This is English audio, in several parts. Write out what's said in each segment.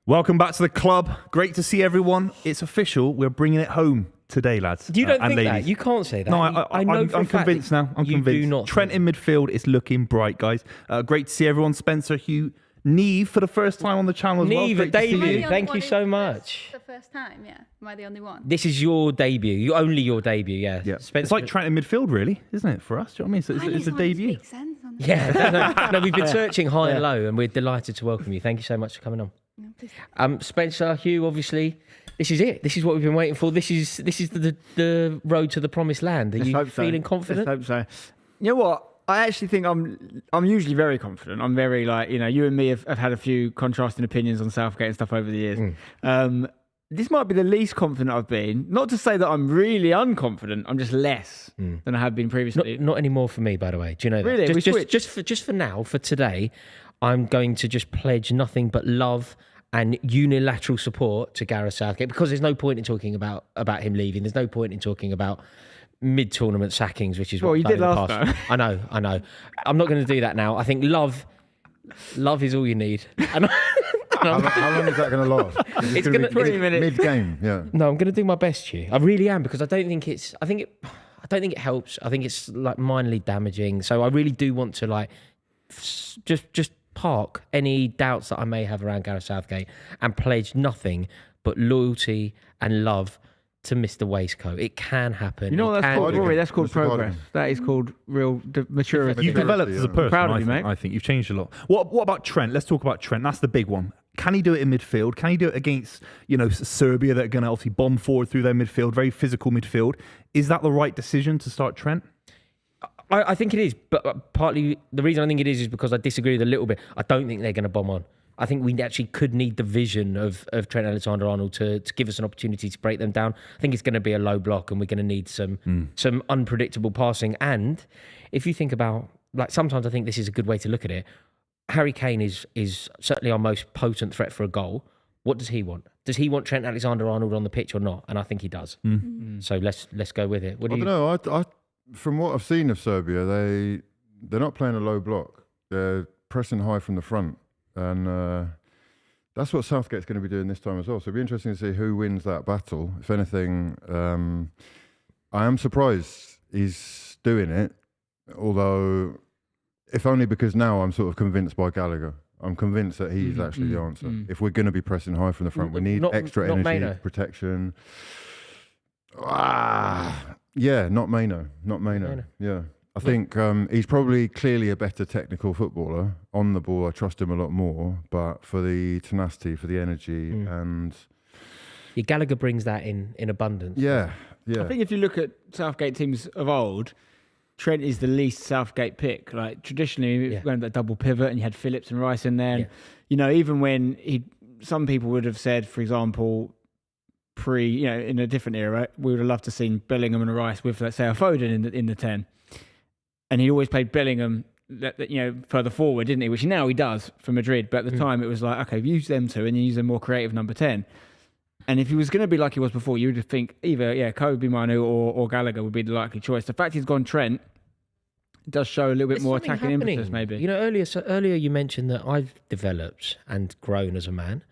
Welcome back to the club. Great to see everyone. It's official. We're bringing it home today, lads. You don't think ladies. that? You can't say that. No, I know for a I'm fact convinced that now. I'm you convinced. do not Trent in midfield is looking bright, guys. Great to see everyone. Spencer, Hugh, Nieve for the first time on the channel as well. Nieve, Great to see debut. you. Thank you so much. The first time, yeah. Am I the only one? This is your debut. Only your debut, yeah. Yeah. Spencer, It's like Trent in midfield, really, isn't it, for us? Do you know what I mean? It's a debut. Makes sense on that. Yeah, no, we've been searching high and low, and we're delighted to welcome you. Thank you so much for coming on. No, please. Spencer, Hugh, obviously, this is it. This is what we've been waiting for. This is the road to the promised land. Are you feeling confident? Let's hope so. You know what? I actually think I'm usually very confident. I'm very you and me have had a few contrasting opinions on Southgate and stuff over the years. This might be the least confident I've been. Not to say that I'm really unconfident. I'm just less than I have been previously. Not anymore for me, by the way. Do you know that? Really? Just for now, for today, I'm going to just pledge nothing but love and unilateral support to Gareth Southgate, because there's no point in talking about him leaving. There's no point in talking about mid-tournament sackings, which is what you we've did done in last the past. time. I know. I'm not going to do that now. I think love is all you need. And How long is that going to last? It's going to 20 minutes. Mid-game, yeah. No, I'm going to do my best here. I really am, because I don't think it helps. I think it's like minorly damaging. So I really do want to just park any doubts that I may have around Gareth Southgate and pledge nothing but loyalty and love to Mr. Waistcoat. It can happen. You know what that's called, Rory? That's called Mr. progress. Cardigan. That is called real maturity. You've developed as a person. Proud of you, mate. I think you've changed a lot. What about Trent? Let's talk about Trent. That's the big one. Can he do it in midfield? Can he do it against, Serbia that are going to obviously bomb forward through their midfield, very physical midfield? Is that the right decision to start Trent? I think it is, but partly the reason I think it is because I disagree with a little bit. I don't think they're going to bomb on. I think we actually could need the vision of Trent Alexander-Arnold to give us an opportunity to break them down. I think it's going to be a low block, and we're going to need some unpredictable passing. And if you think about, sometimes I think this is a good way to look at it. Harry Kane is certainly our most potent threat for a goal. What does he want? Does he want Trent Alexander-Arnold on the pitch or not? And I think he does. So let's go with it. I don't know. I from what I've seen of Serbia, they're not playing a low block. They're pressing high from the front. And that's what Southgate's going to be doing this time as well. So it'll be interesting to see who wins that battle. If anything, I am surprised he's doing it. Although, if only because now I'm sort of convinced by Gallagher. I'm convinced that he's actually the answer. If we're going to be pressing high from the front, we need extra energy, Maino. protection. Yeah, not Maino. Yeah. I think he's probably clearly a better technical footballer. On the ball, I trust him a lot more. But for the tenacity, for the energy, and Gallagher brings that in abundance. yeah. I think if you look at Southgate teams of old, Trent is the least Southgate pick. Like traditionally, when that double pivot, and you had Phillips and Rice in there. And, even when some people would have said, for example, in a different era, we would have loved to have seen Bellingham and Rice with, let's say, a Foden in the 10. And he always played Bellingham, further forward, didn't he? Which now he does for Madrid. But at the time, it was like, okay, use them two, and you use a more creative number 10. And if he was going to be like he was before, you would think either Kobe Manu or Gallagher would be the likely choice. The fact he's gone Trent does show a little bit more attacking impetus, maybe. Earlier you mentioned that I've developed and grown as a man,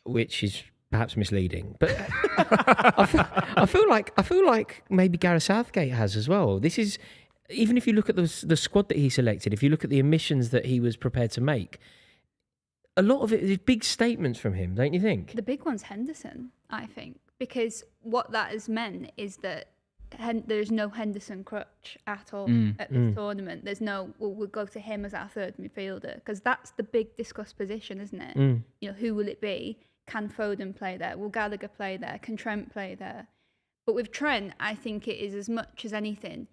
which is perhaps misleading, but I feel like maybe Gareth Southgate has as well. This is, even if you look at the squad that he selected, if you look at the omissions that he was prepared to make, a lot of it is big statements from him, don't you think? The big one's Henderson, I think, because what that has meant is that there's no Henderson crutch at all at this tournament. There's no, we'll go to him as our third midfielder, because that's the big discussed position, isn't it? Who will it be? Can Foden play there? Will Gallagher play there? Can Trent play there? But with Trent, I think it is as much as anything.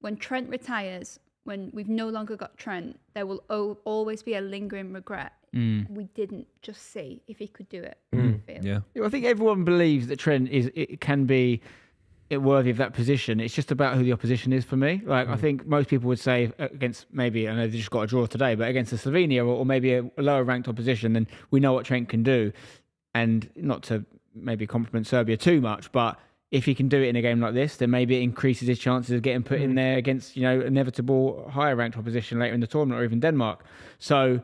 When Trent retires, when we've no longer got Trent, there will always be a lingering regret. We didn't just see if he could do it. Yeah. I think everyone believes that Trent can be worthy of that position. It's just about who the opposition is for me. I think most people would say against, maybe, I know they just got a draw today, but against the Slovenia or maybe a lower ranked opposition, then we know what Trent can do. And not to maybe compliment Serbia too much, but if he can do it in a game like this, then maybe it increases his chances of getting put in there against, inevitable higher ranked opposition later in the tournament, or even Denmark. So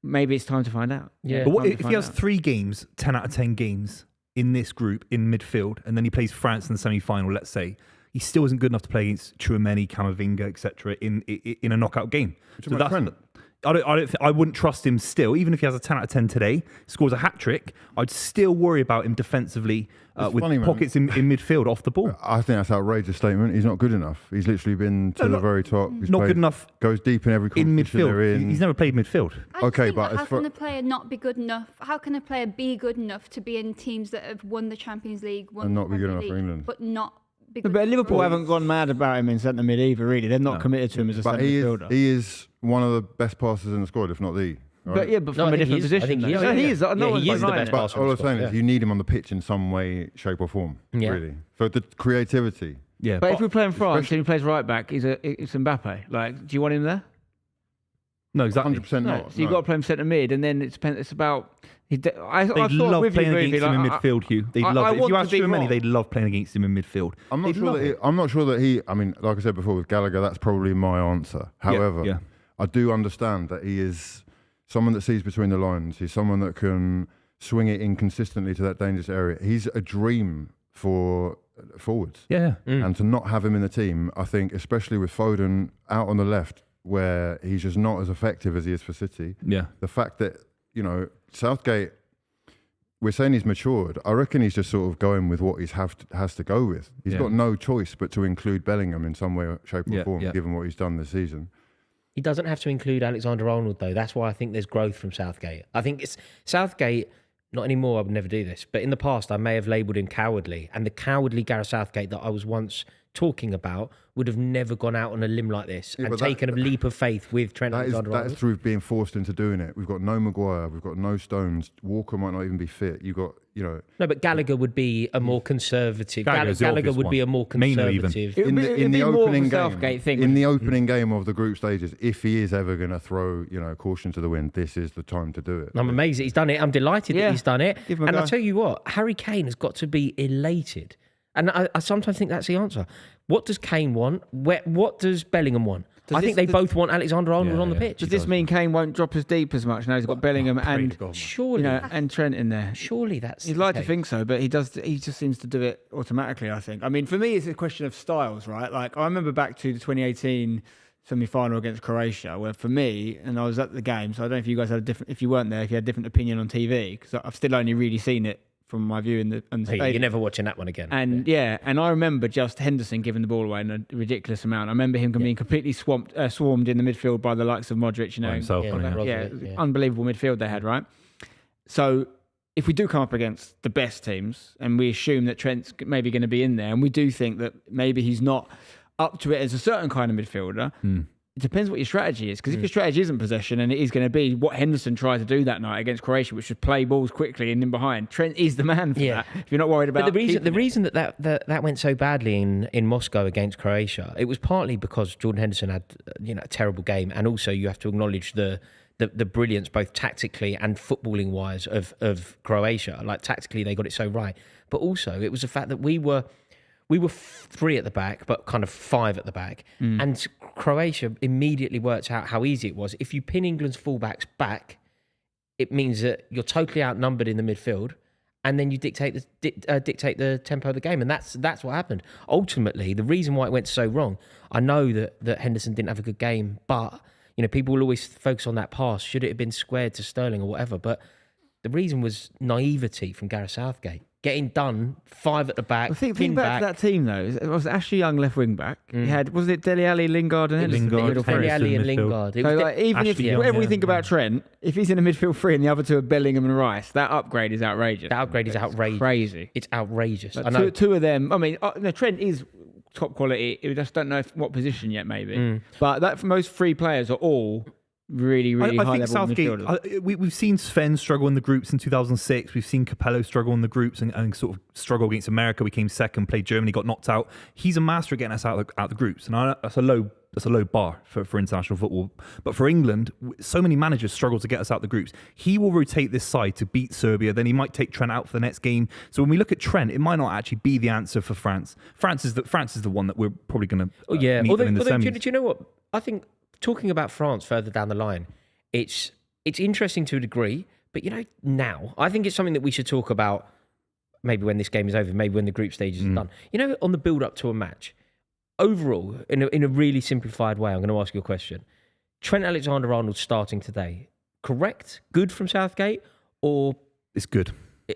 maybe it's time to find out. Yeah. But what, Time to if he find has out. 3 games, 10 out of 10 games in this group in midfield, and then he plays France in the semi-final, let's say, he still isn't good enough to play against Tchouaméni, Camavinga, etc. in a knockout game. So about Trent? I wouldn't trust him still, even if he has a 10 out of 10 today, scores a hat-trick, I'd still worry about him defensively with funny, man. pockets in midfield off the ball. I think that's an outrageous statement. He's not good enough. He's literally been to the very top. He's Not good enough Goes deep in every in competition they're midfield. in. He's never played midfield. I just Okay, think but that how as far- can a player not be good enough? How can a player be good enough to be in teams that have won the Champions League, won And the not be good Premier enough for League, England? but not be But good enough Liverpool for haven't us? gone mad about him in centre mid either. Really, they're not committed to him as a But centre midfielder. he is one of the best passers in the squad, if not the. Right? But yeah, but No, from I a think different he is. I position. think he though. is. No, he Yeah. is. No Yeah, one's he is the denying best it. passer. But all I'm saying Yeah. is you need him on the pitch in some way, shape, or form. Yeah. Really. So the creativity. Yeah, But if we play in France especially- and he plays right back, it's Mbappe. Like, do you want him there? no, exactly. 100% No. not. So you've got to play him centre mid, and then it's about. I They'd thought love with playing you, against Buvey, him in like, midfield, Hugh. They'd I love it. If want you to ask be Tchouaméni, wrong. they'd love playing against him in midfield. I'm not They'd love it. I'm not sure that he. I mean, like I said before with Gallagher, that's probably my answer. However, yeah. I do understand that he is someone that sees between the lines. He's someone that can swing it in consistently to that dangerous area. He's a dream for forwards. Yeah. And to not have him in the team, I think, especially with Foden out on the left, where he's just not as effective as he is for City. Yeah. The fact that, Southgate, we're saying he's matured. I reckon he's just sort of going with what he has to go with. He's Yeah. got no choice but to include Bellingham in some way, shape, or Yeah, form, yeah. given what he's done this season. He doesn't have to include Alexander-Arnold, though. That's why I think there's growth from Southgate. I think it's Southgate, not anymore, I would never do this, but in the past, I may have labelled him cowardly. And the cowardly Gareth Southgate that I was once talking about would have never gone out on a limb like this Yeah, and but that- taken a leap of faith with Trent That is Alexander-Arnold. through being forced into doing it. We've got no Maguire. We've got no Stones. Walker might not even be fit. You've got, No, but Gallagher would be a more conservative. Gallagher's the Gallagher obvious would be one. a more Maino even. conservative. It would be- it'd be more of a opening Southgate game, thing. in the opening game of the group stages, if he is ever going to throw, caution to the wind, this is the time to do it. I'm amazed that he's done it. I'm delighted Yeah. that he's done it. Give him a And go. I tell you what, Harry Kane has got to be elated. And I sometimes think that's the answer. What does Kane want? What does Bellingham want? I think they both want Alexander-Arnold Yeah, on the yeah. pitch. Does this mean Kane won't drop as deep as much now? He's got Bellingham and Surely, and Trent in there. surely that's. You'd the like to case. think so, but he does. He just seems to do it automatically. I think. I mean, for me, it's a question of styles, right? Like I remember back to the 2018 semi-final against Croatia, where for me, and I was at the game, so I don't know if you guys had a different. If you weren't there, if you had a different opinion on TV, because I've still only really seen it from my view in the Hey, stadium. you're never watching that one again. And and I remember just Henderson giving the ball away in a ridiculous amount. I remember him being completely swarmed in the midfield by the likes of Modric. By himself, Yeah, on it, like yeah. Rodri, yeah. Unbelievable midfield they had, right? So if we do come up against the best teams, and we assume that Trent's maybe going to be in there, and we do think that maybe he's not up to it as a certain kind of midfielder, it depends what your strategy is. Because if your strategy isn't possession, and it is going to be what Henderson tried to do that night against Croatia, which was play balls quickly and in behind, Trent is the man for that. If you're not worried about But the keeping it. reason that went so badly in Moscow against Croatia, it was partly because Jordan Henderson had a terrible game, and also you have to acknowledge the brilliance both tactically and footballing wise of Croatia. Like tactically they got it so right, but also it was the fact that we were 3 at the back, but kind of 5 at the back. And Croatia immediately worked out how easy it was. If you pin England's fullbacks back, it means that you're totally outnumbered in the midfield, and then you dictate the tempo of the game. And that's what happened. Ultimately, the reason why it went so wrong, I know that Henderson didn't have a good game, but people will always focus on that pass. Should it have been squared to Sterling or whatever? But the reason was naivety from Gareth Southgate. Getting done, 5 at the back, Think pin back to that team though. It was Ashley Young left wing back. He had was it Dele Alli, Lingard, and Henderson? Lingard, Middle three. Dele Alli and midfield. Lingard. It So was like, even if Ashley Young, whatever we yeah, think about Trent, if he's in a midfield 3 and the other 2 are Bellingham and Rice, that upgrade is outrageous. the upgrade is outrageous. Crazy. It's outrageous. Like, I know. two of them. I mean, Trent is top quality. We just don't know what position yet, maybe. But that for most 3 players are all really, really I high think level Southgate. midfielders. We've seen Sven struggle in the groups in 2006. We've seen Capello struggle in the groups and sort of struggle against America. We came second, played Germany, got knocked out. He's a master at getting us out the groups, and that's a low bar for international football. But for England, so many managers struggle to get us out the groups. He will rotate this side to beat Serbia. Then he might take Trent out for the next game. So when we look at Trent, it might not actually be the answer for France. France is the one that we're probably going to meet them in the semis. Do you know what? I think talking about France further down the line, it's it's interesting to a degree, but now I think it's something that we should talk about. Maybe when this game is over, maybe when the group stages are done. On the build up to a match, overall, in a really simplified way, I'm going to ask you a question. Trent Alexander-Arnold starting today, correct? Good from Southgate, or It's good. are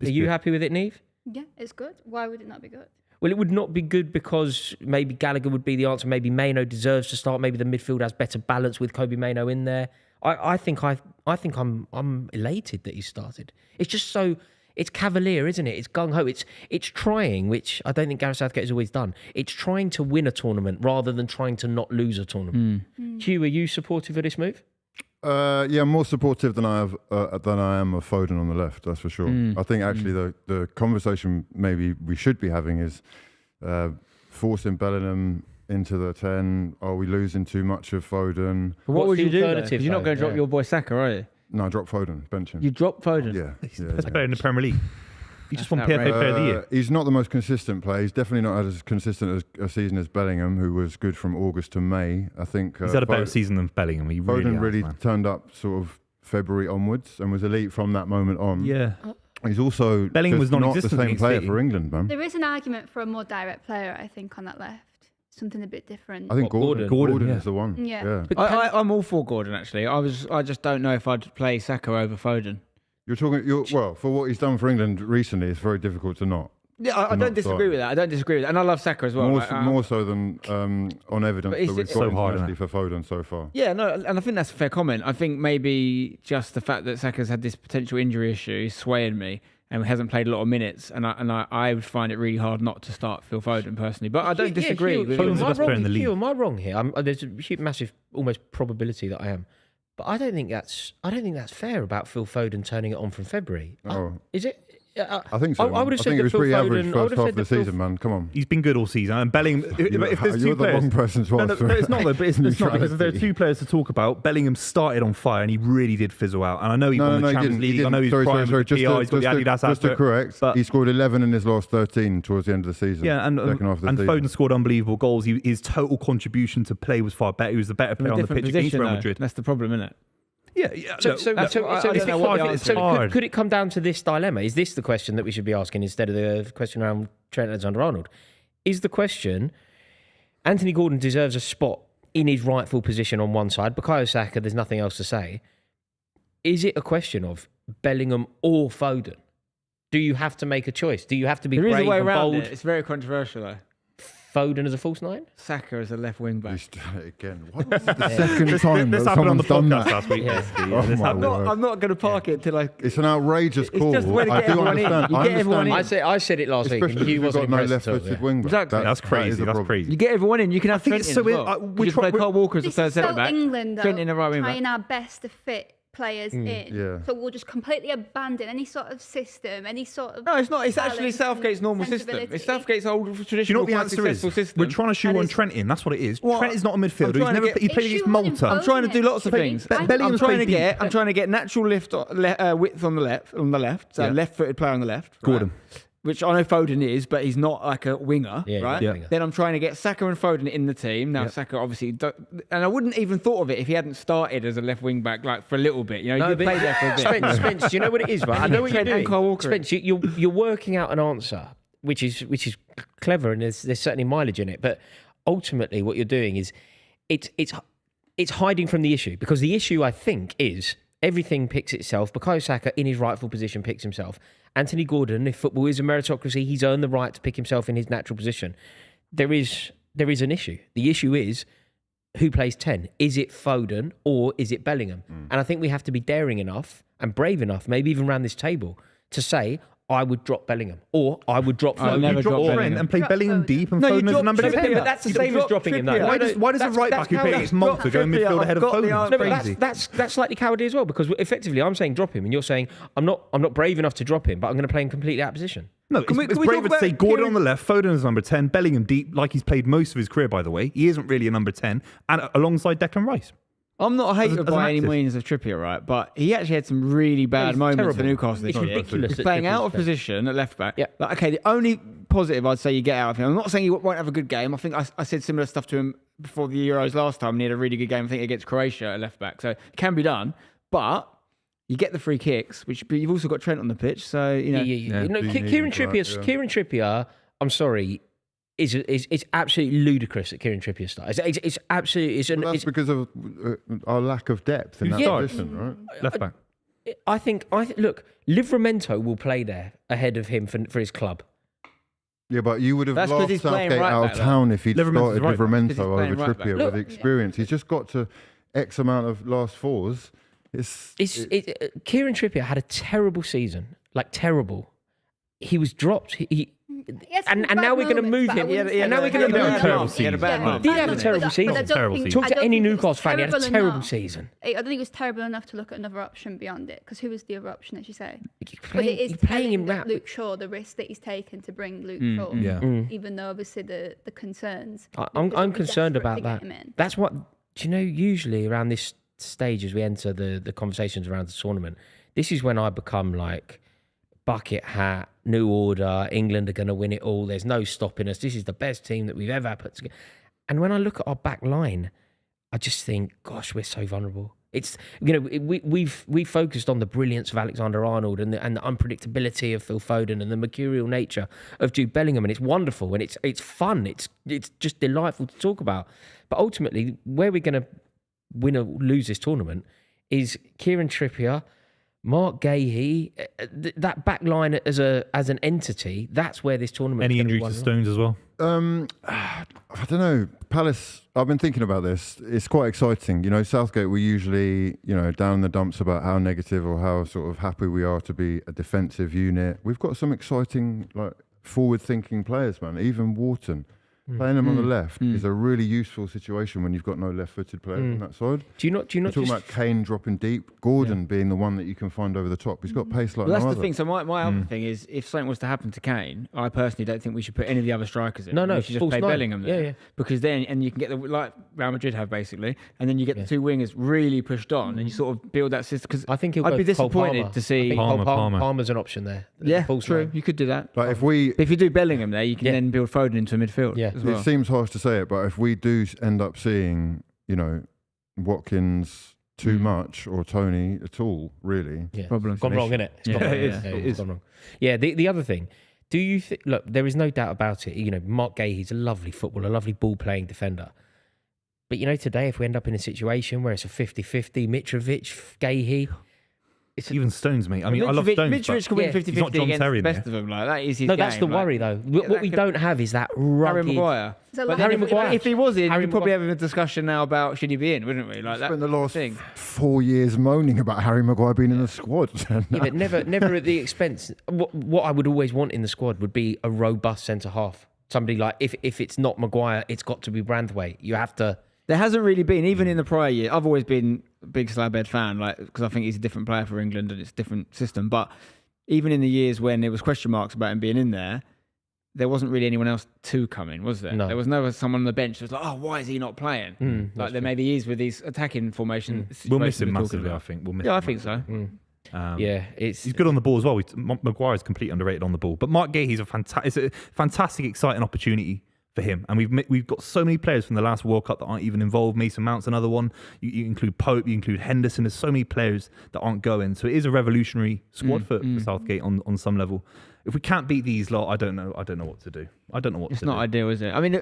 you happy with it, Nieve? Yeah, it's good. Why would it not be good? Well, it would not be good because maybe Gallagher would be the answer. Maybe Mainoo deserves to start. Maybe the midfield has better balance with Kobe Mainoo in there. I think I'm elated that he started. It's just so. It's cavalier, isn't it? It's gung-ho. It's trying, which I don't think Gareth Southgate has always done. It's trying to win a tournament rather than trying to not lose a tournament. Hugh, are you supportive of this move? Yeah, I'm more supportive than I am of Foden on the left. That's for sure. I think actually the conversation maybe we should be having is forcing Bellingham into the 10. Are we losing too much of Foden? But what would the you do? alternative, You're not going to drop your boy Saka, are you? No, drop Foden, bench him. You drop Foden. Yeah, He's the best player in the Premier League. He just won That's PFA Player of the Year. He's not the most consistent player. He's definitely not as consistent as a season as Bellingham, who was good from August to May. I think He's had a better season than Bellingham. He Foden really has, man. turned up sort of February onwards and was elite from that moment on. Yeah. He's also Bellingham was not the non-existent same against player City. for England, man. There is an argument for a more direct player, I think, on that left. Something a bit different. I think Gordon? Gordon yeah. is the one. Yeah. I'm all for Gordon, actually. I just don't know if I'd play Saka over Foden. Well, for what he's done for England recently, it's very difficult to not. Yeah, I not don't disagree with that. I don't disagree with that. And I love Saka as well. More so than on evidence But that we've so got hard, internationally for Foden so far. Yeah, no, and I think that's a fair comment. I think maybe just the fact that Saka's had this potential injury issue is swaying me and hasn't played a lot of minutes, and I would find it really hard not to start Phil Foden personally. But I don't disagree. Hugh, with Foden's the best player in the league. Hugh, am I wrong here? There's a huge, massive, almost probability that I am. But I don't think that's fair about Phil Foden turning it on from February. Is it? I think so. I would have I said think that it was Phil pretty Foden. average I would first have half said of the that Phil season, man. Come on. He's been good all season. And Bellingham, if there's You're two the players, wrong person to ask. no, it's not though. But it's not because there are two players to talk about. Bellingham started on fire and he really did fizzle out. And I know he won the Champions League. I know he's prime with the PR. He's got the Adidas Just to advert. correct, But he scored 11 in his last 13 towards the end of the season. yeah, and second half of the season. Foden scored unbelievable goals. His total contribution to play was far better. He was the better player on the pitch against Real Madrid. That's the problem, isn't it? Yeah. Could it come down to this dilemma? Is this the question that we should be asking instead of the question around Trent Alexander-Arnold? Is the question, Anthony Gordon deserves a spot in his rightful position on one side. Bukayo Saka, there's nothing else to say. Is it a question of Bellingham or Foden? Do you have to make a choice? Do you have to be There is brave a way and around bold? it. It's very controversial, though. Foden as a false nine? Saka as a left wing back. He's done it again. What? The second time This that happened on the someone's done podcast that. last week. Yeah. This my happened. word. I'm not going to park it till I. It's an outrageous It's call. just a way to I get do everyone in. understand. You I get everyone understand. in. I said it last week, and Especially he if you've wasn't got no impressed at all. left-footed wing back. Exactly. That's crazy. That's crazy. You get everyone in. You can have think Trent it's in so as weird. well. We You just try- play Carl Walker as a This third is so centre back. England, though, Trent in the right wing back. trying our best to fit players in. Yeah. So we'll just completely abandon any sort of system, any sort of. No, it's not. It's actually balance Southgate's and normal system. It's sensibility. Southgate's old Do you know traditional, what the quite answer is? successful system. We're trying to shoehorn And it's- Trent in. That's what it is. Well, Trent is not a I'm midfielder. trying to get- He played It's against shoehorning Malta. I'm trying to do lots of But things. Bellingham's I'm played deep. trying to get natural width on the left. So Yeah. left-footed player on the left. right? Gordon. Which I know Foden is, but he's not like a winger, Yeah, right? yeah. Then I'm trying to get Saka and Foden in the team. Now Saka obviously, and I wouldn't even thought of it if he hadn't started as a left wing back like for a little bit. You know, he did play there for a bit. Spence, do you know what it is, right? I know what you're Trent and doing. Kyle Walker. Spence, you're working out an answer, which is clever, and there's certainly mileage in it. But ultimately, what you're doing is it's hiding from the issue, because the issue, I think, is everything picks itself. Bukayo Saka in his rightful position picks himself. Anthony Gordon, if football is a meritocracy, he's earned the right to pick himself in his natural position. There is an issue. The issue is who plays 10. Is it Foden or is it Bellingham? And I think we have to be daring enough and brave enough, maybe even around this table, to say, I would drop Bellingham or I would drop I'll Foden. never You drop drop Trent Bellingham. and play Drop Bellingham Foden. deep and No, you Foden as drop a number Trippier, 10. But that's the You same as drop dropping him, though. Trippier. Why does a right back who how plays that- against Malta drop go in Trippier, midfield ahead of I've got the Foden? answer. It's No, but crazy. that's slightly cowardly as well, because effectively I'm saying drop him, and you're saying I'm not brave enough to drop him, but I'm going to play him completely out of position. No, Can we it's talk braver to say about Gordon Kieran- on the left, Foden as number 10, Bellingham deep, like he's played most of his career, by the way. He isn't really a number 10, and alongside Declan Rice. I'm not a hater As an by any active. means of Trippier, right? But he actually had some really bad He's moments for terrible. Newcastle this It's year. ridiculous He's that playing Trippier's out of there. position at left back. Yeah. Like, okay, the only positive I'd say you get out of him, I'm not saying he won't have a good game. I think I said similar stuff to him before the Euros last time, and he had a really good game, I think, against Croatia at left back. So it can be done. But you get the free kicks, but you've also got Trent on the pitch, so you know. Yeah, No, Buvey, Kieran right, Trippier. yeah. Kieran Trippier. I'm sorry. It's absolutely ludicrous at Kieran Trippier's start. It's absolutely. Well, that's because of our lack of depth in that position, right? Left back. I think. Look, Livramento will play there ahead of him for his club. Yeah, but you would have That's 'cause laughed he's playing Southgate right out back, of though. town if he'd Liverman's started right back. Livramento 'Cause he's playing over right back. Trippier Look, with experience. He's just got to X amount of last fours. Kieran Trippier had a terrible season, like terrible. He was dropped. Yes, And now we're going to move him. And now we're going to had a move terrible him. season. He had a bad month. Did he have a terrible season? Talk to any Newcastle fan. He had a terrible season. I don't think it was terrible enough to look at another option beyond it. Because who was the other option, as you say? But Playing, it is playing him telling that that. Luke Shaw, the risk that he's taken to bring Luke Shaw. Yeah. Even though obviously the concerns. I'm because we're concerned desperate about to that. get him in. That's what, do you know, usually around this stage as we enter the conversations around the tournament, this is when I become like bucket hat, new order, England are going to win it all, there's no stopping us, this is the best team that we've ever put together. And when I look at our back line, I just think, gosh, we're so vulnerable. It's, you know, we've focused on the brilliance of Alexander-Arnold and the unpredictability of Phil Foden and the mercurial nature of Jude Bellingham, and it's wonderful and it's fun, it's just delightful to talk about. But ultimately, where we're going to win or lose this tournament is Kieran Trippier, Mark Gahey, that back line as an entity. That's where this tournament. Any injury to Stones as well? I don't know. Palace, I've been thinking about this. It's quite exciting. You know, Southgate, we usually, down in the dumps about how negative or how sort of happy we are to be a defensive unit. We've got some exciting, like, forward-thinking players, man. Even Wharton. Playing him on the left is a really useful situation when you've got no left-footed players on that side. Do you not We're talking about Kane dropping deep, Gordon being the one that you can find over the top. He's got pace like Well, that's no the other. thing. So my other thing is, if something was to happen to Kane, I personally don't think we should put any of the other strikers in. No, we should just false play nine. Bellingham there. Yeah. Because then, and you can get like Real Madrid have basically, and then you get the two wingers really pushed on, and you sort of build that system. Because I think I'd be disappointed to I see. think Palmer. Palmer's an option there. Yeah, False true. nine. You could do that. Like if If you do Bellingham there, you can then build Foden into a midfield. Yeah. as well. It seems harsh to say it, but if we do end up seeing, Watkins too much or Tony at all, really, Yeah. Problems. Gone wrong, innit? It's Yeah, gone wrong. it is. Yeah, It it's is. gone wrong. Yeah, the other thing, do you think, look, there is no doubt about it. Mark Gahey's a lovely footballer, a lovely ball-playing defender. But, today, if we end up in a situation where it's a 50-50, Mitrovic, Gahey, Even Stones, mate. I mean, I love Stones. Mitrovic can win Yeah. 50-50 He's not John against Terry the best there. of them. Like, that is his no, game. that's the worry, though. What that we could- don't have is that Harry rugged... Maguire. So But like- then Harry if, Maguire. if he was in, Harry we'd probably Maguire. have a discussion now about should he be in, wouldn't we? Like that spent the last thing. 4 years moaning about Harry Maguire being in the squad. Yeah, but never at the expense. What I would always want in the squad would be a robust centre half. Somebody like if it's not Maguire, it's got to be Branthwaite. You have to. There hasn't really been, even in the prior year. I've always been a big Slabhead fan, because I think he's a different player for England and it's a different system. But even in the years when there was question marks about him being in there wasn't really anyone else to come in, was there? No. There was never someone on the bench that was like, oh, why is he not playing? Like there maybe is with these attacking formation. We'll miss situations him we're talking massively, I about. think. We'll miss Yeah, I him think so. Yeah, He's good on the ball as well. Maguire's completely underrated on the ball. But Mark Gahey's it's a fantastic, exciting opportunity for him. And we've got so many players from the last World Cup that aren't even involved. Mason Mount's another one. You include Pope, you include Henderson. There's so many players that aren't going. So it is a revolutionary squad for Southgate on some level. If we can't beat these lot, I don't know what to do. It's not ideal, is it? I mean,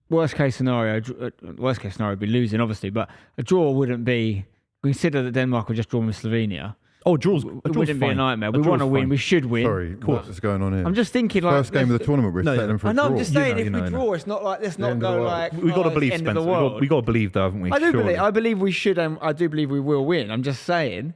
worst case scenario would be losing, obviously, but a draw wouldn't be. Consider that Denmark were just drawn with Slovenia. Oh, draw's It wouldn't be a fine. nightmare. A We want to draw's win. fine. We should win. Sorry, what's going on here? I'm just thinking, like, First game of the tournament, we're setting them for I a know. draw. I'm just saying, You know, if we draw, it's not like let's not end of go the world. like. We've got to believe, it's the end Spencer. of the world. We've got to believe, though, haven't we? I do Surely. believe. I believe we should. I do believe we will win. I'm just saying,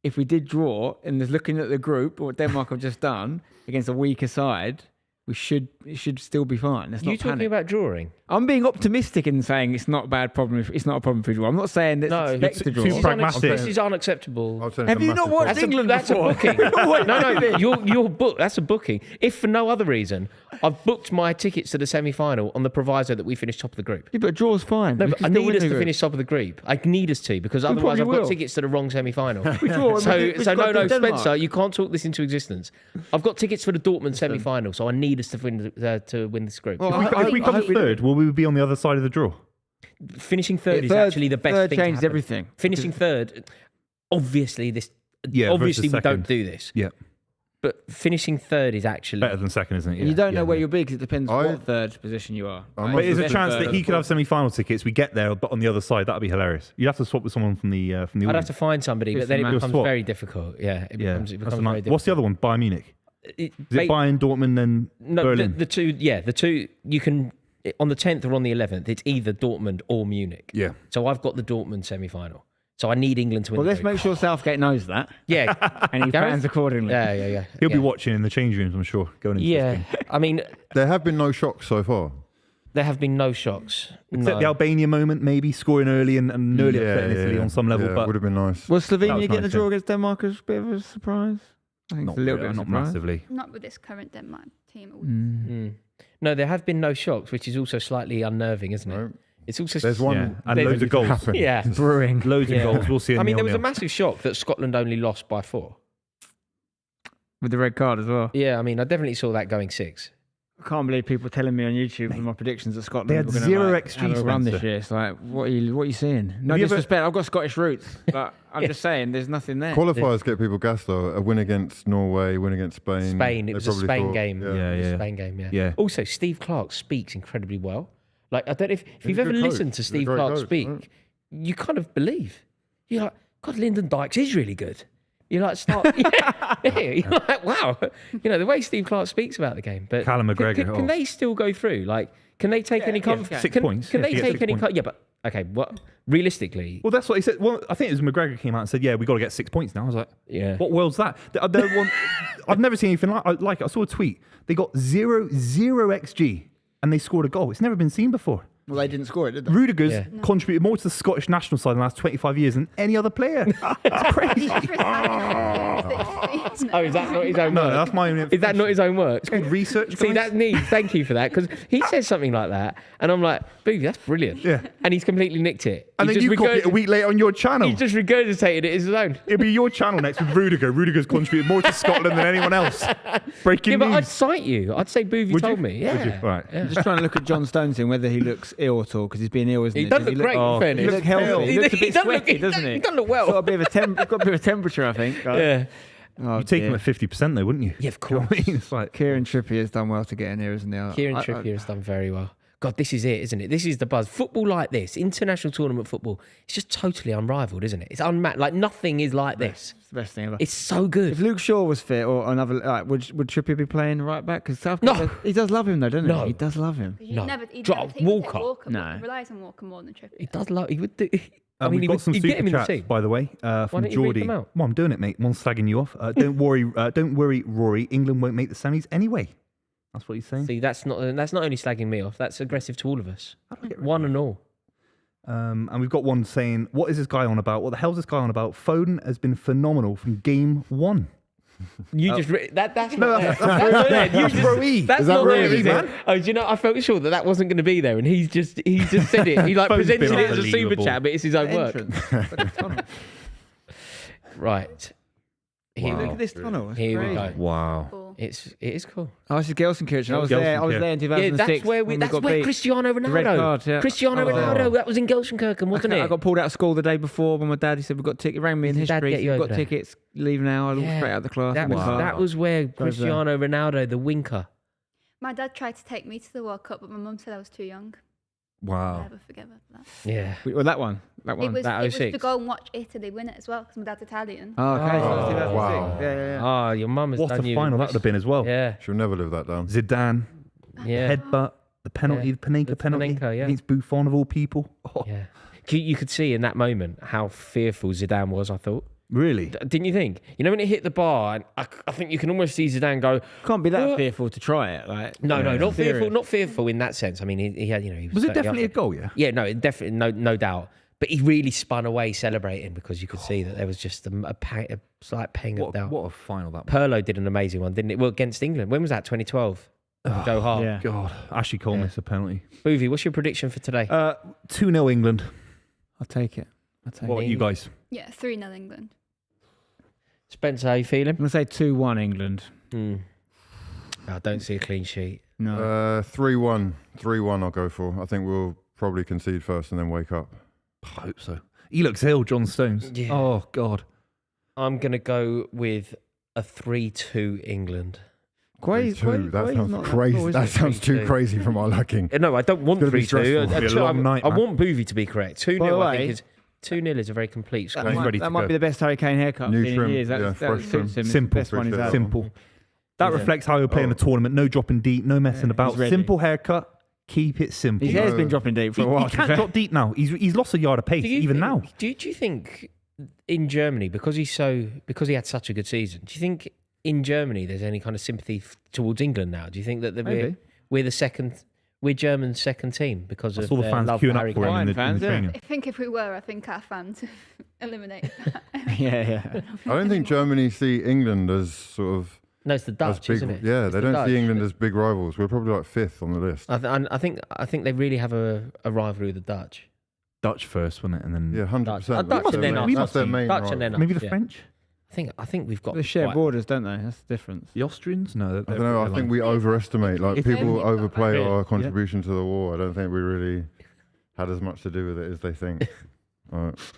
if we did draw, and there's looking at the group, what Denmark have just done against a weaker side, it should still be fine. Let's you not talking panic. about drawing? I'm being optimistic in saying it's not a bad problem. It's not a problem for a draw. I'm not saying that No, expect to too draw. pragmatic. This is unacceptable. I'll tell Have it's a you not massive watched problem. England That's a before? booking. No, your book. That's a booking. If for no other reason, I've booked my tickets to the semi-final on the proviso that we finish top of the group. Yeah, but a draw's fine. No, We but can I still need win us the to group. finish top of the group. I need us to, because otherwise I've probably got will. tickets to the wrong semi-final. We draw, so we've no, got to Denmark. Spencer, you can't talk this into existence. I've got tickets for the Dortmund semi-final, so I need us to win this group. Well, If we I come hope we do. third, will we be on the other side of the draw? Finishing third is Third- actually the best third thing to changes happen. everything. Finishing third, obviously versus we second. don't do this. Yeah. But finishing third is actually Better than second, isn't it? And you don't know where you'll be because it depends what third position you are. I'm But there's a Best chance third that or he could have fourth. semi-final tickets. We get there, but on the other side, that'd be hilarious. You'd have to swap with someone from the I'd have audience. to find somebody, but It's then a it massive becomes swap. very difficult. Yeah, it becomes That's very a nice- difficult. What's the other one? Bayern Munich. Is it Bayern, Dortmund, then No, Berlin? the two. You can on the 10th or on the 11th. It's either Dortmund or Munich. Yeah. So I've got the Dortmund semi-final. So I need England to win. Well, the let's group. make sure Southgate knows that Yeah, and he Gareth? plans accordingly. yeah. He'll be watching in the change rooms, I'm sure, going into this Yeah, game. I mean, There have been no shocks so far. there have been no shocks. Except No. the Albania moment, maybe scoring early and nearly upsetting Italy on some level. Yeah, but would have been nice. Was That Slovenia was getting nice, a draw yeah. against Denmark a bit of a surprise? I think not, it's a little bit really, of a not surprise. massively. Not with this current Denmark team. No, there have been no shocks, which is also slightly unnerving, isn't it? Right. It's also There's one. Yeah, and There's- loads of goals. Happened. Yeah, Brewing. Loads Yeah. of goals. We'll see. I mean, there was a 0-0. massive shock that Scotland only lost by 4. With the red card as well. Yeah, I mean, I definitely saw that going 6. I can't believe people telling me on YouTube for my predictions that Scotland They had were going zero to XG, have a run this Spencer. year. It's like, what are you seeing? No Have you ever- disrespect. I've got Scottish roots, but I'm just saying, there's nothing there. Qualifiers get people gassed though. A win against Norway, win against Spain. Spain, They it was a probably Spain thought, game. yeah. Yeah, It was a yeah. Spain game, yeah. Yeah. Also, Steve Clark speaks incredibly well. Like, I don't know if He's you've a ever good coach. listened to He's a Steve great Clark coach, speak, right? you kind of believe. You're like, God, Lyndon Dykes is really good. You like start, yeah, you're like, wow. You know, the way Steve Clark speaks about the game. But Callum can- McGregor, can they still go through? Like, can they take any comfort? yeah. 6 points. Can Yeah, they to get take 6 any? points. Yeah, but okay. What realistically? Well, that's what he said. Well, I think it was McGregor came out and said, "Yeah, we got to get 6 points now." I was like, Yeah. what world's that?" I've never seen anything like it. I saw a tweet. They got 0 XG and they scored a goal. It's never been seen before. Well, they didn't score it, did they? Rudiger's Yeah. contributed more to the Scottish national side in the last 25 years than any other player. It's crazy. Oh, is that not his own No, work? that's my own Is that not his own work? It's called research. See, guys. that's neat. Thank you for that. Because he says something like that, and I'm like, Buvey, that's brilliant. Yeah. And he's completely nicked it. And He then just you copy it a week later on your channel. He just regurgitated it as his own. It'll be your channel next with Rudiger. Rudiger's contributed more to Scotland than anyone else. Breaking Yeah, but I'd news. cite you. I'd say Buvey Would told you? me. Would Yeah. you? Right. Yeah. I'm just trying to look at John Stones and whether he looks ill at all because he's been ill, isn't He he? does Does look he great, oh, in He fairness. looks healthy. He looks a bit does look- sweaty, doesn't he? He doesn't look well. Got a bit of a temperature, I think. Yeah. Oh, You take dear. him at 50% though, wouldn't you? Yeah, of Do you know what I mean? It's like, Kieran Trippier has done well to get in here, isn't he? Kieran Trippier has done very well. God, this is it, isn't it? This is the buzz. Football like this, international tournament football, it's just totally unrivaled, isn't it? It's unmatched. Like, nothing is like this. It's the best thing ever. It's so If good. Luke Shaw was fit or another, would Trippier be playing right back? Because Southgate, No. he does love him though, doesn't No. he? He does love him. No. He'd Drop take Walker. Walker. No. He relies on Walker more than Trippier. He does love. He would do. I mean, we've he got would, some he'd get super him in the chats, team. by the way, from don't you read Geordie. them out? Well, I'm doing it, mate. One's slagging you off. Don't worry, Rory. England won't make the semis anyway. That's what he's saying. See, that's not only slagging me off. That's aggressive to all of us. How do I get rid One and all. And we've got one saying, "What is this guy on about? What the hell's this guy on about? Foden has been phenomenal from game one." You just that's No, not that's there. That's not there. You That's just- Rory. That's Is that not there, Rory, is man? it? Oh, do you know? I felt sure that wasn't going to be there, and he just said it. He like Foden's presented been it as a super unbelievable. chat, but it's his own work. Entrance. Right. Here, Look we at go. this tunnel. It's Here we crazy. go. Wow. Cool. It is cool. Oh, this is Gelsenkirchen. I was Gelsenkirchen. there. I was there in Yeah, 2006. that's where when we that's got where beat. Cristiano Ronaldo. red card, yeah. Cristiano Oh. Ronaldo. That was in Gelsenkirchen, wasn't I it? got pulled out of school the day before when my dad, he said, we've got tickets. He rang me in Did your dad history. get He you said, we've over got there? tickets. Leave now. I walked Yeah. straight out of the class. That was where Cristiano Ronaldo, the winker. My dad tried to take me to the World Cup, but my mum said I was too young. I'll Wow. never forget that. Yeah. Well, that one. It was, that it was to 06. go and watch Italy win it as well, because my dad's Italian. Oh, okay. So Oh, it's 2006. wow. Yeah. Oh, your mum has What done a you. final that would have been as well. Yeah. She'll never live that down. Zidane, Yeah. headbutt, the penalty, Yeah. the Panenka The penalty Panenka, yeah. against Buffon of all people. Oh, Yeah. You could see in that moment how fearful Zidane was, I thought. really? Didn't you think? You know, when it hit the bar, and I think you can almost see Zidane go, Can't be that What? fearful to try it. Like, no, not Serious. fearful, not fearful in that sense. I mean, he had, he Was it certainly definitely a up there. goal? Yeah. Yeah, no, it definitely, no doubt. But he really spun away celebrating because you could see that there was just a slight pang of doubt. What a final that was. Perlo did an amazing one, didn't it? Well, against England. When was that? 2012. Joe Hart. yeah. God, Ashley Cole missed a penalty. Buvey, what's your prediction for today? 2-0 England. I'll take it. What are you guys? Yeah, 3-0 England. Spencer, how you feeling? I'm going to say 2-1 England. I don't see a clean sheet. No. 3-1. 3-1 I'll go for. I think we'll probably concede first and then wake up. I hope so. He looks ill, John Stones. Yeah. Oh God. I'm going to go with a 3-2 England. That sounds crazy. That sounds too 3-2. crazy for my liking. No, I don't want It's gonna be 3-2. stressful. It'll be a long night, I man. want Buvey to be correct. 2-0, By the I think way, is 2-0 is a very complete score. He's ready That to might go. be the best Harry Kane haircut New in trim, years. yeah, That fresh suits trim. him. It's the Simple, best one he's had. Simple. That Yeah. reflects how he'll play in the tournament. No dropping deep, no messing about. he's ready. Simple haircut. Keep it simple. His hair's been dropping deep for a while. He to be can't fair. drop deep now. He's lost a yard of pace even now. Do you think in Germany, because he had such a good season, do you think in Germany there's any kind of sympathy towards England now? Do you think that Maybe. we're German's second team because I of saw the their fans love queuing for Harry up for him Kane? in the Fans, yeah. training. I think if we were, I think our fans have eliminated that. Yeah. I don't think Germany see England as sort of No, it's the as Dutch, big. isn't it? Yeah, It's they the don't Dutch. see England as big rivals. We're probably like 5th on the list. I think they really have a rivalry with the Dutch. Dutch first, wasn't it? And then Yeah, 100%. Dutch and then us. That's their main Dutch and rival. then us. maybe the yeah. French, I think we've got They share quite- borders, don't they? That's the difference. the Austrians. No, I don't know. I think we overestimate. Like It's people only- overplay Yeah. our contribution to the war. I don't think we really had as much to do with it as they think.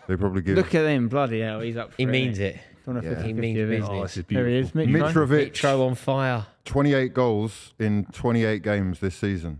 They probably give. Look at him, bloody hell, he's up for He it. means it. Yeah. He means business. Oh, this is There he is. beautiful. Mitrovic, Mitro on fire. 28 goals in 28 games this season.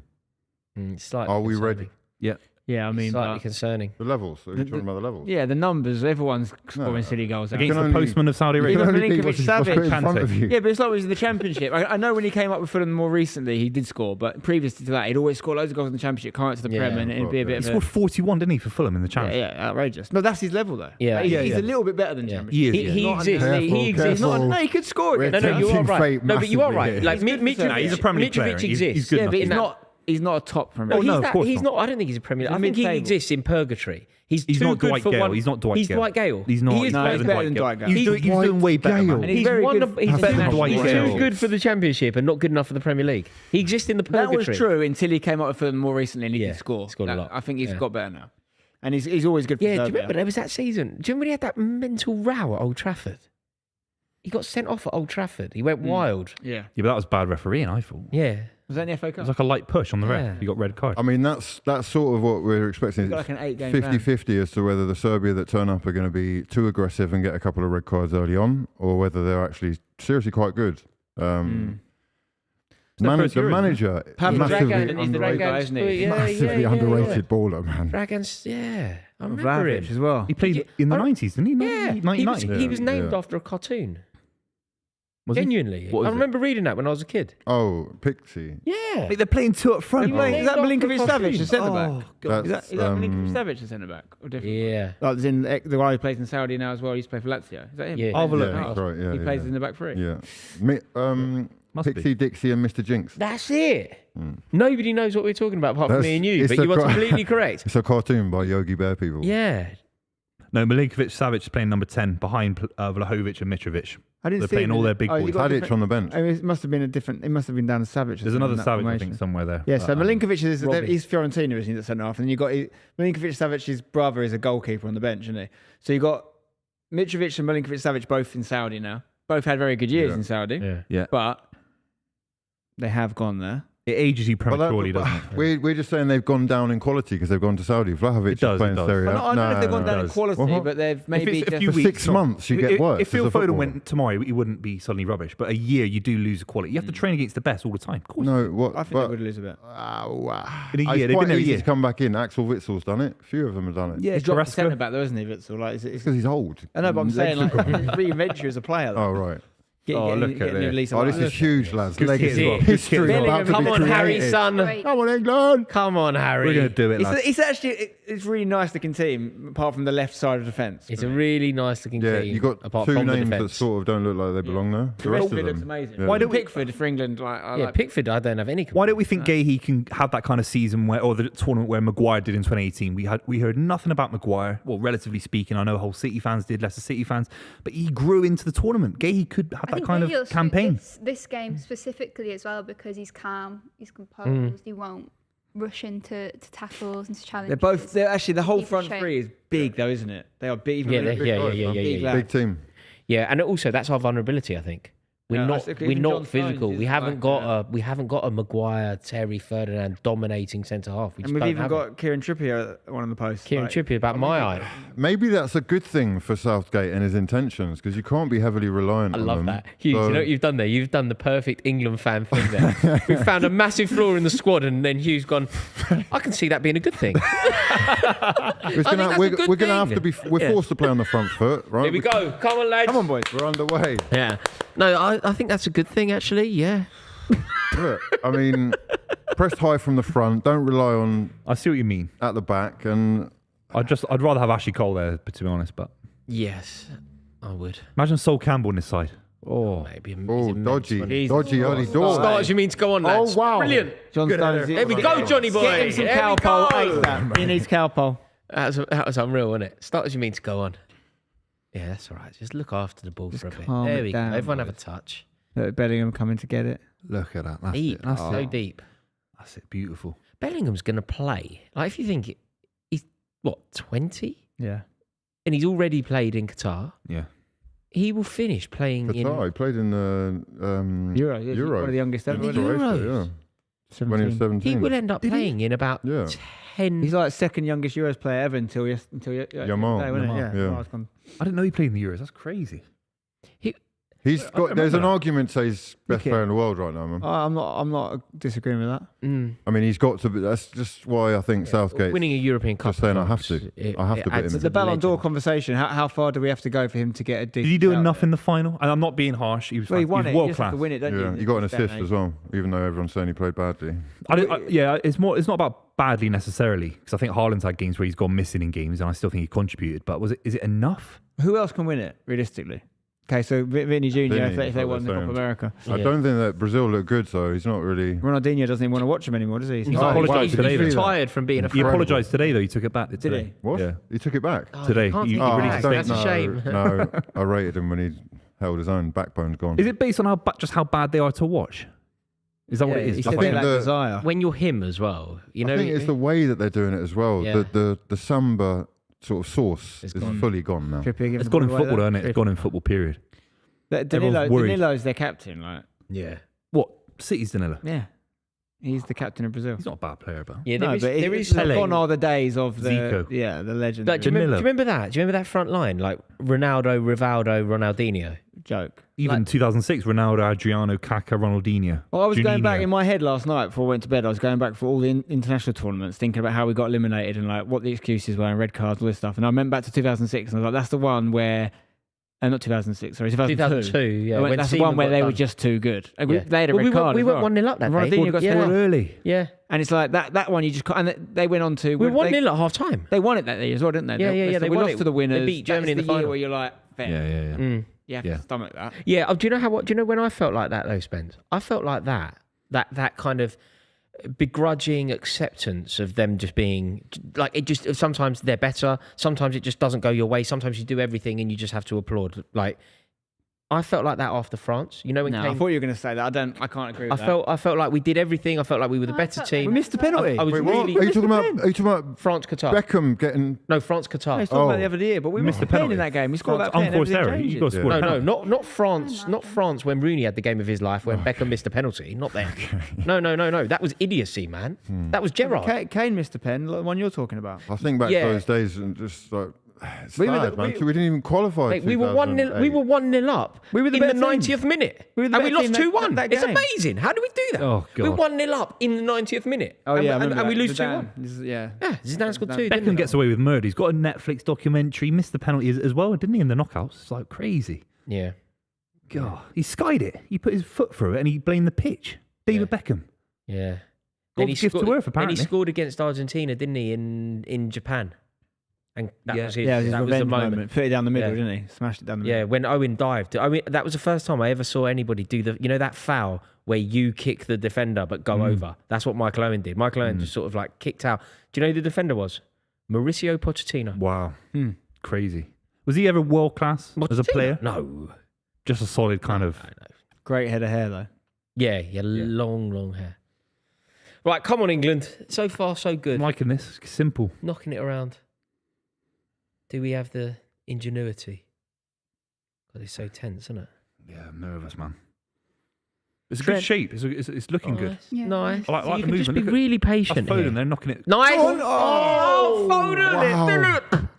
Slightly Are we concerning. ready? Yeah, I mean, Slightly concerning. The levels. Are you talking about the levels? yeah, the numbers, everyone's scoring silly goals. out. Against can the only- postman of Saudi You Arabia. can only Milinkovic beat what's Savic. put in front of you. Yeah, but it's like it was in the Championship. I know when he came up with Fulham more recently, he did score, but previous to that, he'd always score loads of goals in the Championship, come out to the Yeah, Prem, and it'd be a yeah. bit He of a... scored 41, didn't he, for Fulham in the Yeah, Championship? yeah, outrageous. No, that's his level, though. Yeah, Like, yeah, he's yeah. a little bit better than Yeah. Championship. He is. He yeah. exists. He exists. Careful. No, he could score We're again. No, you are tempting right. fate No, but you are massively right. here. Like He's good for Mitrovic, Serbia. He's a Premier League player. Mitrovic He's exists. good yeah, enough. but He's in that- not. He's not a top Premier No, League. no, of course he's not. not. I don't think he's a Premier League. I He's think he mid-table. exists in purgatory. He's He's too not good Dwight for Gale. one. He's not Dwight He's Gale. Dwight Gale. He's not. He is No, Dwight he's Gale. better than Dwight Gale. He's doing way better, Gale. man. And he's He's very one good. of, he's, better too, than Dwight he's Gale. too good for the Championship and not good enough for the Premier League. He exists in the That purgatory. was true until he came up with Fulham more recently and he Yeah, could score. scored a lot. I think he's Yeah. got better now. And he's always good for Yeah, do you Serbia. remember there was that season? Do you remember when he had that mental row at Old Trafford? He got sent off at Old Trafford. He went wild. Yeah. Yeah, but that was bad refereeing, I thought. It Yeah. Was that in the FA Cup? was like a light push on the ref. Yeah. He got red card. I mean, that's sort of what we're expecting. He's got like an 8-game ban. 50-50 as to whether the Serbia that turn up are going to be too aggressive and get a couple of red cards early on, or whether they're actually seriously quite good. their first The Euros, manager, Pavel massively Dragan is the underrated, guy, isn't he? massively underrated baller, man. Dragon's, yeah. I And remember him. Vlahovic as well. He played in the I don't- 90s, didn't he? Yeah, 1990. he was named Yeah. after a cartoon. Was he? Genuinely, What was I it? remember reading that when I was a kid. Oh, Pixie. Yeah, Like, they're playing two up front. Is that named after Milinkovic Savic, cartoon. the centre back? Oh, God. That's, Is that Milinkovic Savic, the centre back? Or different? yeah, Like, as in the guy who plays in Saudi now as well, he used to play for Lazio. Is that him? Yeah. I'll have a look. Yeah, that's right. Yeah, He plays yeah. in the back three. Yeah. Must Pixie, Dixie, and Mr. Jinx. that's it. Nobody knows what we're talking about apart from me and you, It's but you a are cra- completely correct. It's a cartoon by Yogi Bear people. Yeah, No, Milinkovic Savic is playing number 10 behind Vlahovic and Mitrovic. I didn't They're see playing him all in their it. big Oh, you boys. got Tadic different- on the bench. I mean, it must have been a different. It must have been down to Savic. There's another Savic, I think, somewhere there. Yeah, so Milinkovic is Robbie. he's Fiorentina, isn't he? That's centre half, and you got Milinkovic Savic's brother is a goalkeeper on the bench, isn't he? So you got Mitrovic and Milinkovic Savic both in Saudi now. Both had very good years Yeah. in Saudi, yeah. but they have gone there. It ages you But prematurely, doesn't it? We're just saying they've gone down in quality because they've gone to Saudi. Vlahovic It does, is playing it does. Serie A. Well, I don't know if they've gone down in does. quality, Well, but they've maybe it's a just few For weeks, 6 months, you get worse. If Phil as a Foden footballer. went tomorrow, he wouldn't be suddenly rubbish. But a year, you do lose quality. You have to train against the best all the time. Of course. No, what? I think but, they would lose a bit. In a it's year, they've quite been there a easy year. to come back in. Axel Witzel's done it. A few of them have done it. Yeah, He's dropped the centre Carrasco. back though, isn't he? Witzel? Like, it's because he's old. I know, but I'm saying like reinvent you as a player. Oh right. Look at this. Oh, this is huge, lads. Good Legacy. kid. History Bellingham, about to Come be on, Harry, created. son. Great. Come on, England. Come on, Harry. We're going to do it, lads. It's actually it's really nice looking team, apart from the left side of the defence. It's a really nice looking Yeah, team. you got apart two from the names that defence. sort of don't look like they belong there. The rest of Pickford looks them. amazing. Yeah. Why don't Pickford for England? Like, I Yeah, like Pickford, I don't have any. Why don't we think Gahey can have that kind of season where, or the tournament where Maguire did in 2018? We heard nothing about Maguire. Well, relatively speaking, I know whole City fans did, Leicester City fans, but he grew into the tournament. Gahey could have I that think kind Gahey'll of suit campaign. This game specifically as well because he's calm, he's composed, he won't rush into tackles and to challenges. They're actually the whole Keep front shape. three is big though, isn't it? They are big. Yeah, really yeah, big yeah, guys. yeah, Big yeah. lads. Big team. Yeah, and also that's our vulnerability, I think. We're Yeah, not. think We're even not John Stones physical. is We haven't like, got a. We haven't got a Maguire, Terry, Ferdinand dominating centre half. We just and we've don't even have got Kieran Trippier at one of the posts. Kieran like, Trippier about my eye. Maybe that's a good thing for Southgate and his intentions because you can't be heavily reliant I on love them. that. Hughes, So- you know what you've done there? You've done the perfect England fan thing there. We've found a massive flaw in the squad, and then Hughes gone, I can see that being a good thing. It's I gonna- think that's we're a good we're going to have thing. to be. We're Yeah. forced to play on the front foot, right? Here we go. Come on, lads. Come on, boys. We're underway. Yeah. No, I think that's a good thing, actually. Yeah. Look, I mean, press high from the front. Don't rely on I see what you mean. at the back. And I'd rather have Ashley Cole there, but to be honest. But Yes, I would. imagine Sol Campbell on this side. Oh, Maybe. dodgy Jesus. early door. Start as you mean to go on, lads. wow. Brilliant. John Stones. There we go, Johnny boy. Get him some There we cowpole. go. ASAP. He needs cowpole. That was unreal, wasn't it? Start as you mean to go on. Yeah, that's all right. Just look after the ball for a bit. calm There it we down, go. Everyone have a boys. touch. Look, Bellingham coming to get it. look at that. That's Deep. it. That's So it. deep. That's it. Beautiful. Bellingham's going to play. Like, if you think he's, what, 20? Yeah. And he's already played in Qatar. Yeah. He will finish playing Qatar. He played in the Euro. Yeah, Euro. One of the youngest ever. In the wasn't he? Euros. Yeah. When he was 17. 17. He will end up playing in about Yeah. 10. He's like second youngest Euros player ever until Yamal. Yeah. Yeah. I didn't know he played in the Euros. That's crazy. He's got. There's an argument to say he's best Okay. player in the world right now, man. I'm not disagreeing with that. I mean, he's got to be. That's just why I think Southgate. winning a European Cup. Just saying, of I have France, to. I have to beat adds him. to The Ballon d'Or legend. conversation. How far do we have to go for him to get a dig? Did he do out enough there? in the final? And I'm not being harsh. He was, Well, he he won was it. You world just have class. to win it, don't you? Yeah, in you got an this day and assist age? as well, even though everyone's saying he played badly. Yeah, it's not about badly necessarily because I think Haaland's had games where he's gone missing in games, and I still think he contributed. But is it enough? Who else can win it realistically? Okay, so Vinny Jr. Vinny, if they that's what won the they're Copa saying. America, I don't think that Brazil look good, so he's not really. Ronaldinho doesn't even want to watch him anymore, does he? He's, Oh, apologised he's today, though. retired from being a He fan. apologised today though. He took it back. Did today. he? What? Yeah. He took it back. Oh, Today. you can't He- take he it released back. a That's a no, shame. no, I rated him when he held his own. Backbone's gone. Is it based on just how bad they are to watch? Is that what it is? He Just said like- they lack the- desire. When you're him as well, you know. I think it's the way that they're doing it as well. Yeah. The samba sort of sauce It's is gone. fully gone now. Trippier giving it's the gone in ball away football, there. isn't it? It's gone in football. Period. Everyone's worried. Danilo's their captain, like Yeah. What? City's Danilo. yeah, he's the captain of Brazil. He's not a bad player, but Yeah, there No, is. but There it's is like something. gone are the days of the Zico. the legend. Like, do you Danilo. remember that? Do you remember that front line? Like Ronaldo, Rivaldo, Ronaldinho. joke. even 2006, Ronaldo, Adriano, Kaká, Ronaldinho. Well, I was going back Juninho. in my head last night before I went to bed. I was going back for all the international tournaments, thinking about how we got eliminated and like what the excuses were and red cards, all this stuff. And I went back to 2006 and I was like, that's the one where, not 2006, sorry, 2002. 2002, yeah. I went, when that's the Seaman one where got they done. were just too good. And Yeah. they had a Well, red card. We as went well. 1-0 up that day. Ronaldinho got Scored scored. early. Yeah. And it's like that one you just can't. And they went on to. We were they- 1-0 at half time. They won it that year as well, didn't they? Yeah. They we won lost it. to the winners. They beat Germany in That's the year final. where you're like, fair. Yeah. You have to stomach that. Yeah. Oh, do you know how? Do you know when I felt like that though, Spence? I felt like that kind of begrudging acceptance of them just being like it. Just sometimes they're better. Sometimes it just doesn't go your way. Sometimes you do everything and you just have to applaud. Like I felt like that after France. You know when No, I came. thought you were going to say that. I can't agree with I that. felt like we did everything. I felt like we were the better We team. missed the penalty. I was Wait, what? really Are you talking about France Qatar. Beckham getting? No, France Qatar. He's talking about Oh. the other year, but we Missed missed the the pen in penalty. that game. He scored that pen. Unforced everything error. You changes. got to score. No, a no, penalty. not France. Not France when Rooney had the game of his life when Beckham missed the penalty. Not them. No. That was idiocy, man. That was Gerrard. Kane missed the pen, like the one you're talking about. I think back Yeah. to those days and just like it's We were sad, the- man. we- We didn't even qualify. Mate, we were 1-0. We were 1-0 up. We were the in the better team. 90th minute, We were the and we better lost team 2-1. that It's game. amazing. How do we do that? Oh, We God. 1-0 up in the 90th minute. Oh yeah, I and remember we that. lose Zidane. 2-1. Yeah. Yeah, Zidane scored two. Beckham gets away with murder. He's got a Netflix documentary. Missed the penalty as well, didn't he? In the knockouts, it's like crazy. Yeah. God, he skied it. He put his foot through it and he blamed the pitch. David Beckham. Yeah. God's gift to earth, Then apparently. he scored against Argentina, didn't he, in Japan? And that Yeah. was his. Yeah, it was his that was the revenge moment. Put it down the middle, Yeah. didn't he? Smashed it down the middle. Yeah, when Owen dived. I mean, that was the first time I ever saw anybody do that foul where you kick the defender but go over. That's what Michael Owen did. Michael Owen just sort of like kicked out. Do you know who the defender was? Mauricio Pochettino. Wow, crazy. Was he ever world class as a Pochettino? player? No. Just a solid kind of. I know. Great head of hair though. Yeah, long hair. Right, come on, England. So far, so good. I'm liking this. Simple. Knocking it around. Do we have the ingenuity? God, it's so tense, isn't it? Yeah, I'm nervous, man. It's a good shape. It's looking good. Yeah. Nice. I like So the you can just movement. be Look at- really That's patient Foden. here. They're knocking it. Nice. Oh, Foden!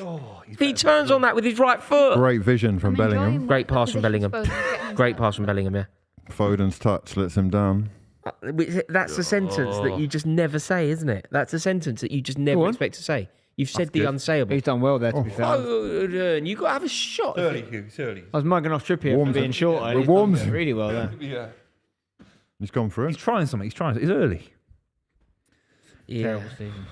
Oh, he's He turns on that with his right foot. Great vision from Bellingham. Great pass from Bellingham. Great pass from Bellingham, yeah. Foden's touch lets him down. That's a sentence that you just never say, isn't it? That's a sentence that you just never expect to say. You've said the good. unsayable. He's done well there, to be fair. Foden, you got to have a shot. It's early. I was mugging off Trippier for Warms being him. shorter. It He's warms done him. really well there. Yeah. He's gone for He's it. trying something. It's early. Yeah. Terrible season.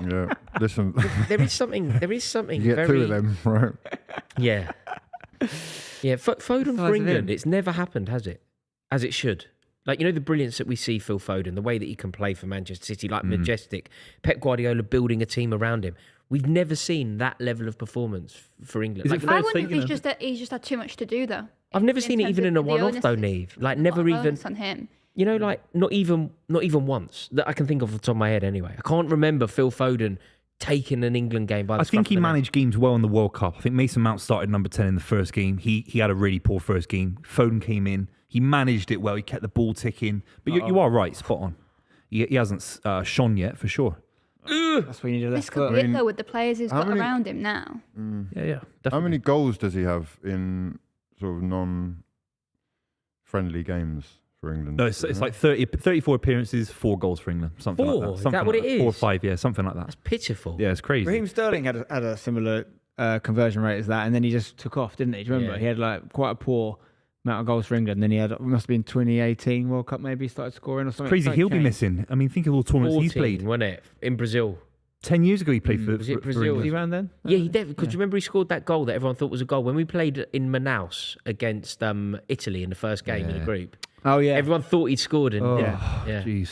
Yeah. Listen, There is something. There is something you get very. two of them, right? Yeah. Yeah. Foden Size for of England. him. It's never happened, has it? As it should. Like, you know, the brilliance that we see Phil Foden, the way that he can play for Manchester City, like majestic. Pep Guardiola building a team around him. We've never seen that level of performance for England. Is Like, it fair I to wonder say, if you know, he's just had too much to do though. I've never seen it even in a one-off though, Nieve. Like, never even. on him. You know, like not even once that I can think of off the top of my head. Anyway, I can't remember Phil Foden taking an England game by the I think scruff he of the neck. managed games well in the World Cup. I think Mason Mount started number 10 in the first game. He had a really poor first game. Foden came in. He managed it well. He kept the ball ticking. But you are right, spot on. He hasn't shone yet, for sure. That's when you do This that. could be it though with the players he's how got many- around him now. Yeah, yeah. How Definitely. many goals does he have in sort of non-friendly games for England? No, it's like 34 appearances, 4 goals for England. Something like 4? that. Is Something that what like it 4 or is? 5, yeah, something like that. That's pitiful. Yeah, it's crazy. Raheem Sterling had a similar conversion rate as that, and then he just took off, didn't he? Do you remember? Yeah. He had like quite a poor amount of goals for England. And then he had, it must have been 2018 World Cup, maybe he started scoring or something. Crazy, Something he'll be changed. missing. I mean, think of all the tournaments he's 14, played. wasn't it? In Brazil. 10 years ago, he played for, Was it for Brazil? Was England. he around then? Yeah, he did. Because you remember he scored that goal that everyone thought was a goal when we played in Manaus against Italy in the first game in the Yeah. group. Oh yeah, Everyone thought he'd scored and Oh, yeah. jeez.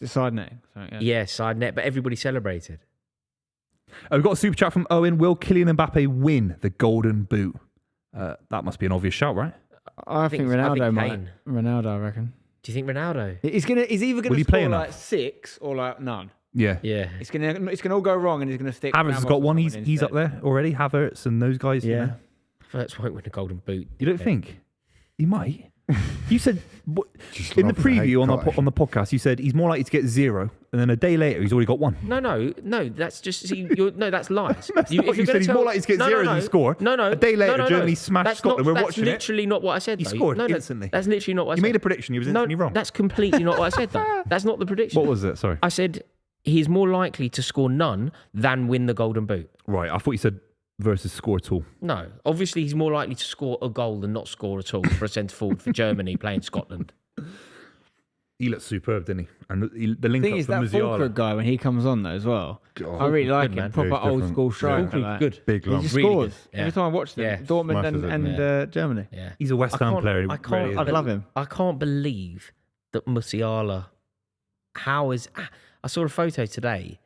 it's a side net. Sorry, yeah. Yeah, side net, but everybody celebrated. We've got a super chat from Owen. Will Kylian Mbappe win the Golden Boot? That must be an obvious shout, right? I think I think Ronaldo might. Kane. Ronaldo, I reckon. Do you think Ronaldo? He's either Will gonna he play score enough? like 6 or like none. Yeah. Yeah. It's gonna all go wrong, and he's gonna stick. Havertz has Ramos got or one. someone He's up instead. there already. Havertz and those guys. you Yeah. know. First won't win a golden boot. You don't think? He might. You said Just in the love the hate preview on guy. on the podcast, you said he's more likely to get 0, and then a day later he's already got 1. No, that's just that's lies. Not what you gonna said. He's more likely to get 0 than score. No, A day later, no. Germany smashed That's Scotland. We're that's watching it. literally not what I said. He though. scored No, instantly. That's literally not what I You said. made a prediction. You was instantly wrong. That's completely not what I said. Though. That's not the prediction. What was it? Sorry. I said he's more likely to score none than win the golden boot. Right. I thought you said versus score at all. No, obviously he's more likely to score a goal than not score at all for a centre forward for Germany playing Scotland. He looked superb, didn't he? And the The link thing up is for that Musiala. Fulkrug guy when he comes on though as well. I really like him. man. Proper Yeah, he's old different. school Yeah. striker. Fulkrug, like. good. Big He lump. just Really scores good. Yeah. every time I watch them. Yeah. Dortmund Smashes it, and Germany. Yeah. He's a West Ham player. He I can't. really is. I'd love him. I can't believe that Musiala. I saw a photo today.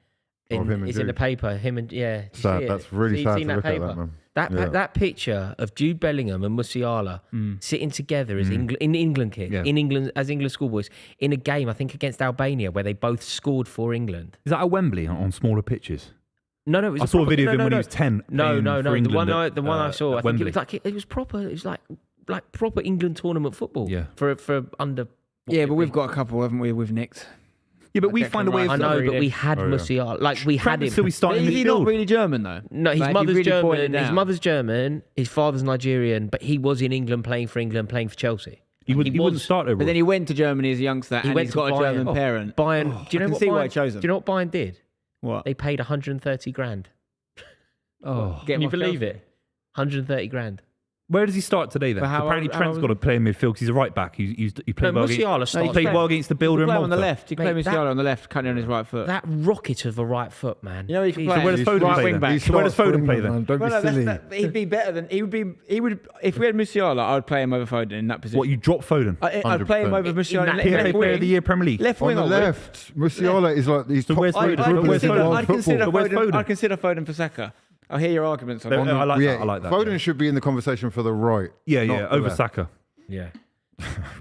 Of him and It's in the Jude. paper. Him and yeah. Did you Sad. see it? That's really You've sad seen to look at paper? that, man. That Yeah. that picture of Jude Bellingham and Musiala sitting together as England kids, Yeah. in England as English schoolboys in a game I think against Albania where they both scored for England. Is that at Wembley on smaller pitches? No, it was I saw a proper- video no, of him no, when no. he was 10. No, playing no, for no. The England one at, the one I saw, I think Wembley. it was like it was proper. It was like proper England tournament football. Yeah. For under. Yeah, but we've got a couple, haven't we? We've nicked. Yeah, but we Declan find a way of. I know, but we had Oh, yeah. Musiala. Like we Trent had would him. still be starting Is he not midfield. really German though? No, his Like, he mother's really boiled it German. His down. mother's German. His father's Nigerian, but he was in England playing for England, playing for Chelsea. He wouldn't start there. But then he went to Germany as a youngster, and went he's to got a Bayern. German Oh, parent. Bayern. Do you know I can what see Bayern, why he chose him. Do you know what Bayern did? What? They paid 130 grand. Oh. Get Can him you off believe Chelsea. it? 130 grand. Where does he start today then? But how- Apparently how- Trent's how- got to play in midfield because he's a right back. He played well Musiala against, starts. he played well against the builder He in play Malta. on the left. He can play Mate, that- Musiala on the left, cutting on his right foot. That rocket of a right foot, man. You know he can Jesus. play. So where does He's Foden right play wing then? back. So where does Foden play then? Don't Well, be no, silly. he'd be better than he would. If we had Musiala, I would play him over Foden in that position. What, you drop Foden? I'd play him 100%. over Musiala. that left PFA wing. Player of the Year Premier League. Left On wing the I would. left, Musiala is like these So top where's eight Foden? dribblers Where's in Foden? world I'd consider football. Where's Foden. Foden? I'd consider Foden for Saka. I'll hear your arguments on I that. like Yeah, that. I like that. Foden should be in the conversation for the right. Yeah, not yeah, the over left. Saka. Yeah.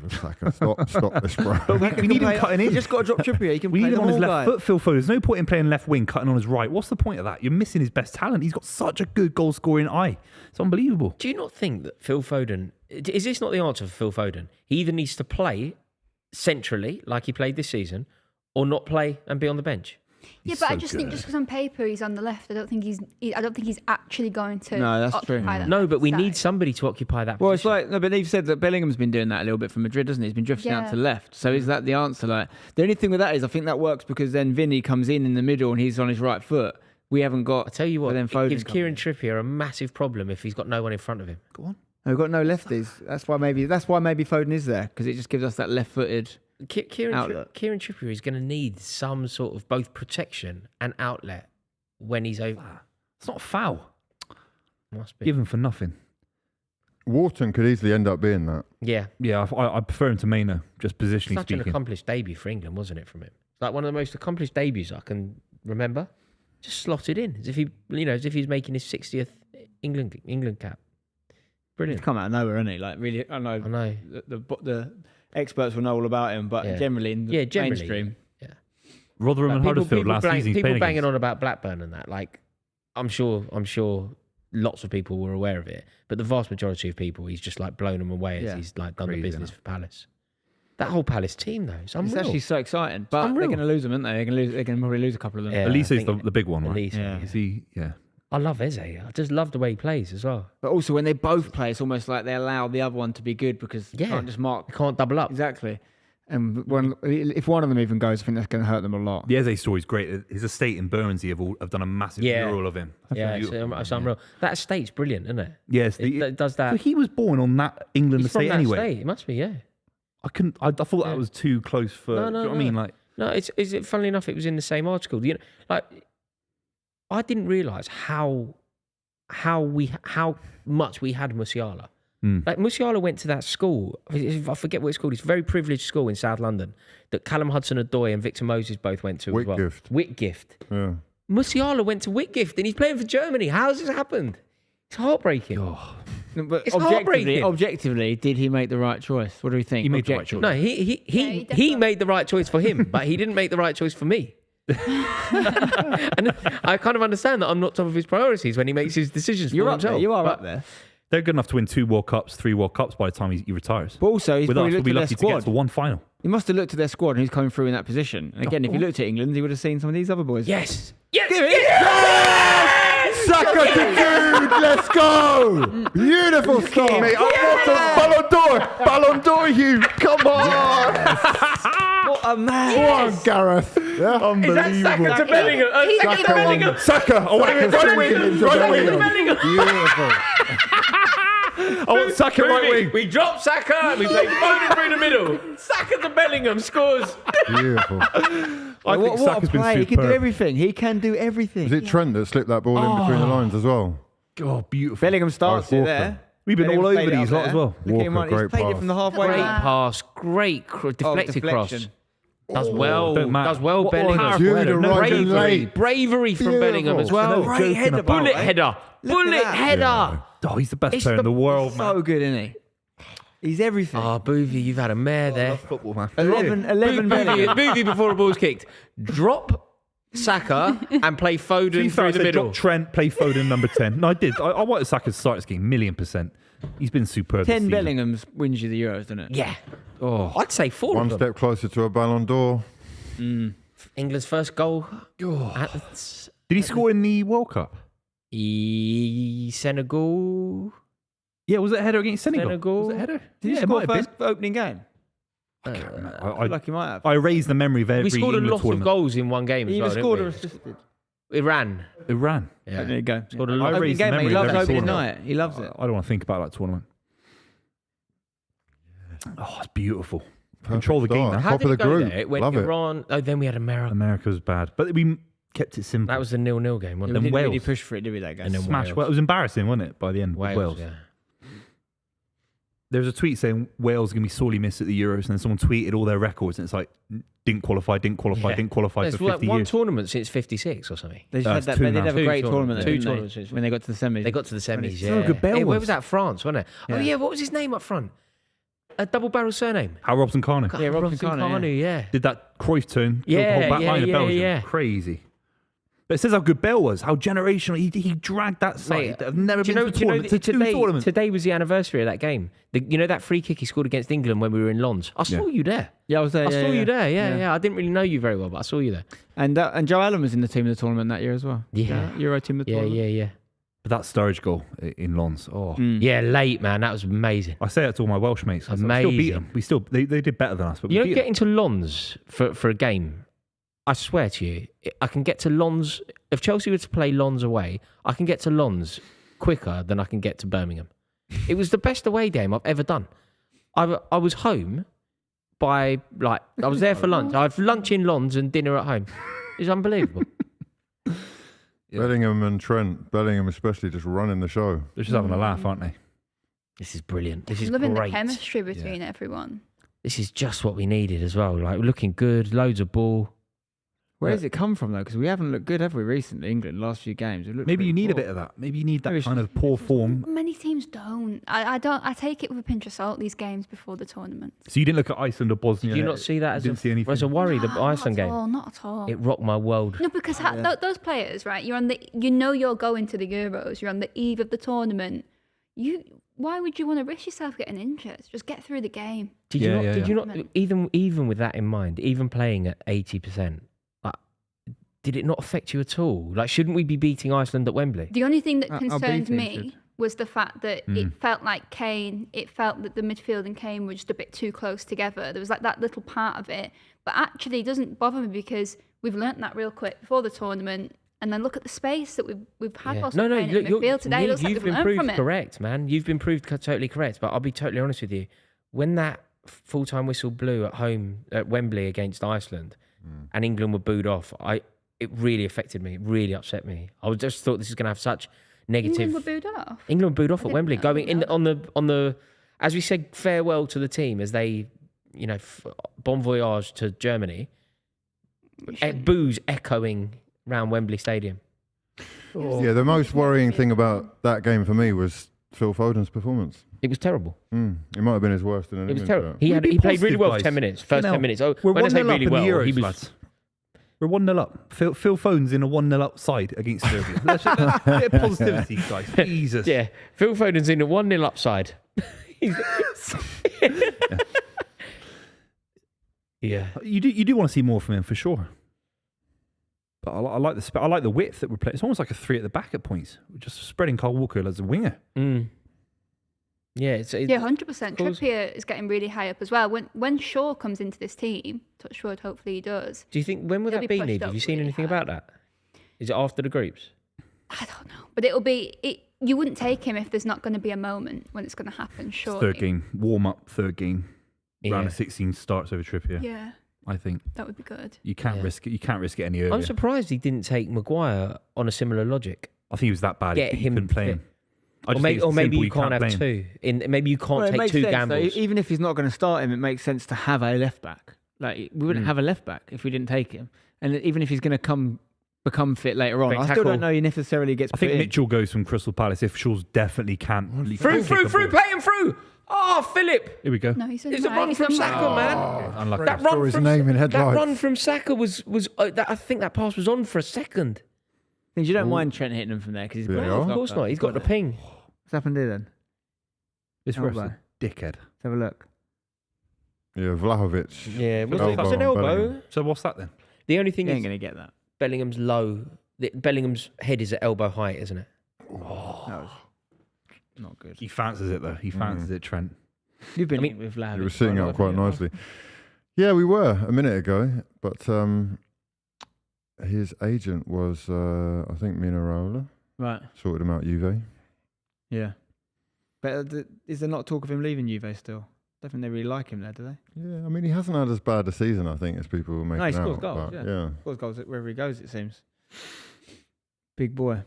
Saka, stop this, bro. But we need him cutting You in. just got to drop Trippier. He can We play need him the on his whole left guy. foot, Phil Foden. There's no point in playing left wing, cutting on his right. What's the point of that? You're missing his best talent. He's got such a good goal scoring eye. It's unbelievable. Do you not think that Phil Foden, is this not the answer for Phil Foden? He either needs to play centrally, like he played this season, or not play and be on the bench. Yeah, He's but I so just think good. just because on paper he's on the left, I don't think he's actually going to. No, that's true. occupy that No, but we side. need somebody to occupy that Well, it's position. like, no, but Nieve said that Bellingham's been doing that a little bit for Madrid, doesn't he? He's been drifting out Yeah. to the left. So is that the answer? Like, the only thing with that is I think that works because then Vinny comes in the middle and he's on his right foot. We haven't got. I tell you what, but then it Foden gives comes Kieran in. Trippier a massive problem if he's got no one in front of him. Go on. We've got no lefties. That's why maybe Foden is there because it just gives us that left-footed. Kieran Outlet. Trippier is going to need some sort of both protection and outlet when he's over. It's not a foul. Must be. Give him for nothing. Wharton could easily end up being that. Yeah. Yeah, I prefer him to Maino, just positionally Such an speaking. accomplished debut for England, wasn't it, from him? Like one of the most accomplished debuts I can remember. Just slotted in as if he's making his 60th England cap. Brilliant. He's come out of nowhere, isn't he? Like really, I know. I know. The experts will know all about him, but Yeah. generally in the Generally, mainstream, Rotherham and Huddersfield last season. he's people playing banging against. on about Blackburn and that. Like, I'm sure lots of people were aware of it, but the vast majority of people, he's just like blown them away as Yeah. he's like done Crazy, the business innit? for Palace. That whole Palace team though, it's it's unreal. actually so exciting. But unreal. they're going to lose them, aren't they? They're going to probably lose a couple of them. Yeah. Elise I is think the big one, right? Elise, Yeah. Is he? Yeah. I love Eze. I just love the way he plays as well. But also when they both play, it's almost like they allow the other one to be good because you Yeah. can't just mark You can't double up. exactly. And if one of them even goes, I think that's going to hurt them a lot. The Eze story's great. His estate in Bermondsey have done a massive Yeah. mural of him. That's Yeah, beautiful. it's unreal. That estate's brilliant, isn't it? Yes, It does that. So he was born on that England He's from estate that anyway. estate. It must be, yeah. I thought Yeah. that was too close for. No, do you know no, what I mean? no. Like, No, is it? Funnily enough, it was in the same article. You know, like I didn't realise how much we had Musiala. Like Musiala went to that school. I forget what it's called. It's a very privileged school in South London that Callum Hudson-Odoi and Victor Moses both went to as well. Whitgift. Yeah. Musiala went to Whitgift and he's playing for Germany. How has this happened? It's heartbreaking. But It's heartbreaking. objectively, did he make the right choice? What do we think? He made the right Objectively. choice. No, he definitely. made the right choice for him, but he didn't make the right choice for me. And I kind of understand that I'm not top of his priorities when he makes his decisions You're for up there. himself. You are but up there. they're good enough to win 2 World Cups, 3 World Cups by the time he retires. But also, he's With us, probably we'll looked be at their lucky to get squad. to one final. He must have looked at their squad and who's coming through in that position. And again, if he looked at England, he would have seen some of these other boys. Yes. Saka to Jude, let's go! Beautiful start. Mate, Ballon d'Or, Ballon d'Or, Hugh, come on! What a man! Go on, Gareth. Yeah, unbelievable. to Bellingham. Saka won. Saka, I want him right wing, right wing. Beautiful. I want Saka right wing. We drop Saka and we play Foden through the middle. Saka to Bellingham scores. Beautiful. I think What a Saka's been play. He can do superb. everything. He can do everything. Is it Trent that slipped that ball in between the lines as well? Oh, beautiful. Bellingham starts it Walker. there. We've been Bellingham all over played it these up lot there. as well. Look at him Walker, run. He's great played it pass. from the halfway Great line. pass, great deflected cross. deflection. Does well, don't matter. does well. What Bellingham. powerful Jude header. No, arriving late. Bravery from Beautiful. Bellingham as well. No Great joking header, about by the Bullet way. header, Look at bullet that. header. Oh, he's the best It's player in the world, man. So good, isn't he? He's everything. Ah, Buvey, you've had a mare there. Football, man. 11 Bellingham. Buvey before the ball's kicked. Drop Saka and play Foden through the middle. Drop Trent, play Foden number 10. No, I did. I wanted Saka to start this game, 1,000,000%. He's been superb. 10 this season. Bellinghams wins you the Euros, doesn't it? Yeah, Oh, I'd say 4 One of them. step closer to a Ballon d'Or. England's first goal at did he score in the World Cup? Senegal. Yeah, was it a header against Senegal? Senegal. Was it a header? Did he yeah, it score might have first opening game? been. I feel like he might have. I raised the memory of every We scored a England lot of tournament. goals in one game as He well, either didn't scored we? or assisted. Iran. Iran. Yeah. There you go. Scored a lot. I Opening raised the game, mate. He memory of loves every opening tournament. night. He loves it. I don't want to think about that tournament. Oh, it's beautiful. Control the game start. now. How Top did of it the go group. there? It went Love it. Iran. Oh, then we had America. America was bad, but we kept it simple. That was the 0-0 game, We wasn't Then it? didn't really Wales. push for it, did we, that game? And then Smash. Wales. Well, it was embarrassing, wasn't it? By the end, with Wales. Yeah. There was a tweet saying Wales are going to be sorely missed at the Euros, and then someone tweeted all their records, and it's like didn't qualify Yeah. didn't qualify It's for like 50 one years. tournament since 56 or something. They just No, had it's that. two They did now. have a Two great tournaments. tournament. Two didn't they? tournaments. When they got to the semis. They got to the semis. It's Yeah. so good. Bale Hey, where was. was that? France, wasn't it? Oh Yeah. yeah. What was his name up front? a double barrel surname? How Robson Carney Yeah, Robson Carney, yeah. did that Cruyff turn, killed the Yeah, whole back line of yeah, Belgium. yeah. Crazy. But it says how good Bale was, how generational. He dragged that side. Mate, They've never do been you to a tournament, to two tournaments. today was the anniversary of that game. You know that free kick he scored against England when we were in Lons? I saw you there. Yeah, I was there. I saw you there. Yeah. I didn't really know you very well, but I saw you there. And Joe Allen was in the team of the tournament that year as well. Yeah. Euro team of the tournament. Yeah. But that Sturridge goal in Lons, Yeah, late, man. That was amazing. I say that to all my Welsh mates. I still beat them. They did better than us. But You we know, beat them. getting to Lons for a game, I swear to you, I can get to Lons. If Chelsea were to play Lons away, I can get to Lons quicker than I can get to Birmingham. It was the best away game I've ever done. I was home by, I was there for lunch. I have lunch in Lons and dinner at home. It's unbelievable. Yeah. Bellingham and Trent, Bellingham especially, just running the show. They're just having a laugh, aren't they? This is brilliant. This is Loving great. the chemistry between everyone. This is just what we needed as well. Like, looking good, loads of ball. Where does it come from though? Because we haven't looked good, have we, recently? England last few games. Maybe you need a bit of that. Maybe you need that kind of poor form. Many teams don't. I don't. I take it with a pinch of salt. These games before the tournament. So you didn't look at Iceland or Bosnia? Did you not see that as didn't see anything? as a worry? The Iceland game. Not at all. It rocked my world. No, because those players, right? You're going to the Euros. You're on the eve of the tournament. Why would you want to risk yourself getting injured? Just get through the game. Did you not? Even with that in mind, even playing at 80%, did it not affect you at all? Like, shouldn't we be beating Iceland at Wembley? The only thing that Our concerned B team me should. was the fact that it felt like Kane. It felt that the midfield and Kane were just a bit too close together. There was like that little part of it, but actually, it doesn't bother me because we've learnt that real quick before the tournament. And then look at the space that we've had whilst playing in midfield today. It looks like you've we've been learned from proved it. correct, man. You've been proved totally correct. But I'll be totally honest with you. When that full-time whistle blew at home at Wembley against Iceland, and England were booed off, it really affected me. It really upset me. I just thought this is going to have such negative. England were booed off. England were booed off at Wembley, know. going in on the as we said farewell to the team as they, bon voyage to Germany. Boos echoing around Wembley Stadium. Yeah, the most worrying thing about that game for me was Phil Foden's performance. It was terrible. It might have been his worst in an It was England terrible. shirt. He played really positive, well for guys. 10 minutes. First 10 minutes. Oh, We're when I 1-0 say up really in well, the Euros, he was. lads. We're 1-0 up. Phil Foden's in a 1-0 up side against Serbia. Let's just a bit of positivity, guys. Jesus. Yeah, Phil Foden's in a 1-0 upside. Yeah. You do want to see more from him for sure. But I like the width that we're playing. It's almost like a 3 at the back at points. We're just spreading Kyle Walker as a winger. Yeah, 100%. Trippier is getting really high up as well. When Shaw comes into this team, touch wood, hopefully he does. Do you think, when will He'll that be be, pushed Nieve? up Have you seen really anything high. about that? Is it after the groups? I don't know, but you wouldn't take him if there's not going to be a moment when it's going to happen. Surely. Third game, warm up, third game. Yeah. Round of 16 starts over Trippier. Yeah, I think that would be good. you can't risk it. You can't risk it any earlier. I'm surprised he didn't take Maguire on a similar logic. I think he was that bad. Get he him couldn't play fit. him. I just think it's Or maybe simple, you can't have play him. two. Maybe you can't It take makes two sense, though. gambles. Even if he's not going to start him, it makes sense to have a left back. Like, we wouldn't have a left back if we didn't take him. And even if he's going to become fit later on, I still don't know he necessarily gets I put think in. Mitchell goes from Crystal Palace if Shaw's definitely can't. Through, play him through. Oh, Philip. Here we go. No, he's It's a run from Saka, man. Unlucky. That Saw his name in that headlights. run from Saka was I think that pass was on for a second. Things you don't mind Trent hitting him from there because he's got. Yeah. Of course not. He's got the ping. What's happened here then? This ref's Elbow. a dickhead. Let's have a look. Yeah, Vlahovic. Yeah, it was Elbow an on elbow. Bellingham. So what's that then? The only He thing ain't is going to get that. Bellingham's low. Bellingham's head is at elbow height, isn't it? That was not good. He fancies it though. He fancies it, Trent. You've been I mean, with Vlahovic. He was sitting quite a lot, up quite haven't you? nicely. Yeah, we were a minute ago, but his agent was, I think, Mino Raiola. Right. Sorted him out, Juve. Yeah. But is there not talk of him leaving Juve still? Don't think they really like him there, do they? Yeah, I mean, he hasn't had as bad a season, I think, as people were making No, he scores out. goals, but yeah. Scores goals wherever he goes, it seems. Big boy.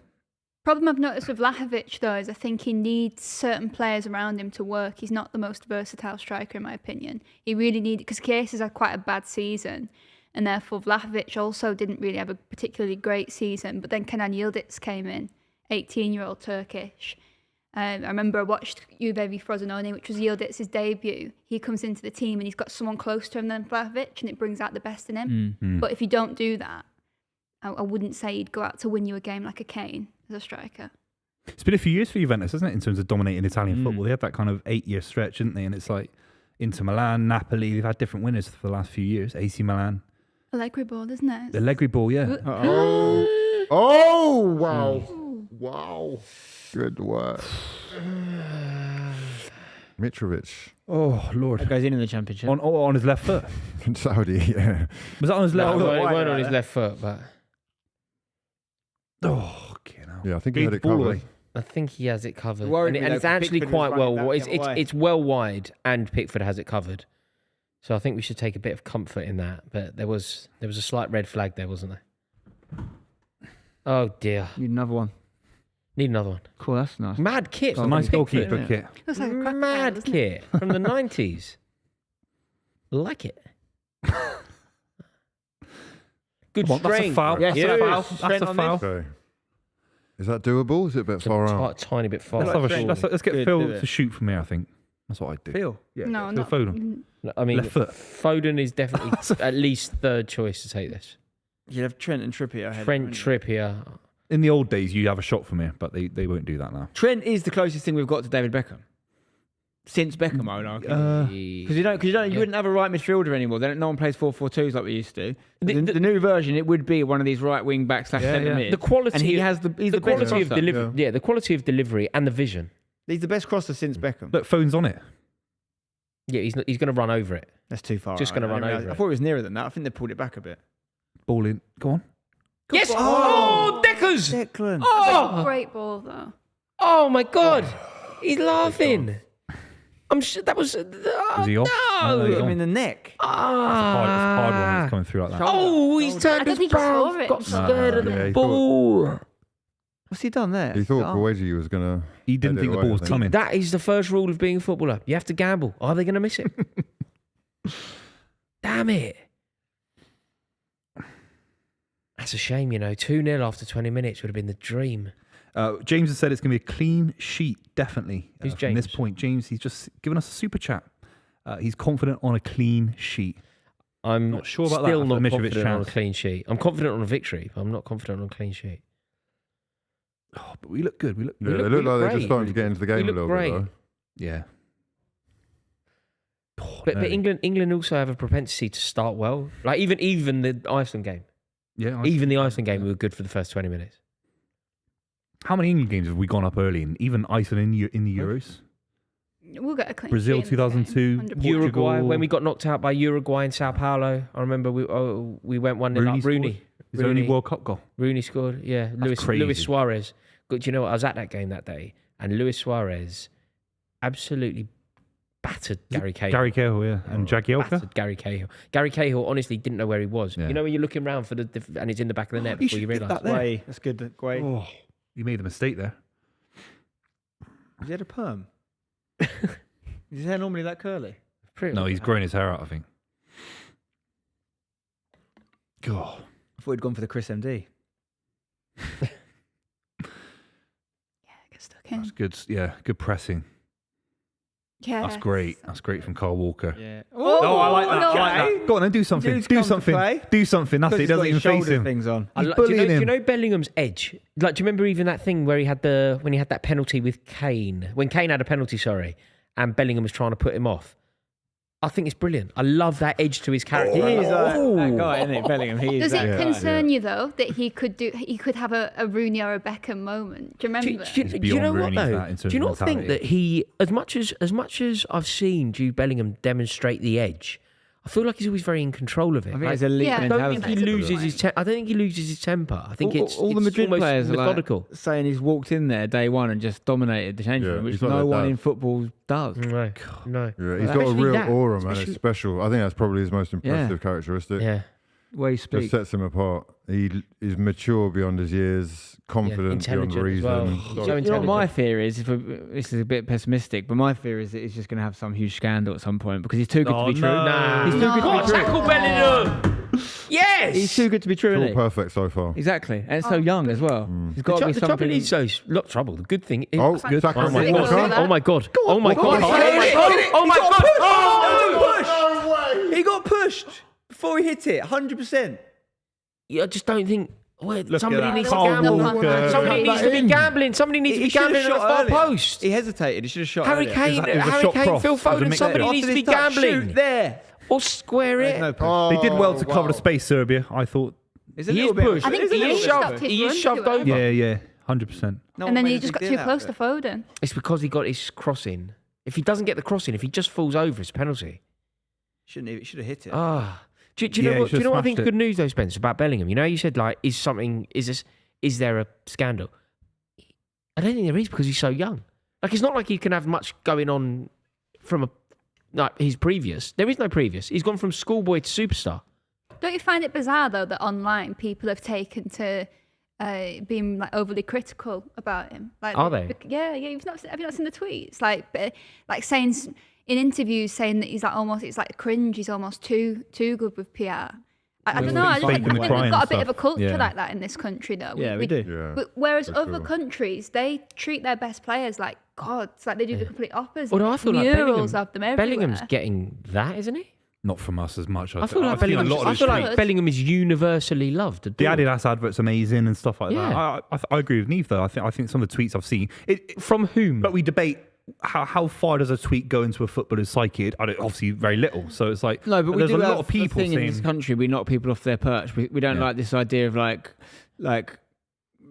Problem I've noticed with Vlahovic though is I think he needs certain players around him to work. He's not the most versatile striker in my opinion. He really needed, because Chiesa had quite a bad season, and therefore Vlahovic also didn't really have a particularly great season. But then Kenan Yildiz came in, 18-year-old Turkish, I remember I watched Juve v Frosinone, which was Yildiz's debut. He comes into the team and he's got someone close to him than Vlahovic, and it brings out the best in him. But if you don't do that, I wouldn't say he'd go out to win you a game like a Kane as a striker. It's been a few years for Juventus, hasn't it, in terms of dominating Italian football? They had that kind of 8-year stretch, didn't they? And it's like Inter Milan, Napoli, they've had different winners for the last few years. AC Milan. Allegri ball, isn't it? The Allegri ball, yeah. Oh, wow. Wow. Good work. Mitrovic. Oh, Lord. That goes in the championship. On his left foot. In Saudi, yeah. Was that on his left No, foot? it weren't on his left foot, but Oh, okay, now. Yeah, I think he had it covered. I think he has it covered. Worried And me, it's though, 'cause actually Pickford quite was well. running back It's, the other way. it's well wide, and Pickford has it covered. So I think we should take a bit of comfort in that. But there was a slight red flag there, wasn't there? Oh dear. Need another one. Need another one. Cool, that's nice. Mad kit. It's a from nice Pickford, goalkeeper isn't it? kit. Looks like a crocodile, Mad doesn't it? kit from the 90s. Like it. Good Come on, that's a strength. foul. Yes, That's a yes. foul. Trent That's a on foul. Okay. Is that doable? Is it a bit far out? Tiny bit far. Let's, have a Trent. let's get Good, Phil do it. to shoot from here, I think. That's what I'd do. Phil. Yeah, No, Phil not. Foden. I mean, Left foot. Foden is definitely at least third choice to take this. You'd have Trent and Trippier ahead. Trent, wouldn't you? Trippier. In the old days, you have a shot from here, but they won't do that now. Trent is the closest thing we've got to David Beckham. Since Beckham, I would argue. Because you wouldn't have a right midfielder anymore. No one plays 4-4-2s like we used to. The new version, it would be one of these right wing back / centre mid. The quality, and he has he's the best quality of crosser. delivery. Yeah, the quality of delivery and the vision. He's the best crosser since Beckham. Look, Phone's on it. Yeah, he's going to run over it. That's too far. Just out. gonna run over I it. thought it was nearer than that. I think they pulled it back a bit. Ball in. Go on. Yes! Oh, Deckers! Declan. Oh! Great ball, though. Oh my God! He's laughing. I'm sure that was. Was he off? No, No! he's Him on. in the neck. Hard one was coming through like that. Oh, he's turned I don't his think he saw back. it. Got scared of Yeah, the he ball. What's he done there? He thought Buvey was going to... He didn't think the ball was coming. That is the first rule of being a footballer. You have to gamble. Are they going to miss it? Damn it. That's a shame, 2-0 after 20 minutes would have been the dream. James has said it's going to be a clean sheet, definitely. Who's From this James? point, James, he's just given us a super chat. He's confident on a clean sheet. I'm Not sure about that still after not the Mitrovic confident on a chance. clean sheet. I'm confident on a victory, but I'm not confident on a clean sheet. Oh, but we look good. We look Yeah, look- they we look look like they're great. just starting to get into the game a look little great. bit, though. Yeah. Oh, But nearly. England also have a propensity to start well. Like even the Iceland game. Yeah. Even the Iceland game, we were good for the first 20 minutes. How many England games have we gone up early in? Even Iceland in the Euros? We'll get a clean Brazil sheet in this game, 2002, 100%. Portugal. Uruguay, when we got knocked out by Uruguay in Sao Paulo, I remember we went 1-0 up. Rooney. His only World Cup goal. Rooney scored, yeah. That's Luis crazy. Suarez. Do you know what? I was at that game that day, and Luis Suarez absolutely battered Gary Cahill. Gary Cahill, yeah. And Jagielka. Battered Gary Cahill. Gary Cahill honestly didn't know where he was. Yeah. You know when you're looking around for and it's in the back of the net he before you should give realise. that there. Guay. That's good. Guay. Oh, you made a mistake there. Has he had a perm? Is his hair normally that curly? Pretty No, much. he's growing his hair out, I think. God. I thought he'd gone for the Chris MD. Yeah, get stuck in. That's good. Yeah, good pressing. Yeah. That's great. That's great from Carl Walker. Yeah. Oh, I like that. no. I like that. Go on then, do something. Dude's Do come to something. play. Do something. That's it. He doesn't even face him. Things on. I He's like- do bullying you him. know Bellingham's edge? Like, do you remember even that thing where he had that penalty with Kane? When Kane had a penalty, and Bellingham was trying to put him off. I think it's brilliant. I love that edge to his character. He is Oh. that guy, isn't it, Bellingham? He is Does that it guy. concern you though that he could have a Rooney or a Beckham moment? Do you remember? Do you beyond know what Rooney's though? that in terms Do you of not think mentality. that he, as much as I've seen Jude Bellingham demonstrate the edge, I feel like he's always very in control of it. I think Like, it's elite Yeah. I don't mentality. think he loses his. I don't think he loses his temper. I think it's all the it's Madrid almost players are methodical. like saying he's walked in there day one and just dominated the changing Yeah, room, which he's like no their one dad. in football does. No, no. Yeah, he's got a Especially real that, aura, man. especially- It's special. I think that's probably his most impressive characteristic. Yeah. The way he Just speaks. sets him apart. He is mature beyond his years, confident beyond intelligent as reason. well. Sorry. So You know what intelligent. my fear is? This is a bit pessimistic, but my fear is that he's just going to have some huge scandal at some point because he's too good to be true. Nah. He's too good to be true. Tackle Bellingham. Yes. He's too good to be true, It's isn't all he? perfect so far. Exactly, and so young as well. He's The, got to be the trouble something. is, so not trouble. The good thing is, Oh, Good. Saka oh my and Walker. god, oh my god, oh my god, Walker. oh my god, Oh, He got pushed before he hit it. 100%. I just don't think. Well, Look somebody at needs that. to Carl gamble. Walker. Somebody needs to be gambling. Somebody needs to be gambling at the far post. He hesitated. He should have shot. Harry earlier. Kane, it was a Harry shot Kane, cross. Phil It was a Foden. mix- Somebody After needs to this be touch, gambling shoot there. or square There's it. no push. They did well to cover the wow. space, Serbia. I thought. It's a He is little bit. pushed. I think He he is stopped shoved. his He run is shoved to it. over. Yeah, 100%. No And one then made he a just big got deal too out close of to it. Foden. It's because he got his crossing. If he doesn't get the crossing, if he just falls over, it's a penalty. Shouldn't he? Should have hit it. Ah. Do you Yeah, know he what? Do you should've know what I smashed think it. good news though, Spence, about Bellingham? You know, you said like, is there a scandal? I don't think there is because he's so young. Like, it's not like he can have much going on from his previous. There is no previous. He's gone from schoolboy to superstar. Don't you find it bizarre though that online people have taken to being like overly critical about him? Like, Are they? Yeah. Have you not seen the tweets? Like saying in interviews saying that he's like almost, it's like cringe. He's almost too good with PR. I don't know. I Faking think the we've crying got a bit stuff. of a culture Yeah. like that in this country, though. Yeah, we do. Yeah. But whereas for other sure. countries, they treat their best players like gods. Like they do the complete opposite. Although I feel like Murals of them everywhere. Bellingham's getting that, isn't he? Not from us as much. I feel like I've seen Bellingham. a lot of I his feel tweets. like Bellingham is universally loved. The adored. Adidas advert's amazing and stuff like Yeah. that. I agree with Nieve though. I think some of the tweets I've seen. From whom? But we debate how far does a tweet go into a footballer's psyche? Obviously, very little. So it's like No, but we there's do a lot have of people a thing in this saying country. We knock people off their perch. We don't Yeah. like this idea of like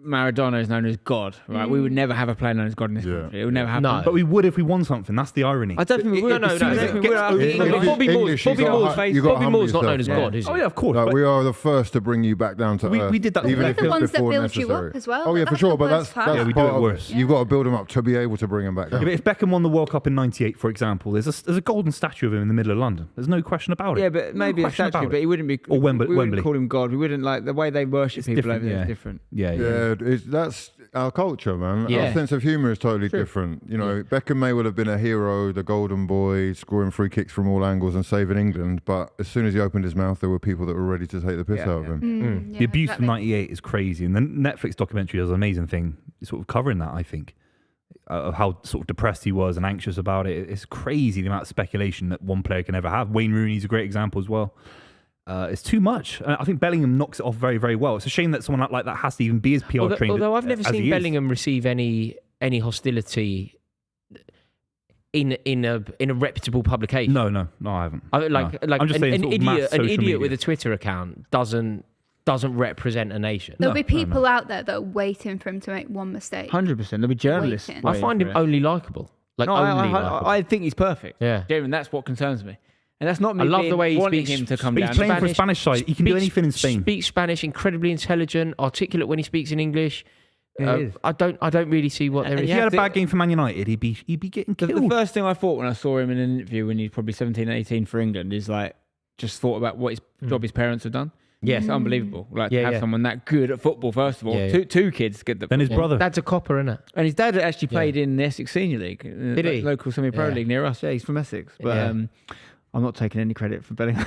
Maradona is known as God, right? We would never have a player known as God in this Yeah. country. It would never happen. No. but we would if we won something. That's the irony. I don't think we would. No, As soon no, as no. we It would, gets- I think If Bobby it's English, Bobby you gotta Moore's hu- face. you gotta Bobby humble Moore's not known as yourself, God, is he? Oh yeah, of course. Like, but we are the first to bring you back down to We- earth. we did that even with if the it's ones that before build you necessary. up as well. Oh yeah, for That's sure. the But worst that's part. that's Yeah, we do it part of- worse. You've got to build them up to be able to bring them back Yeah, down. but if Beckham won the World Cup in '98, for example, there's a golden statue of him in the middle of London. There's no question about it. Yeah, but maybe a question statue, about but it. he wouldn't be. Or Wembley- we wouldn't Wembley. call him God. We wouldn't like the way they worship It's people different, over there. yeah. Is different. Yeah. Yeah, that's our culture, man. Yeah. Our sense of humour is totally different. You know, Beckham may well have been a hero, the golden boy, scoring free kicks from all angles and saving England, but as soon as he opened his mouth, there were people that were ready to take the piss out of him. Yeah, The abuse exactly. of '98 is crazy, and the Netflix documentary does an amazing thing, sort of covering that. I think of how sort of depressed he was and anxious about it. It's crazy the amount of speculation that one player can ever have. Wayne Rooney's a great example as well. It's too much. I think Bellingham knocks it off very, very well. It's a shame that someone like that has to even be his PR trained. Although I've never as seen he is. Bellingham receive any hostility in a reputable publication. No, I haven't. No. Like I'm just saying an sort of mass idiot social with media. a Twitter account doesn't represent a nation. There'll be No, no, people out there that are waiting for him to make one mistake. 100%. There'll be journalists. Waiting. I waiting find for him it. only likable. Like No, only likable. I think he's perfect. Yeah. Jeremy, that's what concerns me. And that's not me I love the way he wanting speaks- him to come But down. he's playing for a Spanish side. He can do anything in Spain. Speaks Spanish, incredibly intelligent, articulate when he speaks in English. Yeah, he is. I don't really see what there And is. If he you had a have to- bad game for Man United, he'd be getting The killed. first thing I thought when I saw him in an interview when he's probably 17, 18 for England is like, just thought about what his job his parents have done. Yes. It's unbelievable. Like Yeah, to have yeah. someone that good at football, first of all. Yeah, yeah. Two kids good at Then his football. brother. That's a copper, isn't it? And his dad actually played in the Essex Senior League. Did he? Local semi-pro Yeah. league near us. Yeah, he's from Essex. But Yeah. I'm not taking any credit for Bellingham.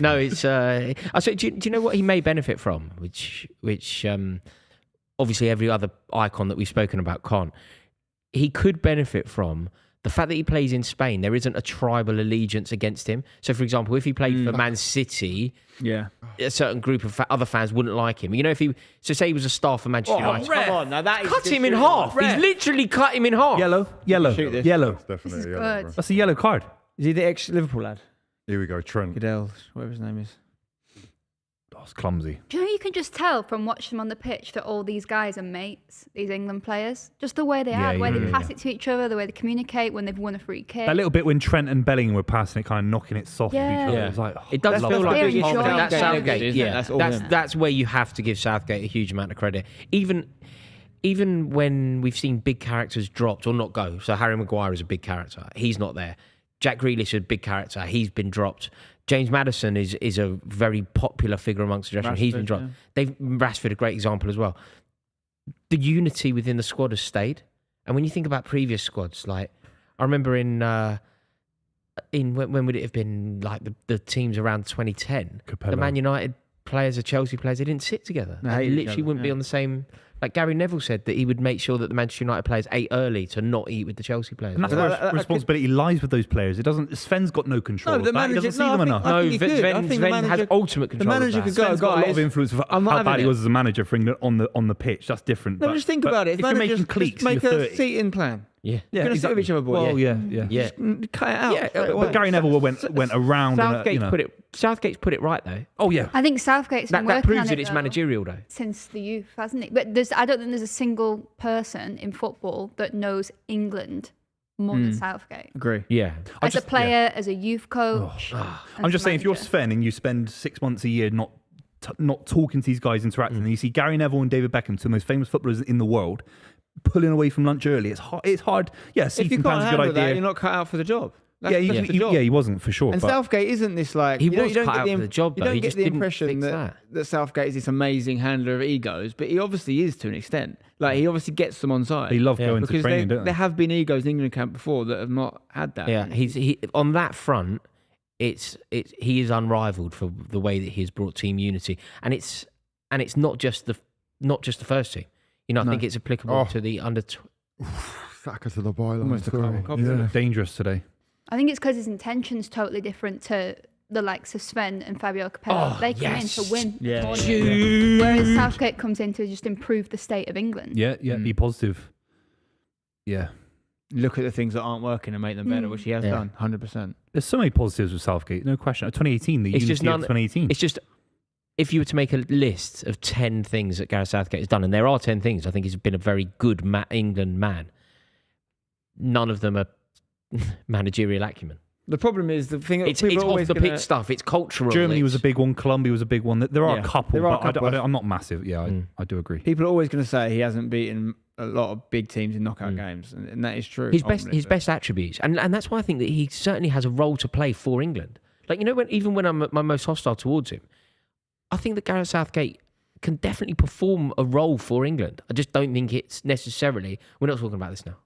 No, it's. I say, do you know what he may benefit from? Which obviously every other icon that we've spoken about can't. He could benefit from the fact that he plays in Spain. There isn't a tribal allegiance against him. So, for example, if he played for Man City, yeah. a certain group of other fans wouldn't like him. You know, if he say he was a star for Manchester United, come on. Now that is cut him in half. He's literally cut him in half. Yellow. Shoot this. Yellow. It's definitely This is yellow, good. bro. That's a yellow card. Is he the ex-Liverpool lad? Here we go, Trent. Goodell, whatever his name is. Oh, it's clumsy. Do you know you can just tell from watching them on the pitch that all these guys are mates, these England players? Just the way they Yeah, are, the way yeah, they yeah, pass yeah. it to each other, the way they communicate when they've won a free kick. That little bit when Trent and Bellingham were passing it, kind of knocking it soft with Yeah. each other. Yeah. It was like, It does love feel that. like They're that's enjoying that's it. Southgate. Isn't it? Yeah, That's all him. that's where you have to give Southgate a huge amount of credit. Even when we've seen big characters dropped or not go. So Harry Maguire is a big character. He's not there. Jack Grealish is a big character. He's been dropped. James Maddison is a very popular figure amongst the generation. He's been dropped. Rashford, a great example as well. The unity within the squad has stayed. And when you think about previous squads, like I remember in when would it have been, like the teams around 2010? Capello. The Man United players, the Chelsea players, they didn't sit together. They They hated each literally other, wouldn't be on the same. Like Gary Neville said that he would make sure that the Manchester United players ate early to not eat with the Chelsea players. And that's But where responsibility lies with those players. It doesn't. Sven's got no control. No, the of that. He manager- doesn't see no, I them think- enough. I No, think he could. I Sven think the has manager- ultimate control. the manager of that. could go, Sven's got a lot guys, of influence of how I'm not bad having he it. was as a manager for England on the pitch. That's different. No, but just think but about it. If you're making Just cliques, make you're a 30. seating plan. Yeah. Yeah, Gonna sit with each other, boys. Well, yeah. Yeah. Just cut it out. Yeah, straight but away. But Gary Neville went around. Southgate's put it right though. Oh yeah. I think Southgate's been That working proves on that it it's though, managerial though. since the youth, hasn't it? But I don't think there's a single person in football that knows England more than Southgate. Agree. Yeah. As a player, as a youth coach. I'm just saying, if you're Sven and you spend 6 months a year not talking to these guys, interacting, and you see Gary Neville and David Beckham, two of the most famous footballers in the world, pulling away from lunch early, it's hard. It's hard. Yeah, If you seating can't plan's a good handle that, idea. you're not cut out for the job. Yeah, That's the job. he wasn't for sure. And but Southgate isn't this like He you don't- was you don't cut get out for the job, You though. don't He get just the didn't impression fix that Southgate is this amazing handler of egos, but he obviously is to an extent. Like he obviously gets them on side. they love Yeah. going to because training, don't there they? have been egos in England camp before that have not had that. Yeah, he on that front. He is unrivaled for the way that he has brought team unity, and it's not just the first team. You know, I think it's applicable to the under. Saka to the byline. Almost a sorry. copy. Yeah. Dangerous today. I think it's because his intention's totally different to the likes of Sven and Fabio Capello. Oh, They come yes. in to win. the Yeah. tournament. Whereas Southgate comes in to just improve the state of England. Yeah, be positive. Yeah. Look at the things that aren't working and make them better, which he has Yeah. done 100%. There's so many positives with Southgate, no question. 2018, the It's unity just of 2018. It's just if you were to make a list of 10 things that Gareth Southgate has done, and there are 10 things, I think he's been a very good England man. None of them are managerial acumen. The problem is the thing that It's people are off always the gonna- pitch stuff. It's cultural. Germany was a it's- big one. Colombia was a big one. There are Yeah, a couple, there are a but couple. I'm not massive. Yeah, Mm. I do agree. People are always going to say he hasn't beaten a lot of big teams in knockout games, and that is true. His ultimately, but- best attributes, and that's why I think that he certainly has a role to play for England. Like, you know, when I'm at my most hostile towards him, I think that Gareth Southgate can definitely perform a role for England. I just don't think it's necessarily. We're not talking about this now.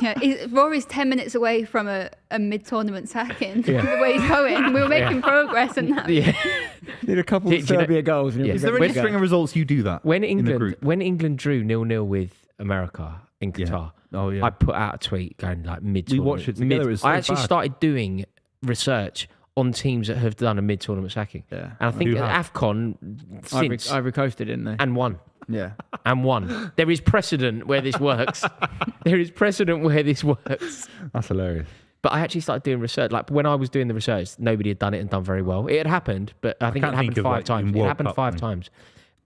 Yeah, Rory's 10 minutes away from a mid-tournament sacking. The way he's going, we were making progress and that. Yeah. Need a couple Do of you know- Serbia goals. And Yeah. he'll Is be there ready any to string go. of results you do that When in the England group? when England drew 0-0 with America in Qatar, Oh yeah. I put out a tweet going like mid. We watched it together, it was so I actually bad. started doing research on teams that have done a mid-tournament sacking. Yeah. And I think Who at have? AFCON since Ivory Coasted, didn't they? and won. Yeah. And won. There is precedent where this works. There is precedent where this works. That's hilarious. But I actually started doing research. Like when I was doing the research, nobody had done it and done very well. It had happened, but I think it can't happened think of, 5 like, times. in It World happened Cup, 5 right? times.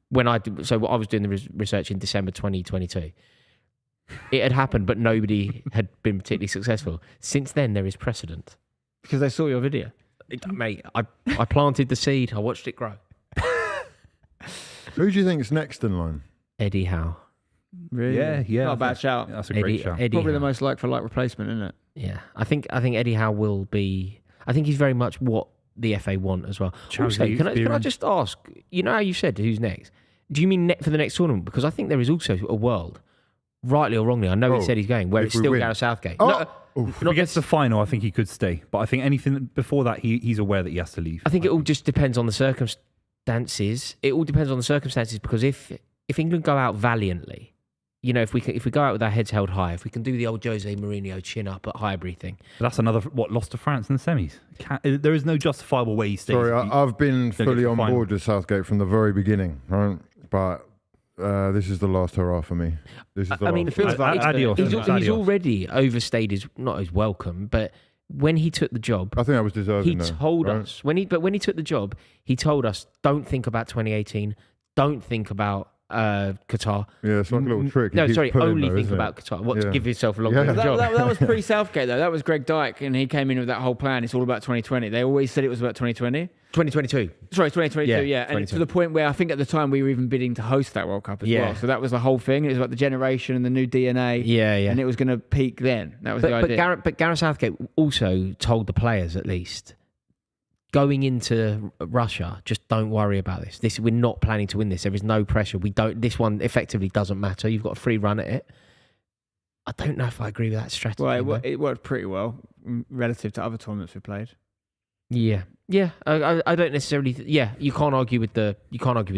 When I did, so I was doing the research in December 2022. It had happened, but nobody had been particularly successful. Since then, there is precedent. Because they saw your video. Mate, I planted the seed. I watched it grow. Who do you think is next in line? Eddie Howe. Really? Yeah. Not a I bad think shout. That's a great shout. Eddie Probably Howe. the most like-for-like replacement, isn't it? Yeah, I think Eddie Howe will be. I think he's very much what the FA want as well. Chelsea Also, can I experience. just ask? You know how you said who's next? Do you mean for the next tournament? Because I think there is also a world, rightly or wrongly. I know he Oh, said he's going where if it's we still win. Gareth Southgate. Oh! If he gets to the final, I think he could stay. But I think anything before that, he's aware that he has to leave. I think it all just depends on the circumstances. It all depends on the circumstances because if England go out valiantly, you know, if we go out with our heads held high, if we can do the old Jose Mourinho chin up at Highbury thing, That's another lost to France in the semis. There is no justifiable way he stays. Sorry, if he- I've been get to fully the on final. board with Southgate from the very beginning, right? But this is the last hurrah for me. This is the I mean, last. it feels Ad- like adios. he's Adios. already overstayed not his welcome, but when he took the job, I think I was he deserving. though, told right? us when he took the job, he told us don't think about 2018, don't think about Qatar. Yeah, it's like a little trick. He No, keeps sorry, pulling only though, think isn't it? about Qatar. What to Yeah. give yourself a long Yeah. term job. That was pre-Southgate, though. That was Greg Dyke, and he came in with that whole plan. It's all about 2020. They always said it was about 2020. 2022. Sorry, 2022, Yeah, yeah. And 2022. to the point where I think at the time we were even bidding to host that World Cup as Yeah. well. So that was the whole thing. It was about the generation and the new DNA. Yeah. And it was going to peak then. That was the But idea. Gareth Southgate also told the players, at least, going into Russia, just don't worry about this. We're not planning to win this. There is no pressure. This one effectively doesn't matter. You've got a free run at it. I don't know if I agree with that strategy. Well, it worked pretty well relative to other tournaments we played. Yeah. I don't necessarily. You can't argue with the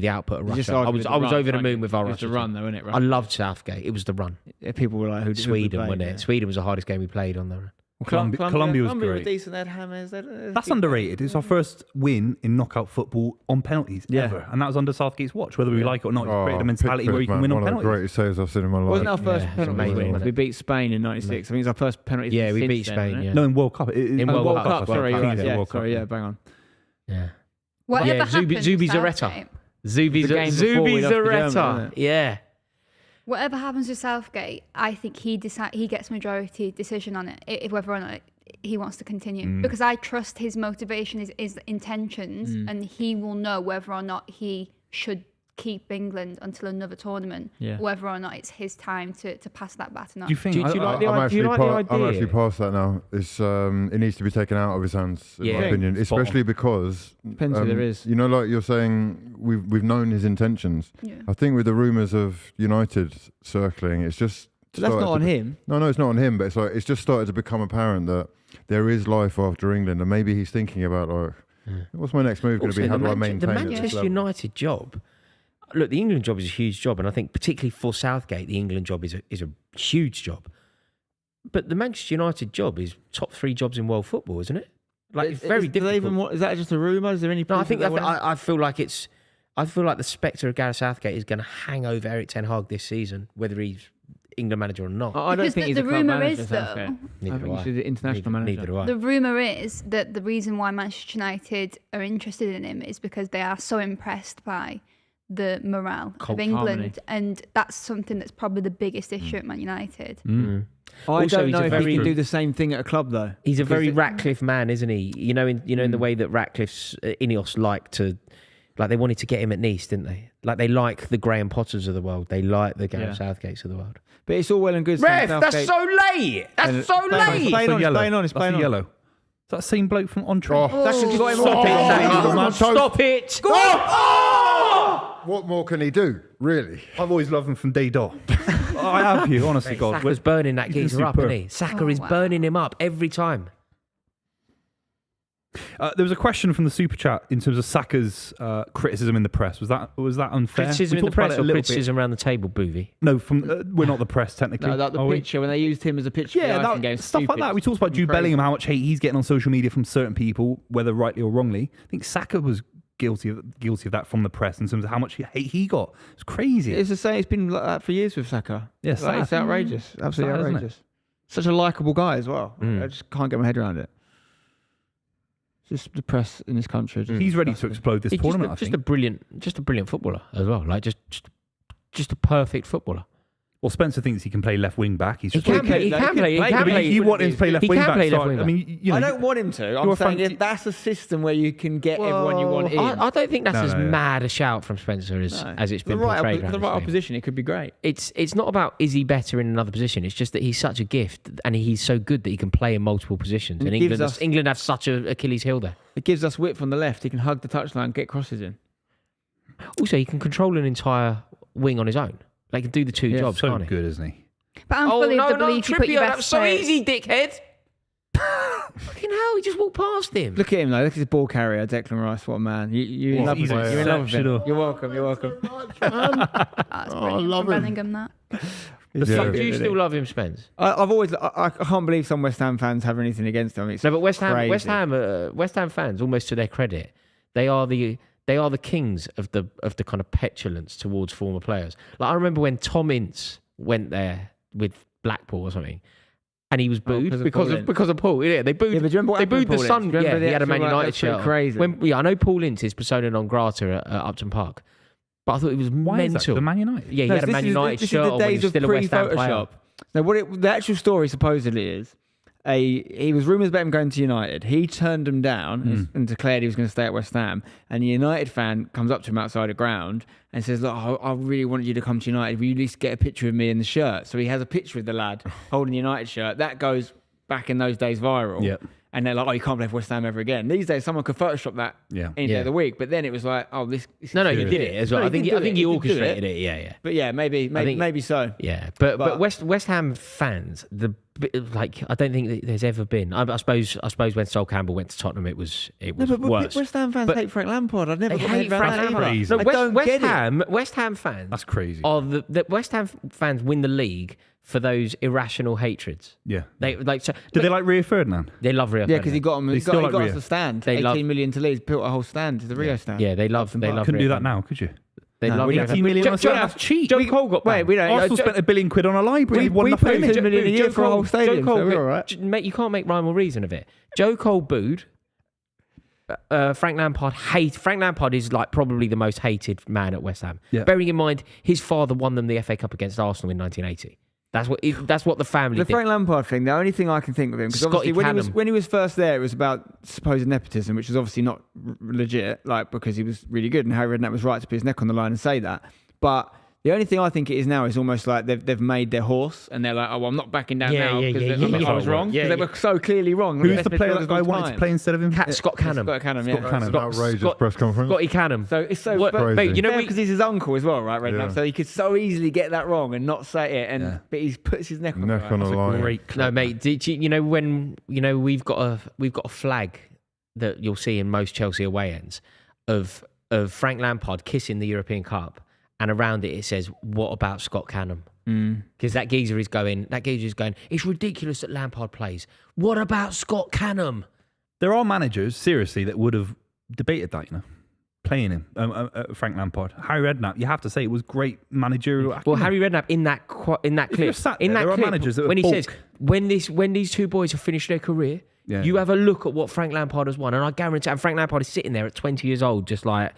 output of Russia. I was over the moon with our Russia. It was the run, though, wasn't it? Right? I loved Southgate. It was the run. Yeah, people were like, Sweden, wasn't it? Sweden was the hardest game we played on the run. Colombia was great. Decent. They had hammers. That's underrated. It's our first win in knockout football on penalties ever, and that was under Southgate's watch. Whether we like it or not, he's created a mentality where you can win on one penalties. Of the greatest saves I've seen in my life. Wasn't our first penalty amazing, win? We beat Spain in '96. I think it's our first penalty. Yeah, we beat Spain. Yeah. No, in World Cup. In World Cup. Sorry, I think it's yeah, World Cup. sorry, yeah, bang on. Yeah. Whatever happens, Zubi with Zaretta. Southgate, Zubi Zaretta. Yeah. whatever happens with Southgate, I think he gets majority decision on it, whether or not he wants to continue. Because I trust his motivation, his intentions, and he will know whether or not he should keep England until another tournament, whether or not it's his time to pass that baton on. Do you think? Do you like the idea? I'm actually past that now. It's it needs to be taken out of his hands, in my opinion, especially because Depends who there is. You know, like you're saying, we've known his intentions. Yeah. I think with the rumours of United circling, it's just. So that's not on him. No, it's not on him. But it's like it's just started to become apparent that there is life after England, and maybe he's thinking about what's my next move going to be? How do I maintain the it? Manchester United job? Look, the England job is a huge job, and I think particularly for Southgate, the England job is a huge job. But the Manchester United job is top 3 jobs in world football, isn't it? Like it's very difficult. Is that just a rumour? Is there any? No, I think I feel like the spectre of Gareth Southgate is going to hang over Eric Ten Hag this season, whether he's England manager or not. I don't Because think he's the a club rumour manager. is, though, I think he's the international manager. Neither do I. the rumour is that the reason why Manchester United are interested in him is because they are so impressed by the morale of England, harmony. and that's something that's probably the biggest issue at Man United. I Also, don't he's know a if very- he can do the same thing at a club though. He's a very Ratcliffe man, isn't he? You know, in the way that Ratcliffe's Ineos they wanted to get him at Nice, didn't they? Like they like the Graham Potters of the world. They like the Gareth Southgates of the world. But it's all well and good. Ref, saying that's Southgate- so late. That's so late. It's playing on, yellow. it's playing on, it's That's playing the on. yellow. Is that the same bloke from On Trent? That's just got him Stop on. it! Stop it! What more can he do, really? I've always loved him from day dot. I have you, honestly, God. Saka's burning that He's geezer up, superb. isn't he? Saka Oh, is wow. burning him up every time. There was a question from the super chat in terms of Saka's criticism in the press. Was that unfair? Criticism We in the talked about press it a or little bit. criticism around the table, Buvey? No, we're not the press technically. No, like the are we? picture when they used him as a picture. Yeah, for the Iceland game, stuff like stupid. that. We talked about Jude Crazy. Bellingham, how much hate he's getting on social media from certain people, whether rightly or wrongly. I think Saka was guilty of that from the press in terms of how much hate he got. It's crazy. It's the same. It's been like that for years with Saka. Yes, Like, it's outrageous. Absolutely Sad, isn't it? outrageous. Such a likable guy as well. I just can't get my head around it. It's just the press in this country. He's ready to explode this He's tournament. just a brilliant footballer as well. Like just a perfect footballer. Well, Spencer thinks he can play left wing back. He's He just can play. He can play. He can play. You want him to play left wing back? play left so, wing I mean, you know, I don't want him to. You're I'm a saying fan- that's a system where you can get everyone you want in. I don't think that's No, as no, yeah. mad a shout from Spencer as it's For been the right, portrayed. for around the this right game. opposition, it could be great. It's not about is he better in another position. It's just that he's such a gift and he's so good that he can play in multiple positions. And it gives England us- have such an Achilles heel there. It gives us width on the left. He can hug the touchline, get crosses in. Also, he can control an entire wing on his own. Like, he can do the two jobs, so can't he? good, isn't he? But I'm fully of the belief you put your Trippier, best that's so players. easy, dickhead. Fucking hell, he just walked past him. Look at him though. Look at his ball carrier, Declan Rice. What a man! You're in Well, love with he's him. a You're in love with him. exceptional. You're welcome. You're welcome. That's brilliant love from him. Bellingham, that. Do you still love him, Spence? I've always. I can't believe some West Ham fans have anything against him. It's No, but West crazy. Ham fans, almost to their credit, they are the kings of the kind of petulance towards former players. Like I remember when Tom Ince went there with Blackpool or something, and he was booed because of Paul. Yeah, they booed. Yeah, but do you remember what they happened booed with the Paul Sun. Ince? Do you Yeah, remember he had a the Man actual, like, United that's pretty shirt. crazy. I know Paul Ince is persona non grata at Upton Park, but I thought it was Why is that? mental. The Man United. Yeah, he had a Man United this shirt is the on when he days was of still a West Ham player. pre-Photoshop. Now, the actual story supposedly is, he was rumours about him going to United. He turned him down and declared he was going to stay at West Ham. And the United fan comes up to him outside the ground and says, "Look, I really wanted you to come to United. Will you at least get a picture of me in the shirt?" So he has a picture of the lad holding the United shirt. That goes back in those days viral. Yeah. And they're like, oh, you can't play for West Ham ever again. These days, someone could Photoshop that any day of the week. But then it was like, oh, this No, is he did it as well. No, I think he orchestrated it. Yeah. But yeah, maybe so. Yeah, but West Ham fans, I don't think that there's ever been. I suppose when Sol Campbell went to Tottenham, it was worse. West Ham fans hate Frank Lampard. I've never They got my head hate around Frank that Lampard. either. No, West Ham fans. That's crazy. Are the West Ham fans win the league for those irrational hatreds? Yeah. They like. So, Do they like Rio Ferdinand? They love Rio. Yeah, because he got him. He still got like us Rio. the stand. They 18 million to leave. Built a whole stand to the Rio stand. Yeah, they love. Couldn't Rio do that Ferdinand. now, could you? They love Rio 18 million. Ferdinand. That's cheap. Joe Cole got banned. We don't. Arsenal spent £1 billion on a library. We paid innit? $2 million a year for a whole stadium. Joe Cole, so we're all right. mate, you can't make rhyme or reason of it. Joe Cole booed. Frank Lampard Frank Lampard is like probably the most hated man at West Ham. Yeah. Bearing in mind his father won them the FA Cup against Arsenal in 1980. That's what the family The did. Frank Lampard thing, the only thing I can think of him, because obviously when he was first there, it was about supposed nepotism, which is obviously not legit, like because he was really good and Harry Redknapp was right to put his neck on the line and say that. But the only thing I think it is now is almost like they've made their horse and they're like, oh, well, I'm not backing down now because I was wrong. Yeah, They were so clearly wrong. Who's the player that I wanted to play instead of him? Scott Canham. Scott Canham, yeah. Scott Canham. Outrageous press conference. Scotty Canham. So it's so Crazy. Mate, you know because he's his uncle as well, right, Redknapp? Yeah. So he could so easily get that wrong and not say it, but he puts his neck on the line. Great club. No, mate. Did you when we've got a flag that you'll see in most Chelsea away ends of Frank Lampard kissing the European Cup, and around it says, "What about Scott Canham?" Because that geezer is going. It's ridiculous that Lampard plays. What about Scott Canham? There are managers, seriously, that would have debated that, playing him, Frank Lampard. Harry Redknapp, you have to say, it was great managerial Well, acumen. Harry Redknapp in that you're clip, sat there, there are managers that when he balk. says when these two boys have finished their career, you have a look at what Frank Lampard has won, and I guarantee, and Frank Lampard is sitting there at 20 years old, just like,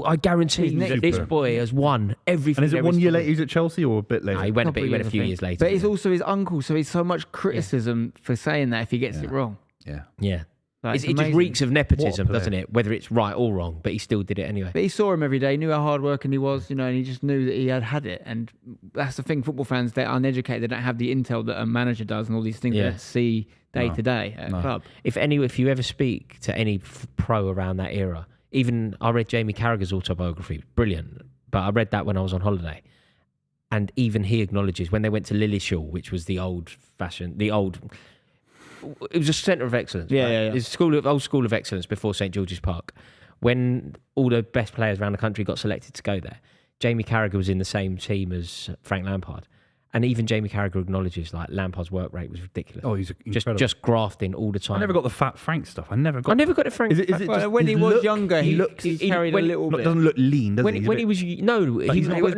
I guarantee you that this boy has won everything. And is it 1 year later he's at Chelsea or a bit later? No, he went a few years later. But he's also his uncle, so he's so much criticism for saying that if he gets it wrong. Yeah. Like, It just amazing. reeks of nepotism, What a doesn't it? Whether it's right or wrong, but he still did it anyway. But he saw him every day, knew how hardworking he was, and he just knew that he had it. And that's the thing, football fans, they're uneducated, they don't have the intel that a manager does and all these things they don't see day to day at a club. If you ever speak to any pro around that era, even I read Jamie Carragher's autobiography, brilliant, but I read that when I was on holiday. And even he acknowledges when they went to Lillishall, which was it was a centre of excellence. It's old school of excellence before St George's Park. When all the best players around the country got selected to go there, Jamie Carragher was in the same team as Frank Lampard. And even Jamie Carragher acknowledges like Lampard's work rate was ridiculous. Oh, he's incredible. just grafting all the time. I never got the fat Frank stuff. I never got it, Frank. Is it just when he his was look? younger, he carried a little bit. Doesn't look lean, does When he? he was he was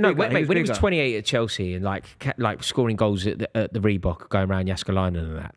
bigger. 28 at Chelsea and like scoring goals at the Reebok, going around Yaskalainen and that,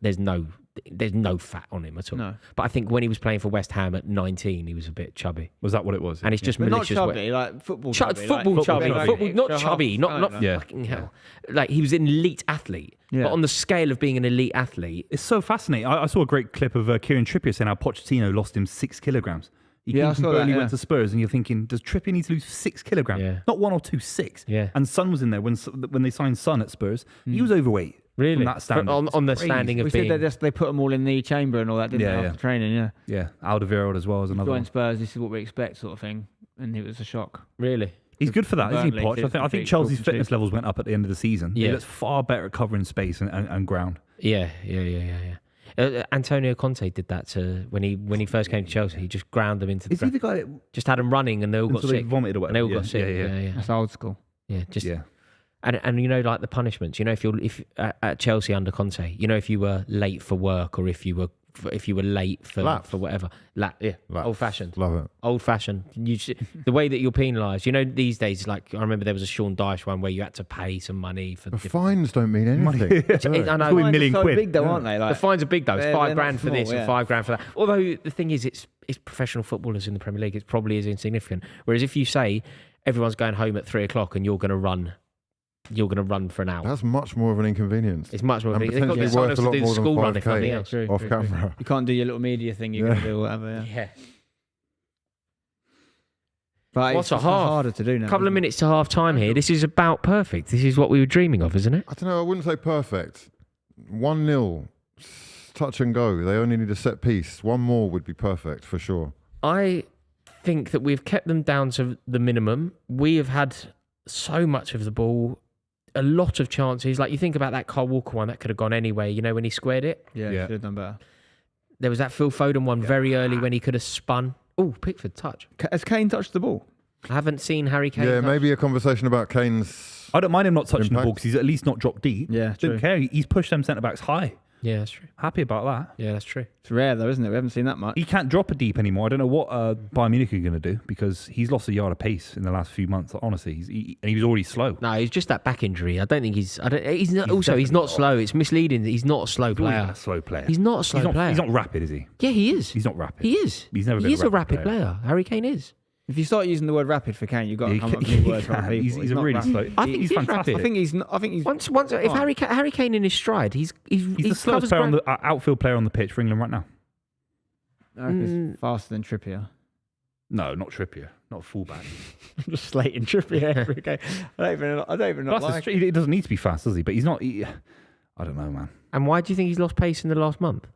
there's no fat on him at all. No. But I think when he was playing for West Ham at 19, he was a bit chubby. Was that what it was? And it's just But not malicious. chubby, like football chubby. Football chubby. like Football, not extra chubby, half- not like fucking hell. Like he was an elite athlete. Yeah. But on the scale of being an elite athlete, It's so fascinating. I saw a great clip of Kieran Trippier saying how Pochettino lost him 6 kilograms. He Yeah, I came from saw that, Burnley, yeah. went to Spurs, and you're thinking, does Trippier need to lose 6 kilograms? Yeah. Not 1 or 2, 6. Yeah. And Son was in there when they signed Son at Spurs. He was overweight. really, From that standard. on the It's crazy. standing We of said being. they put them all in the chamber and all that, didn't Yeah, they, yeah. after training, Yeah, Alderweireld as well as another Joined one. Spurs, this is what we expect sort of thing. And it was a shock. Really? He's good for that, isn't he, Burnley, Poch? I think big Chelsea's talking fitness to. levels went up at the end of the season. Yeah. He looks far better at covering space and ground. Yeah. Antonio Conte did that when he first came to Chelsea. He just ground them into the Is he ground. the guy that Just had them running and they all got until they sick. vomited or And they whatever? all got sick. Yeah. That's old school. Just Yeah. and like the punishments. If at Chelsea under Conte, if you were late for work or if you were late for Laps. for whatever, Laps. old fashioned. Love it. Old fashioned. The way that you're penalised. These days, like I remember there was a Sean Dyche one where you had to pay some money for. The fines don't mean anything. I know. Probably a Fines are million so quid. big though, aren't they? Like, The fines are big though. It's They're $5 not grand for this small, and yeah. $5 grand for that. Although the thing is, it's professional footballers in the Premier League. It probably is insignificant. Whereas if you say everyone's going home at 3:00 and you're going to run for an hour. That's much more of an inconvenience. It's much more. And They've got to potentially get someone worth else a to lot do the more than school run if 5K. nothing Yeah, else. true, off true, camera. You can't do your little media thing you're going to do or whatever. Yeah. But What's it's a just half? harder to do now. A couple of isn't it? minutes to half time here. This is about perfect. This is what we were dreaming of, isn't it? I don't know. I wouldn't say perfect. 1-0 touch and go. They only need a set piece. One more would be perfect for sure. I think that we've kept them down to the minimum. We have had so much of the ball, a lot of chances. Like you think about that Kyle Walker one that could have gone anyway, you know, when he squared it. Yeah, Yeah. should have done better. There was that Phil Foden one very early when he could have spun. Oh, Pickford touch. Has Kane touched the ball? I haven't seen Harry Kane. Yeah, touch. maybe a conversation about Kane's. I don't mind him not touching the ball Impact. because he's at least not dropped deep. Yeah, true. Don't care. He's pushed them centre backs high. Yeah, that's true. Happy about that. Yeah, that's true. It's rare though, isn't it? We haven't seen that much. He can't drop it deep anymore. I don't know what Bayern Munich are going to do because he's lost a yard of pace in the last few months. Honestly, and he was already slow. No, he's just that back injury. I don't think he's. He's not. Also, he's definitely not not. slow. It's misleading. He's not a slow He's always been player. a slow player. He's not a slow player. He's not rapid, is he? Yeah, he is. He's not rapid. He is. He's never been He is a a rapid player. Harry Kane is. If you start using the word rapid for Kane, you've got to He come up with can- new words for he other can. people. He's a not really rapid. slow. I think he's he's fantastic. I think he's not. I think he's Once if Harry Kane in his stride, he's He's the slowest player on the outfield player on the pitch for England right now. I reckon he's faster than Trippier. No, not Trippier, not fullback. I'm just slating Trippier every game. I don't even not Plus, like. he doesn't need to be fast, does he? But he's not. I don't know, man. And why do you think he's lost pace in the last month?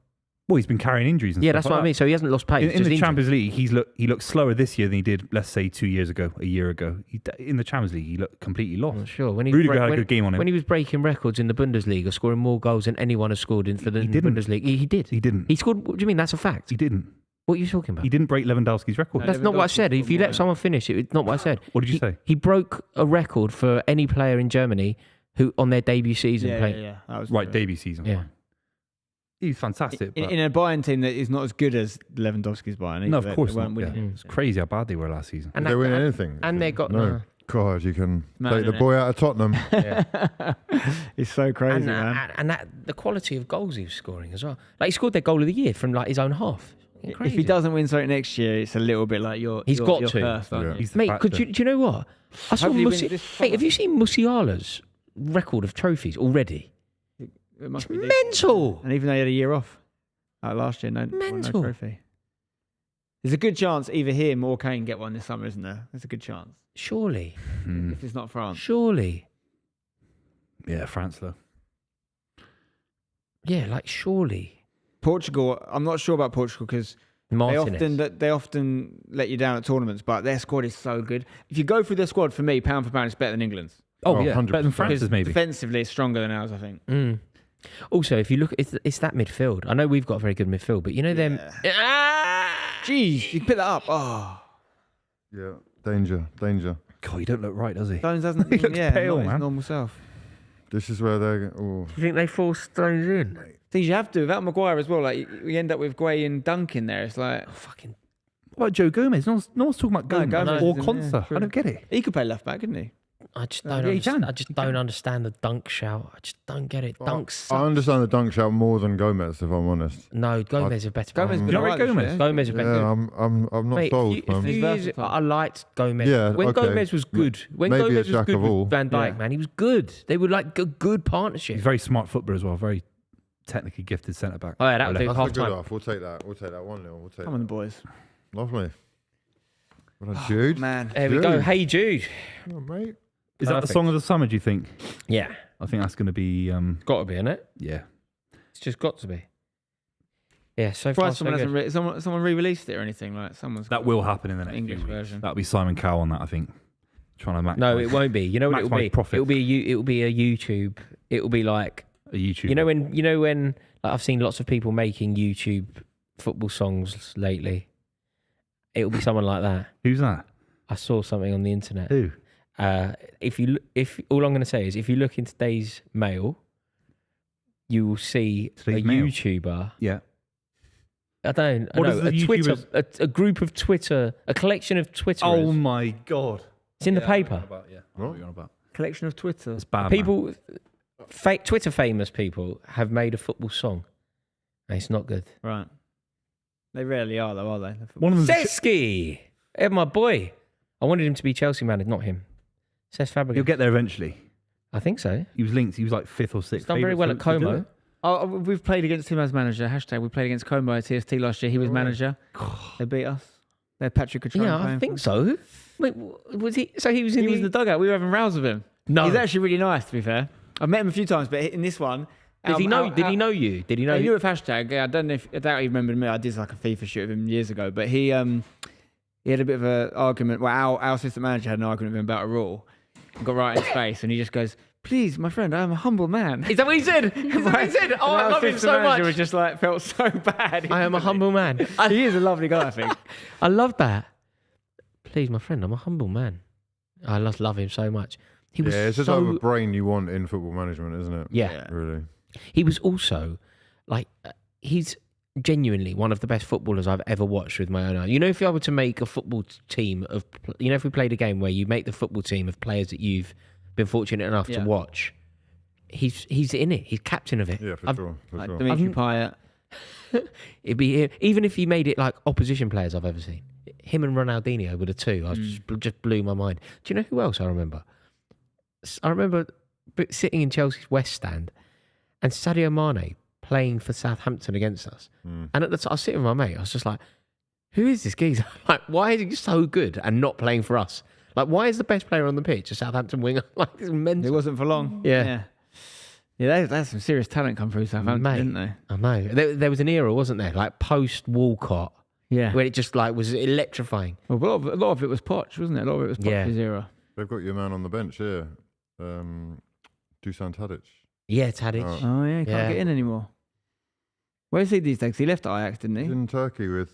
Well, he's been carrying injuries. And Yeah, stuff that's like what I that. mean. So he hasn't lost pace. In just the injured. Champions League, he looks slower this year than he did, let's say, 2 years ago, a year ago. In the Champions League, he looked completely I'm lost. not sure. When he Rudiger had a good game on him. When he was breaking records in the Bundesliga, scoring more goals than anyone has scored for the didn't. Bundesliga, he did. He didn't. He scored. What do you mean? That's a fact. He didn't. What are you talking about? He didn't break Lewandowski's record. No, That's not what I said. Lewandowski If you scored let more. someone finish, it's not what I said. What did you say? He broke a record for any player in Germany who on their debut season Yeah, played. yeah. That was Right, true. debut season. Yeah. Fine. He's fantastic. In, but- in a Bayern team that is not as good as Lewandowski's Bayern. no, either. of course They not. weren't Yeah. winning. It's crazy how bad they were last season. And Did they win and- anything? and they got no. God, you can Mad, take the innit? boy out of Tottenham. It's so crazy, and, man. and that the quality of goals he was scoring as well. Like he scored their goal of the year from like his own half. If Crazy. he doesn't win something next year, it's a little bit like you're. He's you're, got you're to. Cursed, aren't Yeah. you? He's the Mate, factor. do you know what? I saw Hopefully he wins this Mate, have you seen Musiala's record of trophies already? It It's must be decent. mental. And even though he had a year off, like last year, no Mental. trophy. There's a good chance either him or Kane get one this summer, isn't there? There's a good chance. Surely. Hmm. If it's not France. Surely. Yeah, France though. Yeah, like surely. Portugal, I'm not sure about Portugal because Martinez. they often let you down at tournaments, but their squad is so good. If you go through their squad, for me, pound for pound, it's better than England's. Oh, Oh, yeah, 100%. better than France's Because maybe. defensively, it's stronger than ours, I think. Mm. Also, if you look, it's that midfield. I know we've got a very good midfield, but you know them. Jeez, you can pick that up. Oh, Yeah, danger. God, he don't look right, does he? Stones hasn't. He looks pale, not his man. normal self. This is where they're. Oh, Do you think they force Stones in? Things you have to without Maguire as well. Like we end up with Guay and Dunk in there. It's like Oh, fucking. What about Joe Gomez? No one's talking about No, Gomez, Gomez or is in there, Consa. true. I don't get it. he could play left back, couldn't he? I just Yeah, don't. he understand. can. I just He don't can. understand the dunk shout. I just don't get it. Dunk I sucks. understand the dunk shout more than Gomez, if I'm honest. No, Gomez is better. Gomez player. been You don't alright rate this Gomez? year. Gomez is better. Yeah, I'm not Mate, sold, a man. few He's years, versatile. I liked Gomez. Yeah, when okay. Gomez was good, when Maybe a Gomez was jack good of all. with Van Dijk, Yeah. man, he was good. They were like a good partnership. He's a very smart footballer as well. Very technically gifted centre back. Oh yeah, that would do That's half a good time. off. We'll take that. 1-0. We'll take Come that. on, boys. Lovely. Well done, Jude. Man, There we go. Jude. Hey Jude. Come on, mate. Is that the Perfect. song of the summer? Do you think? Yeah, I think that's going to be. got to be in it. Yeah. It's just got to be. Yeah, so far surprised so someone good. hasn't someone re-released it or anything like someone's That got will happen in the next English few weeks. version. That'll be Simon Cowell on that, I think. Trying to maximize. No, it won't be. You know what it'll Maximise be? profits. It'll be a YouTube. It'll be like a YouTube. you know when like I've seen lots of people making YouTube football songs lately. It'll be someone like that. Who's that? I saw something on the internet. Who? If all I'm going to say is if you look in today's mail, you will see Today's a Mail? YouTuber. Yeah. I don't What know. is the A Twitter, YouTubers- a group of Twitter, a collection of Twitterers. Oh my God. It's in the paper. What? collection of Twitter. It's bad. People, Twitter famous people have made a football song. And it's not good. Right. They rarely are though, are they? One of them. Seski, my boy. I wanted him to be Chelsea man, not him. Cesc Fabregas. He'll get there eventually. I think so. He was linked. He was like 5th or 6th. He's done very well at Como. Oh, we've played against him as manager. Hashtag we played against Como at TST last year. He was manager. They beat us. They had Patrick Cutrone Yeah, I playing think for so. Wait, was he? So he was in He was in the dugout. We were having rows with him. No. He's actually really nice, to be fair. I've met him a few times, but in this one, Did he know you? Did he know He you? knew of hashtag. Yeah, I doubt he remembered me. I did like a FIFA shoot with him years ago, but he had a bit of an argument. Well, our assistant manager had an argument with him about a rule. Got right in his face, and he just goes, "Please, my friend, I am a humble man." Is that what he said? Is that what he said? Oh, I love him so much. Was just like felt so bad. I am a humble man. He is a lovely guy, I think. I love that. Please, my friend, I'm a humble man. I love him so much. He was it's the type of brain you want in football management, isn't it? Yeah. Really. He was also like, he's genuinely one of the best footballers I've ever watched with my own eye. You know, if I were to make a football team of, if we played a game where you make the football team of players that you've been fortunate enough to watch, he's in it. He's captain of it. Yeah, for sure. Dimitri Payet. It'd be, even if you made it like opposition players I've ever seen. Him and Ronaldinho were the two. I just blew my mind. Do you know who else I remember? I remember sitting in Chelsea's West Stand and Sadio Mane playing for Southampton against us. And at the time, I was sitting with my mate. I was just like, who is this geezer? Like, why is he so good and not playing for us? Like, why is the best player on the pitch a Southampton winger? Like, it's mental. It wasn't for long. Yeah. Yeah, that's some serious talent come through Southampton, Mate, didn't they? I know. There was an era, wasn't there? Like, post-Walcott. Yeah. Where it just, like, was electrifying. Well, a lot of it was Poch, wasn't it? A lot of it was Poch's era. They've got your man on the bench here. Dusan Tadic. Yeah, Tadic. Oh, yeah, he can't get in anymore. Where is he these days? He left Ajax, didn't he? He's in Turkey with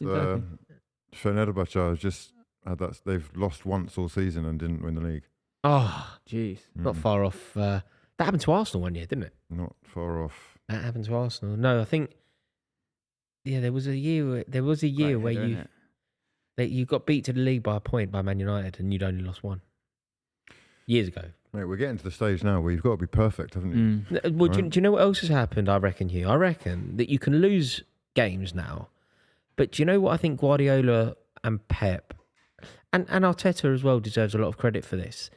Fenerbahce. Just had that. They've lost once all season and didn't win the league. Oh, jeez. Not far off. That happened to Arsenal one year, didn't it? Not far off. That happened to Arsenal. No, I think. Yeah, there was a year. Where you got beat to the league by a point by Man United, and you'd only lost one. Years ago. Mate, we're getting to the stage now where you've got to be perfect, haven't you? Well, do you know what else has happened, I reckon, Hugh? I reckon that you can lose games now. But do you know what I think Guardiola and Pep and Arteta as well deserves a lot of credit for this?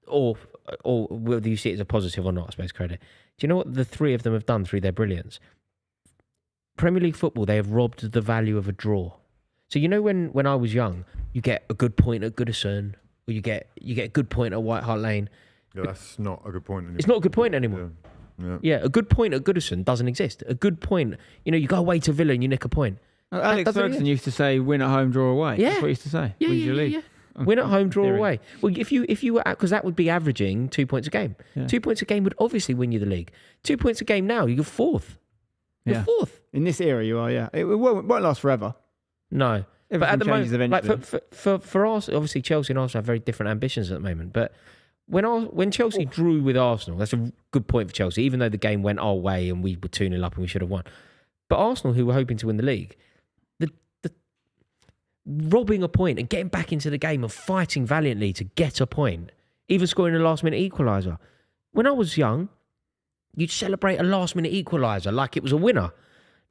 Or whether you see it as a positive or not, I suppose, credit. Do you know what the three of them have done through their brilliance? Premier League football, they have robbed the value of a draw. So you know when I was young, you get a good point at Goodison, or you get a good point at White Hart Lane. Yeah, that's not a good point anymore. It's not a good point anymore. Yeah, a good point at Goodison doesn't exist. A good point, you go away to Villa and you nick a point. Alex Ferguson used to say, "Win at home, draw away." Yeah. That's what he used to say. Yeah, Wins your league. Win at home, draw away. Well, if you were, because that would be averaging 2 points a game. Yeah. 2 points a game would obviously win you the league. 2 points a game now, you're fourth. You're fourth. In this era, you are. Yeah, it won't last forever. No. Everything but at the changes moment, eventually. like for Arsenal, obviously Chelsea and Arsenal have very different ambitions at the moment. But when Chelsea drew with Arsenal, that's a good point for Chelsea, even though the game went our way and we were 2-0 up and we should have won. But Arsenal, who were hoping to win the league, the robbing a point and getting back into the game and fighting valiantly to get a point, even scoring a last-minute equaliser. When I was young, you'd celebrate a last-minute equaliser like it was a winner.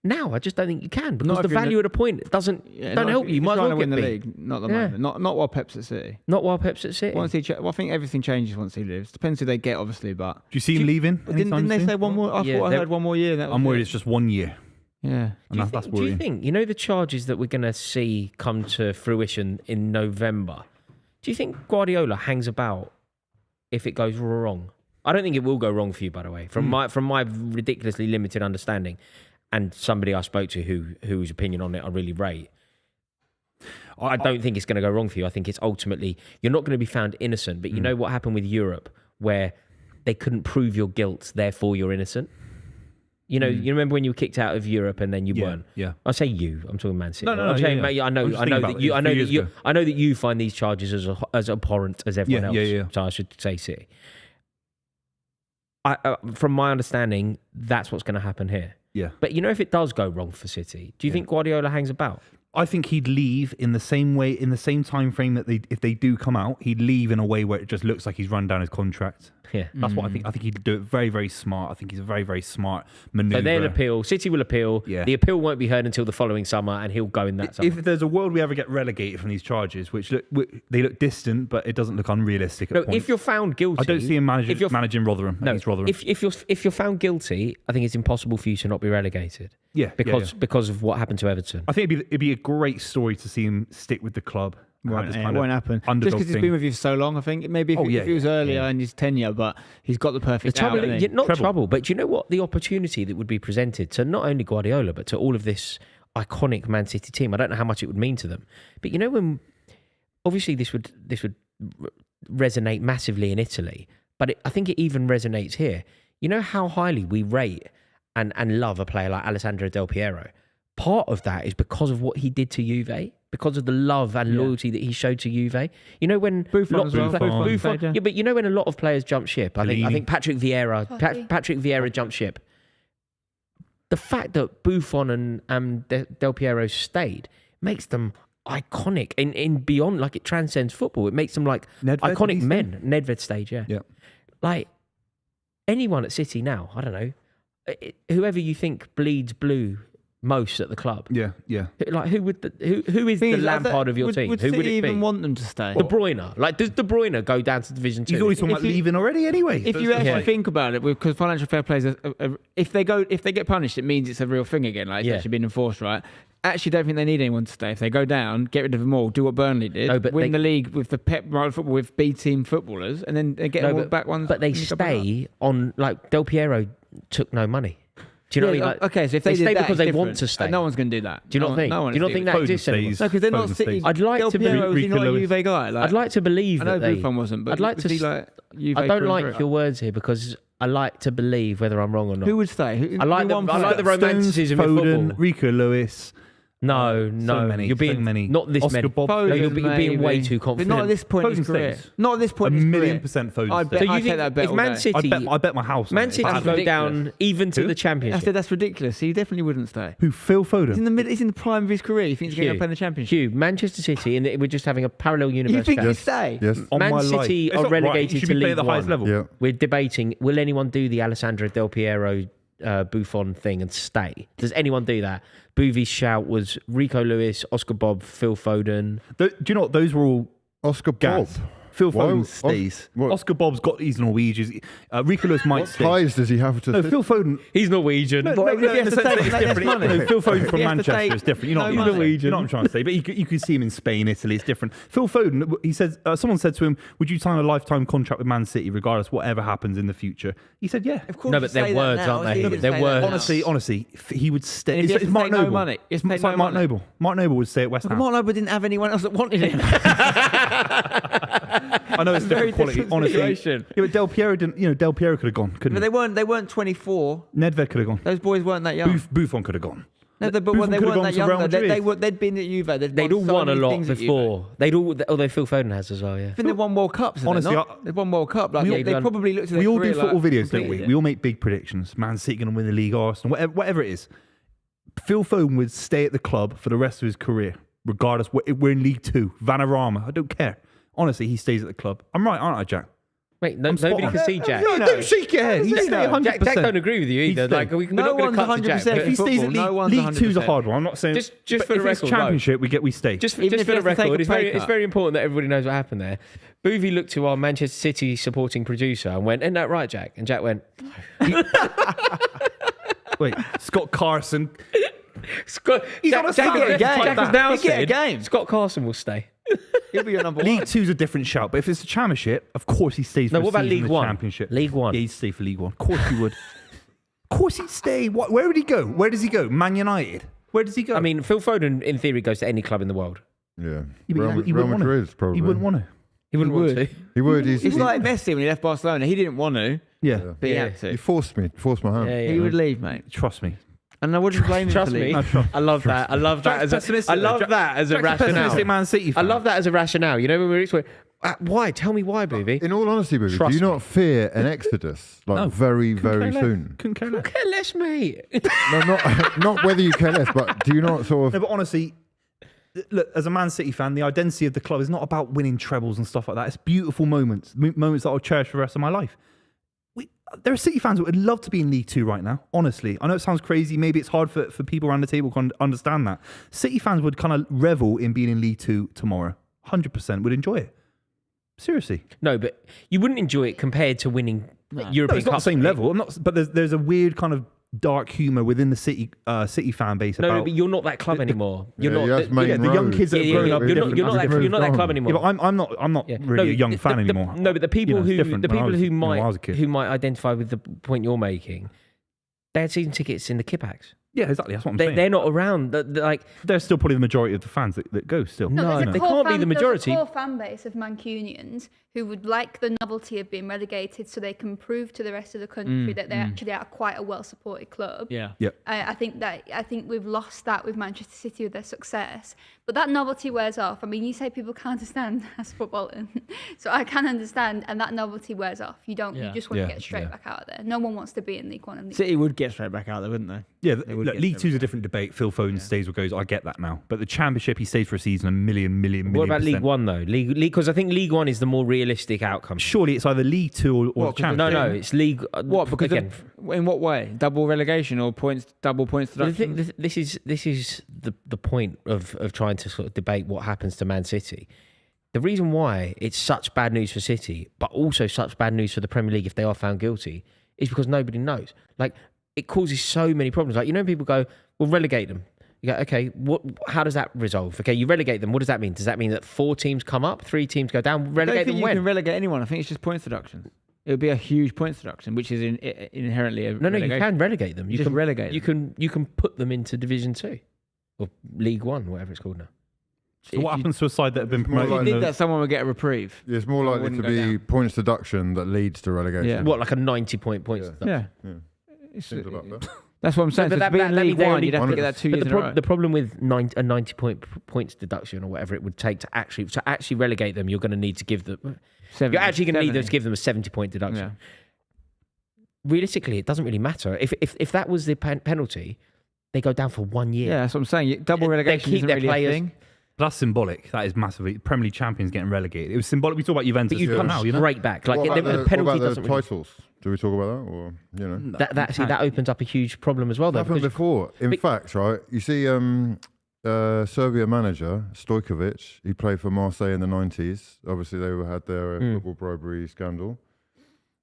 Now, I just don't think you can because the value of the point doesn't help you. You might as well win get the beat. league. Not at the moment. Not while Pep's at City. Not while Pep's at City. I think everything changes once he leaves. Depends who they get, obviously. But do you see him leaving? Didn't they say one more? I thought I heard one more year. I'm worried it's just 1 year. Yeah. That's do you think the charges that we're going to see come to fruition in November? Do you think Guardiola hangs about if it goes wrong? I don't think it will go wrong for you, by the way. From my ridiculously limited understanding. And somebody I spoke to whose opinion on it I really rate. I don't think it's going to go wrong for you. I think it's ultimately, you're not going to be found innocent. But you know what happened with Europe, where they couldn't prove your guilt, therefore you're innocent? You remember when you were kicked out of Europe and then you weren't? Yeah. I say you. I'm talking Man City. No. I'm saying, mate, I know that you find these charges as abhorrent as everyone else. Yeah. So I should say City. From my understanding, that's what's going to happen here. Yeah. But if it does go wrong for City, do you think Guardiola hangs about? I think he'd leave in the same way, in the same time frame that if they do come out, he'd leave in a way where it just looks like he's run down his contract. Yeah. That's what I think. I think he'd do it very, very smart. I think he's a very, very smart maneuver. So they'll appeal. City will appeal. Yeah. The appeal won't be heard until the following summer, and he'll go in that summer. If there's a world we ever get relegated from these charges, which they look distant, but it doesn't look unrealistic at points. If you're found guilty, I don't see him managing Rotherham. No, Rotherham. If you're found guilty, I think it's impossible for you to not be relegated. Yeah, because of what happened to Everton. I think it'd be a great story to see him stick with the club It won't happen. Just underdog because he's thing. been with you for so long, I think. Maybe if he was earlier in his tenure, but he's got the The perfect trouble, out, hasn't he? not Treble. trouble, but do you know what? The opportunity that would be presented to not only Guardiola, but to all of this iconic Man City team. I don't know how much it would mean to them. But you know, when obviously this would resonate massively in Italy, but I think it even resonates here. You know how highly we rate and love a player like Alessandro Del Piero? Part of that is because of what he did to Juve, because of the love and loyalty that he showed to Juve. You know, when Buffon as well. Buffon, yeah, but you know when a lot of players jump ship, I think Patrick Vieira jumped ship. The fact that Buffon and Del Piero stayed makes them iconic in beyond, like it transcends football. It makes them like Nedved, iconic men. Nedved stage, yeah. Like anyone at City now, I don't know, whoever you think bleeds blue most at the club. Yeah. Like who is the Lampard of your team? Would Who would City it be? even want them to stay? De Bruyne. Like, does De Bruyne go down to Division 2? He's always talking about leaving already anyway. If you actually think about it, because financial fair play is, if they get punished, it means it's a real thing again. Like it's actually been enforced, right? Actually, don't think they need anyone to stay. If they go down, get rid of them all, do what Burnley did, win the league with the Pep football with B team footballers, and then get them all back ones. But they stay on, like, Del Piero took no money. Do you know what I mean? Like, okay, so if they stay did that, because they it's want different. to stay. No one's going to do that. Do you not think? No one do you not think that Foden exists anymore? stays. No, because they're not Foden City. stays. I'd like Del to Piero believe. is not a Lewis. Juve guy. Like, I'd like to believe I know that Buffon wasn't, but I'd like was to. he like Juve I don't through and like through? your words here because I like to believe whether I'm wrong or not. Who would stay? I like the romanticism in Foden, football. Rico Lewis. No, many, you're being so many. not this Oscar many. Bob. No, you're being way maybe. too But confident. not at this point in his Foden career. stays. Not at this point in his career. 1,000,000% Foden. I stays. bet- So you I'd think take that bet if all Man day. City, I bet my house. on Man it. City That's go ridiculous. down even to Who? the I Championship? said that's ridiculous. He definitely wouldn't stay. Who? Phil He's in Foden. he's in the prime of his career. You think he's going to play in the Championship? Hugh, Manchester City, and we're just having a parallel universe. You think chat. he'd stay? Yes. On Man my City life. are It's not right. relegated He should to be playing at League the highest One. level. Yeah. We're debating, will anyone do the Alessandro Del Piero Buffon thing and stay? Does anyone do that? Buvey's shout was Rico Lewis, Oscar Bob, Phil Foden. Do you know what? Those were all Oscar Bob. gas. Phil Why- Foden stays. what- Oscar Bob's got he's Norwegian. Rico Lewis might What stay. ties does he have to? No, sit- Phil Foden. He's Norwegian. No, But if he has in the to sense take that it's less different. money. No, Phil Foden from He has to Manchester take is different. You know, no you know money. what I'm trying to say. But you can see him in Spain, Italy. It's different. Phil Foden. He says someone said to him, "Would you sign a lifetime contract with Man City, regardless whatever happens in the future?" He said, "Yeah." Of course No, you but say they're that words, now. aren't they? It's easy to They're say that words. now. Honestly, he would stay. And if he has It's to Mark take no Noble. money, he has to It's take no like Mark money. Noble. Mark Noble would stay at West But Ham. Mark Noble didn't have anyone else that wanted him. I know it's Very different quality. different Honestly, situation. yeah, but Del Piero didn't. You know, Del Piero could have gone, couldn't But he? they weren't 24. Nedved could have gone. Those boys weren't that young. Buffon could have gone. No, but Buffon they could have weren't gone that to young. Real though. Madrid. They'd been at Juve. They'd all so won a many lot things at Juve. before. Although Phil Foden has as well, yeah. I think they've won World Cups. Honestly, they've won World Cup. Like, we they all- probably looked at their We all do career football like, videos, don't we? completed We it. all make big predictions. Man City going to win the league, Arsenal, whatever it is. Phil Foden would stay at the club for the rest of his career, regardless. We're in League Two, Vanarama. I don't care. Honestly, he stays at the club. I'm right, aren't I, Jack? Wait, I'm spot nobody on. can see Jack. No, don't shake your head. He's staying 100%. Jack don't agree with you either. staying. Like, we're No not going one's to cut to Jack. 100%. If he stays at Football, no one's League Two's a 100%. hard one. I'm not saying. Just but for the if it's record, Championship, we stay. Just Even if for he the has to take record, a it's pay very cut. important that everybody knows what happened there. Buvey looked to our Manchester City supporting producer and went, "Isn't that right, Jack?" And Jack went, Wait, Scott Carson. "Scott, He's on a Jack Saturday. Jack has now He'd get a said game. Scott Carson will stay." He'll be your number League one. Two's a different shout, but if it's a Championship, of course he stays. No, for a what about season League in the One? Championship. League One. Yeah, he'd stay for League One. Of course he would. Of course he'd stay. Where would he go? Where does he go? Man United. Where does he go? I mean, Phil Foden, in theory, goes to any club in the world. Yeah. Yeah, but Real, he Real wouldn't want to. Madrid, probably. He wouldn't want to. He wouldn't want to. He would. It's like Messi when he left Barcelona. He didn't want to, Yeah, but he Yeah. had to. He forced my hand. Yeah, He would leave, mate. trust me. And I wouldn't blame him Trust for me. leaving. I love that. I love that Jack's as a. pessimistic, I though. love that as a Jack's a rationale. pessimistic Man City I fan. love that as a rationale. You know, when we're why? Tell me why, Buvey. In all honesty, Bubby, do Trust you not fear an exodus No. very, Couldn't very care less. soon? Couldn't care less. Okay, less, mate. No, not whether you care less, but do you not sort No, of? but honestly, look, as a Man City fan, the identity of the club is not about winning trebles and stuff like that. It's beautiful moments, moments that I'll cherish for the rest of my life. There are City fans that would love to be in League Two right now, honestly. I know it sounds crazy. Maybe it's hard for people around the table to understand that. City fans would kind of revel in being in League Two tomorrow. 100% would enjoy it. Seriously. No, but you wouldn't enjoy it compared to winning No, European it's not the Cup. same level. I'm not, but there's a weird kind of dark humour within the City fan base. No, about but you're not that club anymore. You're not. the young kids that have grown up. You're not that club anymore. Yeah, but I'm not really a young fan anymore. No, but the people who might identify with the point you're making, they had season tickets in the kickbacks. Yeah, exactly. That's what I'm saying. They're not around. They're still probably the majority of the fans that go still. No, they can't be the majority. There's a core fan base of Mancunians who would like the novelty of being relegated so they can prove to the rest of the country that they actually are quite a well-supported club. Yeah. I think we've lost that with Manchester City with their success. But that novelty wears off. I mean, you say people can't understand as football, so I can understand, and that novelty wears off. You just want to get straight back out of there. No one wants to be in League One and League City would get straight back out there, wouldn't they? Yeah, look, League Two's a different debate. Phil Foden stays or goes. I get that now. But the Championship, he stays for a season, a million. What about League One though? League because I think League One is the more realistic outcome. Surely it's either League Two or the Championship. No, it's League. What? Because in what way? Double relegation or double points deduction? This is the point of trying to sort of debate what happens to Man City. The reason why it's such bad news for City, but also such bad news for the Premier League if they are found guilty, is because nobody knows. Like, it causes so many problems. Like, people go, "Well, relegate them." You go, "Okay, how does that resolve?" Okay, you relegate them. What does that mean? Does that mean that 4 teams come up, 3 teams go down? Relegate them when? You can relegate anyone. I think it's just points deduction. It would be a huge points deduction, which is inherently a No, you can relegate them. You just can relegate them. You can put them into Division 2 or League 1, whatever it's called now. So what happens to a side that have been promoted? If you did that, someone would get a reprieve. Yeah, it's more likely to be points deduction that leads to relegation. Yeah. What, like a 90-point points deduction? Yeah. Seems about that. That's what I'm saying. But So to be in League One, you'd have to get that 2 years in a row. The problem with a 90 points deduction or whatever it would take to actually relegate them, you're going to need to give them. You're actually going to need to give them a 70-point deduction. Yeah. Realistically, it doesn't really matter. If that was the penalty, they go down for 1 year. Yeah, that's what I'm saying. Double relegation keep isn't their really players. a thing. That's symbolic. That is massively. Premier League champions getting relegated. It was symbolic. We talk about Juventus. But you come now, straight back. Like What the about penalty the doesn't really. titles? Do we talk about that, or That opens up a huge problem as well. Though, happened before. In fact, right? You see, Serbia manager Stojkovic. He played for Marseille in the 90s. Obviously, they had their football bribery scandal.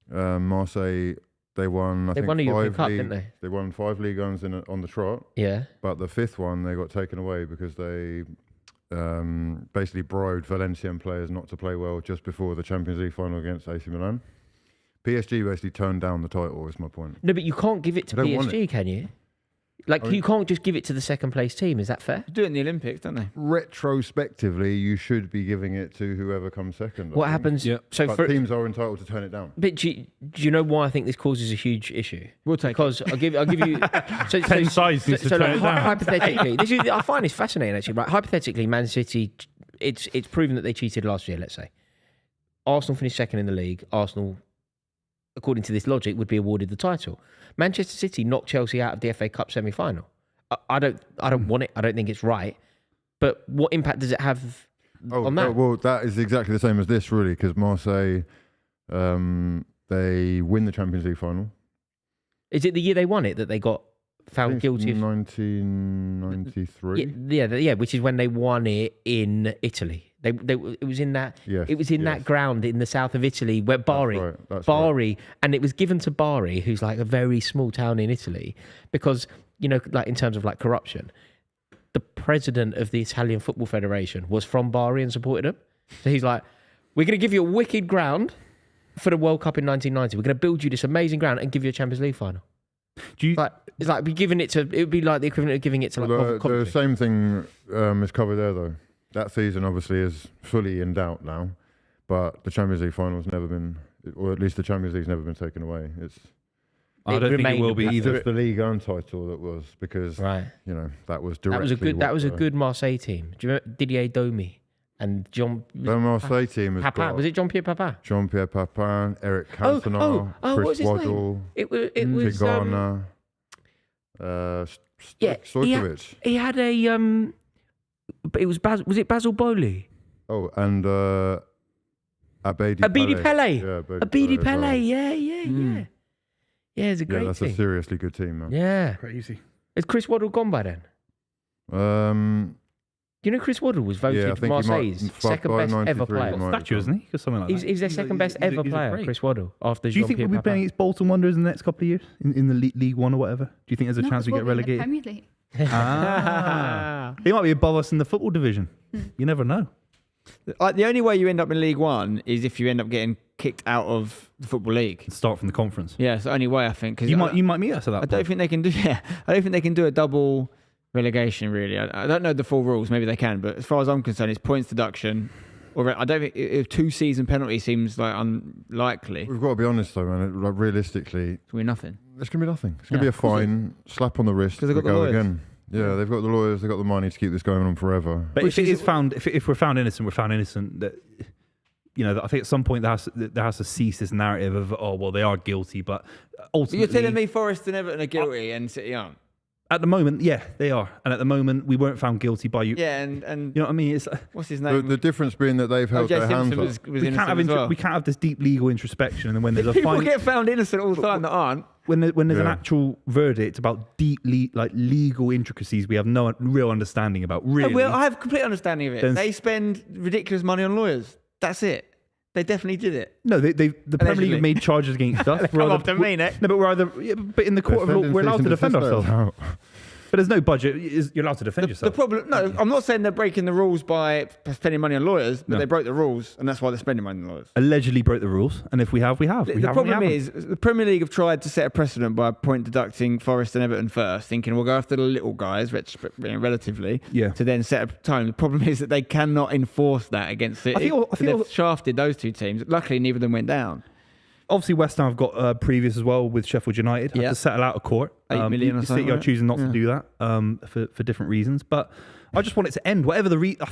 Marseille. They won. I think won a European 5 Cup, league. didn't they? They won 5 league games on the trot. Yeah. But the 5th one they got taken away because they basically bribed Valencian players not to play well just before the Champions League final against AC Milan. PSG basically turned down the title. Is my point. No, but you can't give it to PSG, can you? Like, you can't just give it to the second place team. Is that fair? They do it in the Olympics, don't they? Retrospectively, you should be giving it to whoever comes second. What happens? Yeah. So But teams are entitled to turn it down. But do you know why I think this causes a huge issue? We'll take because I'll give you 10 sides needs to turn it down. Hypothetically, I find this fascinating actually. Right, hypothetically, Man City, it's proven that they cheated last year. Let's say Arsenal finished second in the league. Arsenal, according to this logic, would be awarded the title. Manchester City knocked Chelsea out of the FA Cup semi-final. I don't want it. I don't think it's right. But what impact does it have on that? Well, that is exactly the same as this, really, because Marseille, they win the Champions League final. Is it the year they won it that they got found guilty? 1993. Yeah, which is when they won it in Italy. It was in that. Yes, it was in that ground in the south of Italy where Bari, That's Bari, and it was given to Bari, who's like a very small town in Italy, because like in terms of like corruption, the president of the Italian Football Federation was from Bari and supported him. So he's like, "We're going to give you a wicked ground for the World Cup in 1990. We're going to build you this amazing ground and give you a Champions League final." It's like be giving it to. It would be like the equivalent of giving it to like the same thing is covered there though. That season obviously is fully in doubt now, but the Champions League final's never been, or at least the Champions League's never been taken away. I don't think it will be either. Just the Ligue 1 title that was, because that was directly. That was a good Marseille team. Do you remember Didier Domi and John? The Marseille team has Papin. got Was it Jean-Pierre Papin? Jean-Pierre Papin, Eric Cantona, Chris Waddle, It was Tigana, Stojkovic. He had a but it was was it Basil Bowley? Oh, and Abedi Pele. Yeah, Abedi Pele. Yeah. Yeah, it's a great team. That's a seriously good team, man. Yeah. Crazy. Is Chris Waddle gone by then? Do you know Chris Waddle was Yeah, I voted think he might- Marseille's second by best ever 93 player? he might. Statue, isn't he? Or something like He's that. their second best He's ever player, great. Chris Waddle, after Do you think Jean-Pierre we'll be Papin. playing against Bolton Wanderers in the next couple of years in the League One or whatever? Do you think there's a chance we get relegated? Premier League. They might be above us in the football division. You never know. The only way you end up in League One is if you end up getting kicked out of the Football League. Start from the conference. Yeah, it's the only way I think. Cause You might meet us at that I point. don't think they can do. Yeah, I don't think they can do a double relegation. Really, I don't know the full rules. Maybe they can, but as far as I'm concerned, it's points deduction. Or I don't think if 2-season penalty seems like unlikely. We've got to be honest though, man. Like, realistically, We're nothing. it's going to be nothing. It's going to be a fine, slap on the wrist, 'Cause they've got we the go lawyers. again. Yeah, they've got the lawyers, they've got the money to keep this going on forever. But if it is found, if we're found innocent, we're found innocent. That I think at some point there has to cease this narrative of they are guilty, but ultimately You're telling me Forest and Everton are guilty and City aren't? at the moment, yeah, they are, and at the moment we weren't found guilty by you. Yeah, and You know what I mean? It's what's his name? The difference being that they've held O.J. their hands Simpson up. was we can't innocent have as well. we can't have this deep legal introspection, and then when there's a People fine, get found innocent all the time that aren't. when there's an Yeah. actual verdict about deep legal intricacies, we have no real understanding about. Really, Well, I have complete understanding of it. Then- They spend ridiculous money on lawyers. That's it. They definitely did it. no, the Premier Allegedly. League have made charges against us. Come after me, Nick. No, but we're either. Yeah, but in the court of law, we're allowed to defend ourselves. But there's no budget. You're allowed to defend The yourself. problem, no, I'm not saying they're breaking the rules by spending money on lawyers, but No. they broke the rules, and that's why they're spending money on lawyers. Allegedly broke the rules, and if we have, we have. The We haven't, problem we haven't. is, the Premier League have tried to set a precedent by point deducting Forest and Everton first, thinking we'll go after the little guys, relatively, Yeah. to then set a time. The problem is that they cannot enforce that against City. feel- So they've shafted those two teams. Luckily, neither of them went down. Obviously, West Ham have got previous as well with Sheffield United. Have Yeah. to settle out of court. 8 million or something, City are right? choosing not to Yeah. do that for different reasons. But I just want it to end. Whatever the I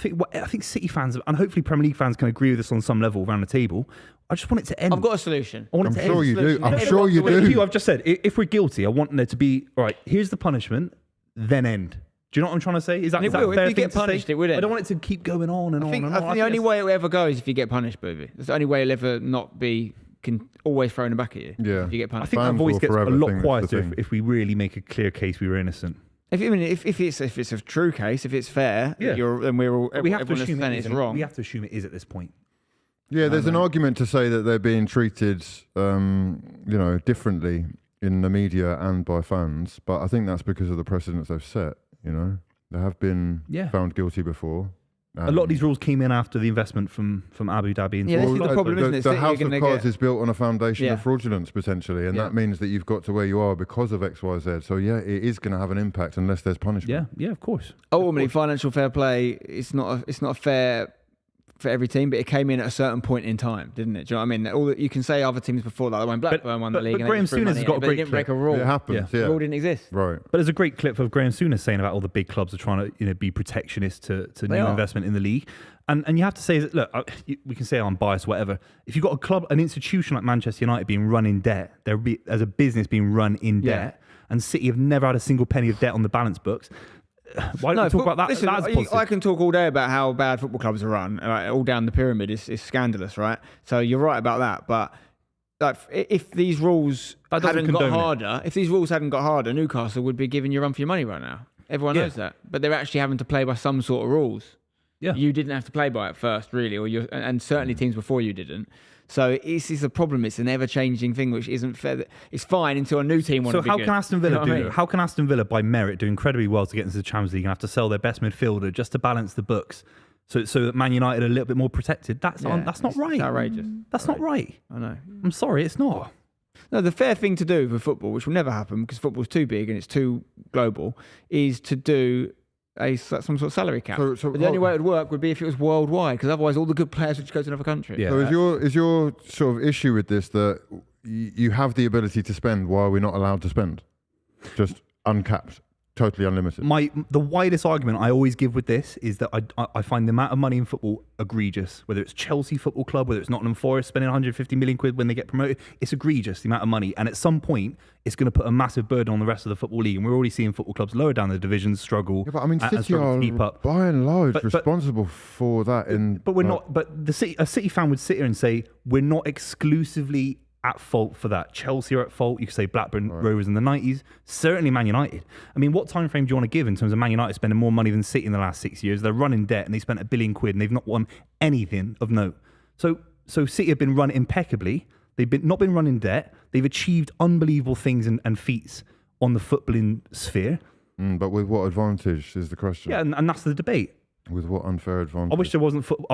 think City fans and hopefully Premier League fans can agree with this on some level around the table. I just want it to end. I've got a solution. I want it I'm to sure end. you do. Solution. I'm Everyone sure you wants to do. Hugh, I've just said if we're guilty, I want there to be all right. Here's the punishment, then end. Do you know what I'm trying to say? Is that, And it is that will. a If fair you thing get to say? punished, it would I end. don't want it to keep going on and I on think, and I on. think the only way it will ever go is if you get punished, Buvey. It's the only way it'll ever not be always thrown back at you. Yeah. If you get I punished. think that Fans voice will gets a forever lot think that's the quieter thing. if we really make a clear case we were innocent. If it's a true case, if it's fair, Yeah. then we're all We have to everyone is assume saying it it's is. wrong. We have to assume it is at this point. Yeah, there's an argument to say that they're being treated, differently in the media and by fans, but I think that's because of the precedents they've set. They have been Yeah. found guilty before. A lot of these rules came in after the investment from Abu Dhabi. And Yeah, this so is the problem, isn't it? The City are house of gonna cards get- is built on a foundation Yeah. of fraudulence, potentially, and Yeah. that means that you've got to where you are because of X, Y, Z. So, yeah, it is going to have an impact unless there's punishment. yeah, of course. Ultimately, financial fair play. It's not a fair for every team, but it came in at a certain point in time, didn't it? Do you know what I mean? All that you can say other teams before that, when Blackburn won the league, but and they Graham just threw Souness money has at got it, a but great they didn't break a clip. rule. It happens, The yeah. rule didn't exist. Right. But there's a great clip of Graham Souness saying about all the big clubs are trying to be protectionist to new They are. investment in the league. And you have to say that, look, we can say I'm biased, whatever. If you've got a club, an institution like Manchester United being run in debt, as a business being run in Yeah. debt, and City have never had a single penny of debt on the balance books, why don't we talk about that? Listen, That's positive. I can talk all day about how bad football clubs are run, all down the pyramid. It's scandalous, right? So you're right about that. But if these rules That doesn't hadn't got condone it. harder, if these rules hadn't got harder, Newcastle would be giving you a run for your money right now. Everyone Yeah. knows that. But they're actually having to play by some sort of rules. Yeah. You didn't have to play by it first, really, and certainly teams before you didn't. So this is a problem. It's an ever-changing thing, which isn't fair. It's fine until a new team wants So to be how good. can Aston Villa You know what I mean? How can Aston Villa, by merit, do incredibly well to get into the Champions League and have to sell their best midfielder just to balance the books, so that Man United are a little bit more protected? That's Yeah, that's not it's right. outrageous. That's not right. I know. I'm sorry, it's not. No, the fair thing to do with football, which will never happen because football's too big and it's too global, is to do some sort of salary cap. So- but the only way it would work would be if it was worldwide, because otherwise all the good players would just go to another country. Yeah. So is your sort of issue with this that you have the ability to spend while we're not allowed to spend? Just uncapped, totally unlimited. The widest argument I always give with this is that I find the amount of money in football egregious. Whether it's Chelsea Football Club, whether it's Nottingham Forest spending 150 million quid when they get promoted, it's egregious, the amount of money. And at some point, it's going to put a massive burden on the rest of the football league. And we're already seeing football clubs lower down the divisions struggle. Yeah, but I mean, and City struggle are to keep up. by and large But- responsible for that. But we're not. But a City fan would sit here and say we're not exclusively at fault for that. Chelsea are at fault. You could say Blackburn Rovers in the 90s. Certainly Man United. I mean, what time frame do you want to give in terms of Man United spending more money than City in the last 6 years? They're running debt and they spent £1 billion and they've not won anything of note. So City have been run impeccably. They've not been run in debt. They've achieved unbelievable things and feats on the footballing sphere. But with what advantage is the question? Yeah, and that's the debate. With what unfair advantage? I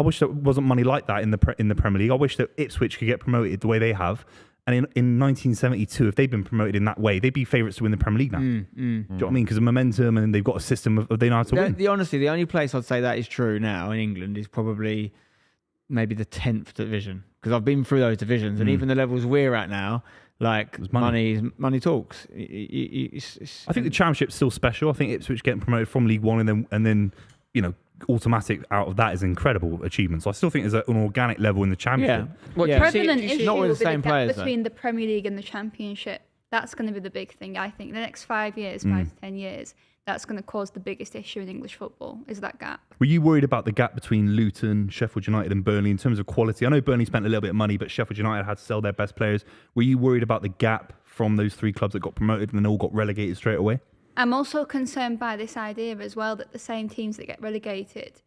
wish there wasn't money like that in the Premier League. I wish that Ipswich could get promoted the way they have. And in 1972, if they'd been promoted in that way, they'd be favourites to win the Premier League now. Do you know what I mean? Because of momentum, and they've got a system of they know how to win. Honestly, the only place I'd say that is true now in England is probably maybe the 10th division. Because I've been through those divisions, and even the levels we're at now, like money talks. I think the Championship's still special. I think Ipswich getting promoted from League One and then automatic out of that is an incredible achievement. So I still think there's an organic level in the Championship. Prevalent issue not with will the be same the gap players, between the Premier League and the Championship. That's going to be the big thing, I think. The next 5 years, 5 to 10 years, that's going to cause the biggest issue in English football, is that gap. Were you worried about the gap between Luton, Sheffield United and Burnley in terms of quality? I know Burnley spent a little bit of money, but Sheffield United had to sell their best players. Were you worried about the gap from those three clubs that got promoted and then all got relegated straight away? I'm also concerned by this idea as well that the same teams that get relegated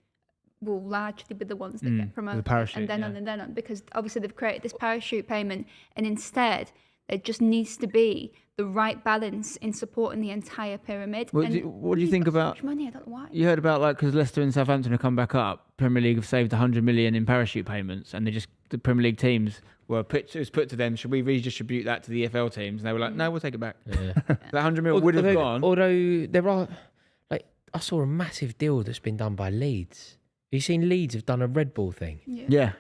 will largely be the ones that get promoted. The parachute, and then on, because obviously they've created this parachute payment, and instead there just needs to be the right balance in supporting the entire pyramid. What do you think about? So much money, I don't know why. You heard about because Leicester and Southampton have come back up. Premier League have saved 100 million in parachute payments, and the Premier League teams it was put to them. Should we redistribute that to the EFL teams? And they were like, no, we'll take it back. Yeah. That 100 million would have gone. Although there are, I saw a massive deal that's been done by Leeds. Have you seen Leeds have done a Red Bull thing? Yeah.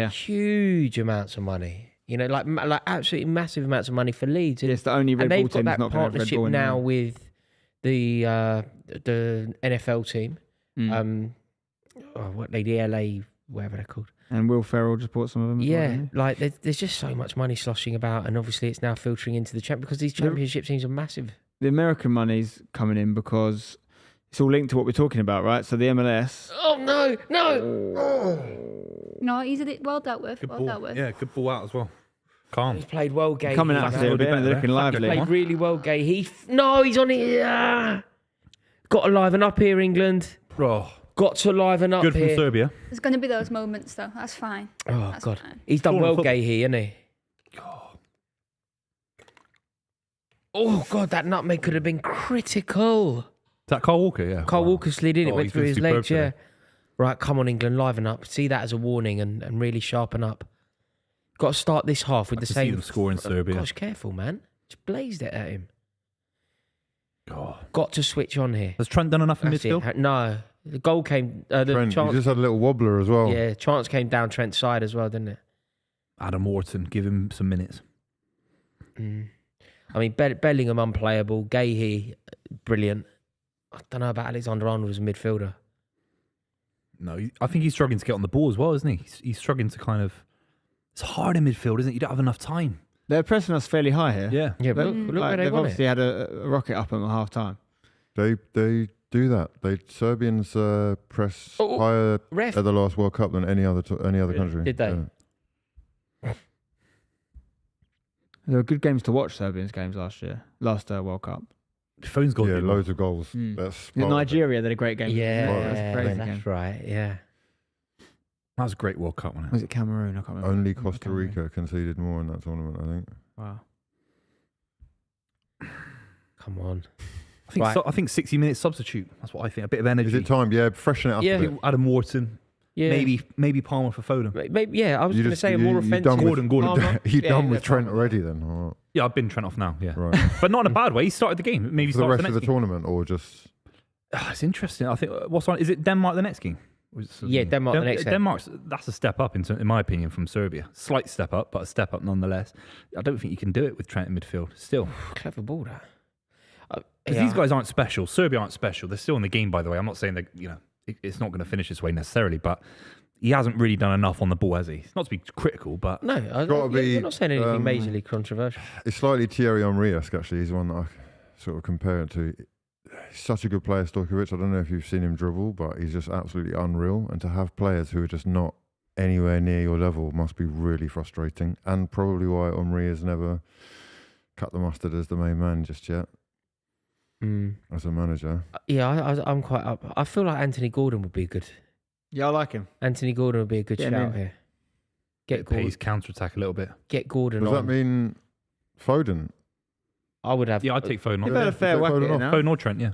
Huge amounts of money. Like absolutely massive amounts of monny for Leeds. It's the only Red Bull team that's not going to have Red Bull partnership now with the NFL team. The LA, whatever they're called. And Will Ferrell just bought some of them. There's just so much money sloshing about, and obviously it's now filtering into the champ because these championship teams are massive. The American money's coming in because it's all linked to what we're talking about, right? So the MLS. Oh no! No, easily well dealt with. Yeah, good ball out as well. Calm. He's played well, Gay. Coming out there a bit, they're looking lively. Played really well, Gay. He's on it. Got to liven up here, England. Got to liven up Good here. from Serbia. There's going to be those moments, though. That's fine. Oh, That's God. fine. He's done well, Gay, here, hasn't he? Oh, God, that nutmeg could have been critical. Is that Kyle Walker? Yeah. Kyle Walker slid in. It went he's through been his superb legs, yeah. today. Right, come on, England, liven up. See that as a warning and really sharpen up. Got to start this half with the to same... see them score in Serbia. Gosh, careful, man. Just blazed it at him. God. Got to switch on here. Has Trent done enough in That's midfield? it. No. The goal came... the Trent, chance, he just had a little wobbler as well. yeah, chance came down Trent's side as well, didn't it? Adam Wharton, give him some minutes. I mean, Bellingham unplayable. Gahey, brilliant. I don't know about Alexander-Arnold as a midfielder. No, I think he's struggling to get on the ball as well, isn't he? He's struggling to kind of... It's hard in midfield, isn't it? You don't have enough time. They're pressing us fairly high here. Yeah. Yeah, but look where they they've won obviously it. had a rocket up at half time. They do that. Serbians press higher Ref. at the last World Cup than any other country. Did they? Yeah. There were good games to watch, Serbians games last World Cup. Phone's got Loads of goals. Mm. That's Nigeria, they had a great game. Yeah, That's crazy that's game. right, yeah. That was a great World Cup, wasn't it? Was it Cameroon? I can't remember. Only It was Costa Cameroon. Rica conceded more in that tournament, I think. Wow. Come on. I think 60 minutes substitute. That's what I think. A bit of energy. Is it time? Yeah, freshen it up Yeah. a bit. Adam Wharton. Yeah. Maybe Palmer for Foden. Maybe, yeah, I was You going to just- say a you- more you offensive. done with- Gordon. You're done with that's Trent fine. already then? All right. Yeah, I've been Trent off now, yeah. Right. But not in a bad way. He started the game. Maybe For the starts rest the of next the game. tournament or just... It's interesting. I think, what's on? Is it Denmark the next game? Or is it Yeah, Denmark the next game. Denmark's, that's a step up, in my opinion, from Serbia. Slight step up, but a step up nonetheless. I don't think you can do it with Trent in midfield. Still. Clever ball, that. Because these guys aren't special. Serbia aren't special. They're still in the game, by the way. I'm not saying that, it's not going to finish this way necessarily, but he hasn't really done enough on the ball, has he? Not to be critical, but... No, we're not saying anything majorly controversial. It's slightly Thierry Henry-esque, actually. He's the one that I sort of compare it to. He's such a good player, Stojkovic. I don't know if you've seen him dribble, but he's just absolutely unreal. And to have players who are just not anywhere near your level must be really frustrating, and probably why Henry has never cut the mustard as the main man just yet. As a manager. I'm quite up. I feel like Anthony Gordon would be good. Yeah, I like him. Anthony Gordon would be a good shout here. Get Gordon. His counter-attack a little bit. Get Gordon Does on. that mean Foden? I would have. Yeah, I'd take Foden You've off. had a fair whack at it now. Foden or Trent, yeah.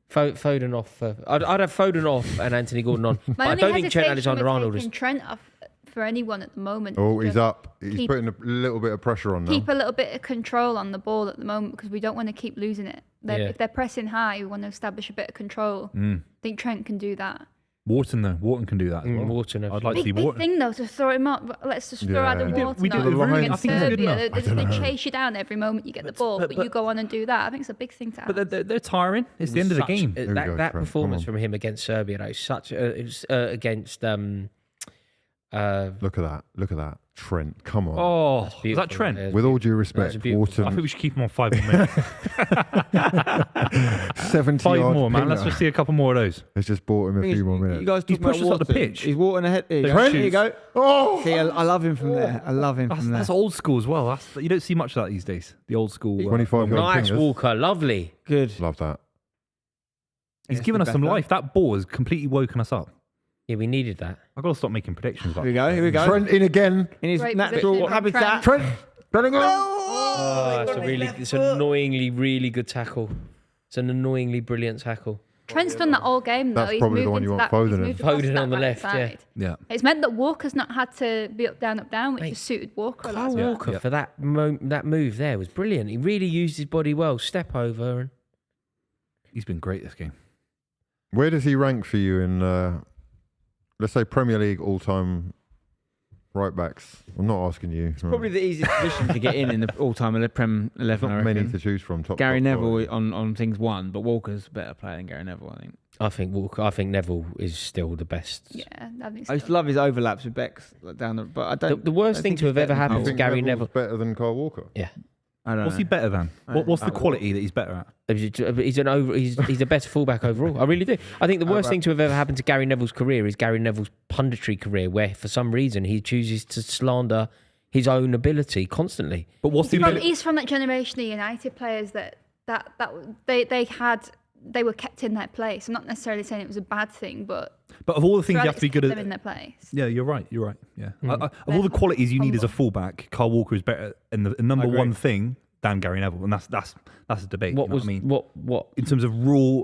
Foden off. I'd have Foden off and Anthony Gordon on. But I don't think Trent Alexander-Arnold is. Trent off for anyone at the moment. Oh, he's up. He's putting a little bit of pressure on now. Keep a little bit of control on the ball at the moment because we don't want to keep losing it. If they're pressing high, we want to establish a bit of control. I think Trent can do that. Wharton, though. Wharton can do that as well. Wharton. I'd like to see Big Wharton. thing, though, to throw him up. Let's just throw Adam Wharton we did on. the line. I think he's good Serbia, enough. they chase you down every moment you get the ball, but you go on and do that. I think it's a big thing to have. But they're tiring. It's the end of the game. That performance from him against Serbia, though, such it was against. Look at that. Trent, come on. Oh, was that Trent? With all due respect, Wharton. I think we should keep him on 5 more minutes. 70 5 yards more, man. pinger. Let's just see a couple more of those. Let's just bought him a few more minutes. You guys He's talking about pushed us up the Wharton. pitch. He's Wharton ahead. Here you go. Trent. Here you go. Oh! See, I love him from there. I love him from there. That's old school as well. You don't see much of that these days. The old school. 25 yard Nice pingers. Walker, lovely. Good. Love that. He's given us some life. That ball has completely woken us up. Yeah, we needed that. I've got to stop making predictions. Here we go. Here we go. Trent in again. In his Great natural position from habitat. Trent. Trent. Bellingham. Oh, it's an annoyingly really good tackle. It's an annoyingly brilliant tackle. Trent's done that all game, though. That's he's probably moved the one you into want that, Foden he's in. moved across Foden that on the right left, side. Yeah. It's meant that Walker's not had to be up, down, which has suited Walker a lot. Kyle Walker for that move there was brilliant. He really used his body well. Step over and He's been great this game. Where does he rank for you in, let's say, Premier League all-time right backs? I'm not asking you. Probably the easiest position to get in the all-time Prem 11. Not I many reckon. to choose from. Gary top Neville five. on things one, but Walker's a better player than Gary Neville, I think. I think Neville is still the best. Yeah, I think I used so. to love his overlaps with Beck's down the, but I don't. The worst I thing think to he's have ever better than happened I to Cole. think Gary Neville's Neville. better than Kyle Walker. Yeah. I don't What's know. he better than? What's the quality that he's better at? He's a better fullback overall. I really do. I think the worst thing to have ever happened to Gary Neville's career is Gary Neville's punditry career, where for some reason he chooses to slander his own ability constantly. But what's He's from that generation of United players that they were kept in their place. I'm not necessarily saying it was a bad thing, but of all the things you Alex have to be good kept at, them in their place. yeah, you're right. Yeah. Of all the qualities you need as a fullback, Kyle Walker is better in the number one thing than Gary Neville, and that's a debate. What you know was what I mean? what? In terms of raw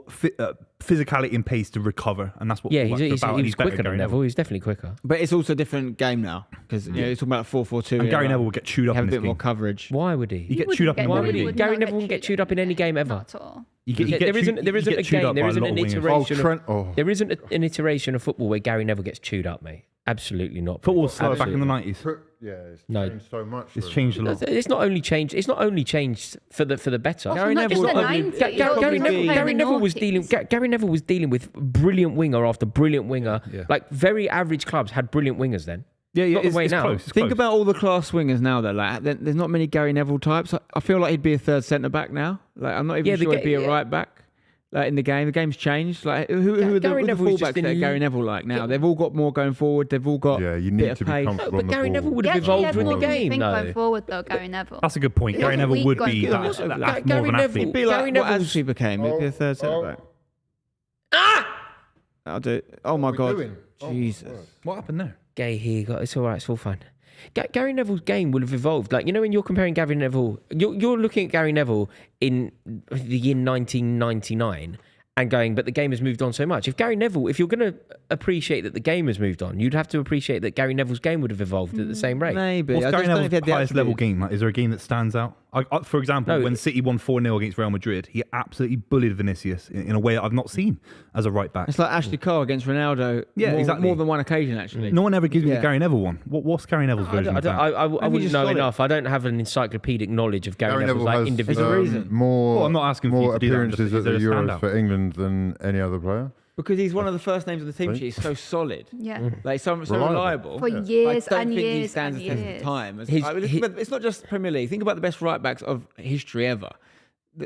physicality and pace to recover, and that's what. Yeah, fullbacks are he's about, and he's better quicker Gary than Neville. He's definitely quicker. But it's also a different game now because it's talking about 4-4-2. And Gary Neville will get chewed up have in a this bit more game. coverage. Why would he? You get chewed up in Why one would he? game. Gary Neville won't get chewed up in any game ever. Not at all. There isn't a game. There isn't an iteration. Trent. Oh. There isn't an iteration of football where Gary Neville gets chewed up, mate. Absolutely not. Football started back in the Absolutely. 90s. Yeah, it's No. changed so much. It's really. changed a lot. It's not only changed. It's not only changed for the better. Also, not just the 90s. Gary Neville was dealing. Gary Neville was dealing with brilliant winger after brilliant winger. Yeah. Like very average clubs had brilliant wingers then. Yeah, Not the way it's now. close. It's Think close. about all the class swingers now, though. Like, there's not many Gary Neville types. I feel like he'd be a third centre back now. Like, I'm not even sure he'd be a right back. Like in the game, the game's changed. Like who are Gary the Neville is fullbacks just that Gary Neville like now? They've all got more going forward. They've all got Yeah, you bit need of to be pace. comfortable But on the Gary ball. Neville would He have actually evolved had with the more than you game, think though. going forward, though, Gary Neville. That's a good point. Gary Neville weak would going be forward. that's more Gary of an Neville- athlete. He'd be like Gary what Neville's- Ashley became. He'd be a third centre back. I'll do it. Oh my God, doing? Oh, Jesus! What happened there? Gay here, it's all right, it's all fine. Gary Neville's game will have evolved. Like, you know, when you're comparing Gary Neville, you're looking at Gary Neville in the year 1999 and going, but the game has moved on so much. If you're going to appreciate that the game has moved on, you'd have to appreciate that Gary Neville's game would have evolved at the same rate. Maybe. What's I Gary just don't know Neville's if he had the highest level attributes. game? Like, is there a game that stands out? For example, No, when City won 4-0 against Real Madrid, he absolutely bullied Vinicius in a way that I've not seen as a right back. It's like Ashley Cole against Ronaldo. Yeah, exactly. More than one occasion, actually. No one ever gives me Yeah. the Gary Neville one. What's Gary Neville's version of that? I he's wouldn't just know solid. enough. I don't have an encyclopedic knowledge of Gary Gary Neville's Neville like has individual. There's a reason. more. Well, I'm not asking for you more to do that, I'm just- appearances is at there the a Euros standout? for England than any other player. Because he's one of the first names on the team sheet. He's so solid. Yeah. Like so Reliable. reliable. For I years don't and think he years stands and the test of years. time. His- But it's not just Premier League. Think about the best right backs of history ever.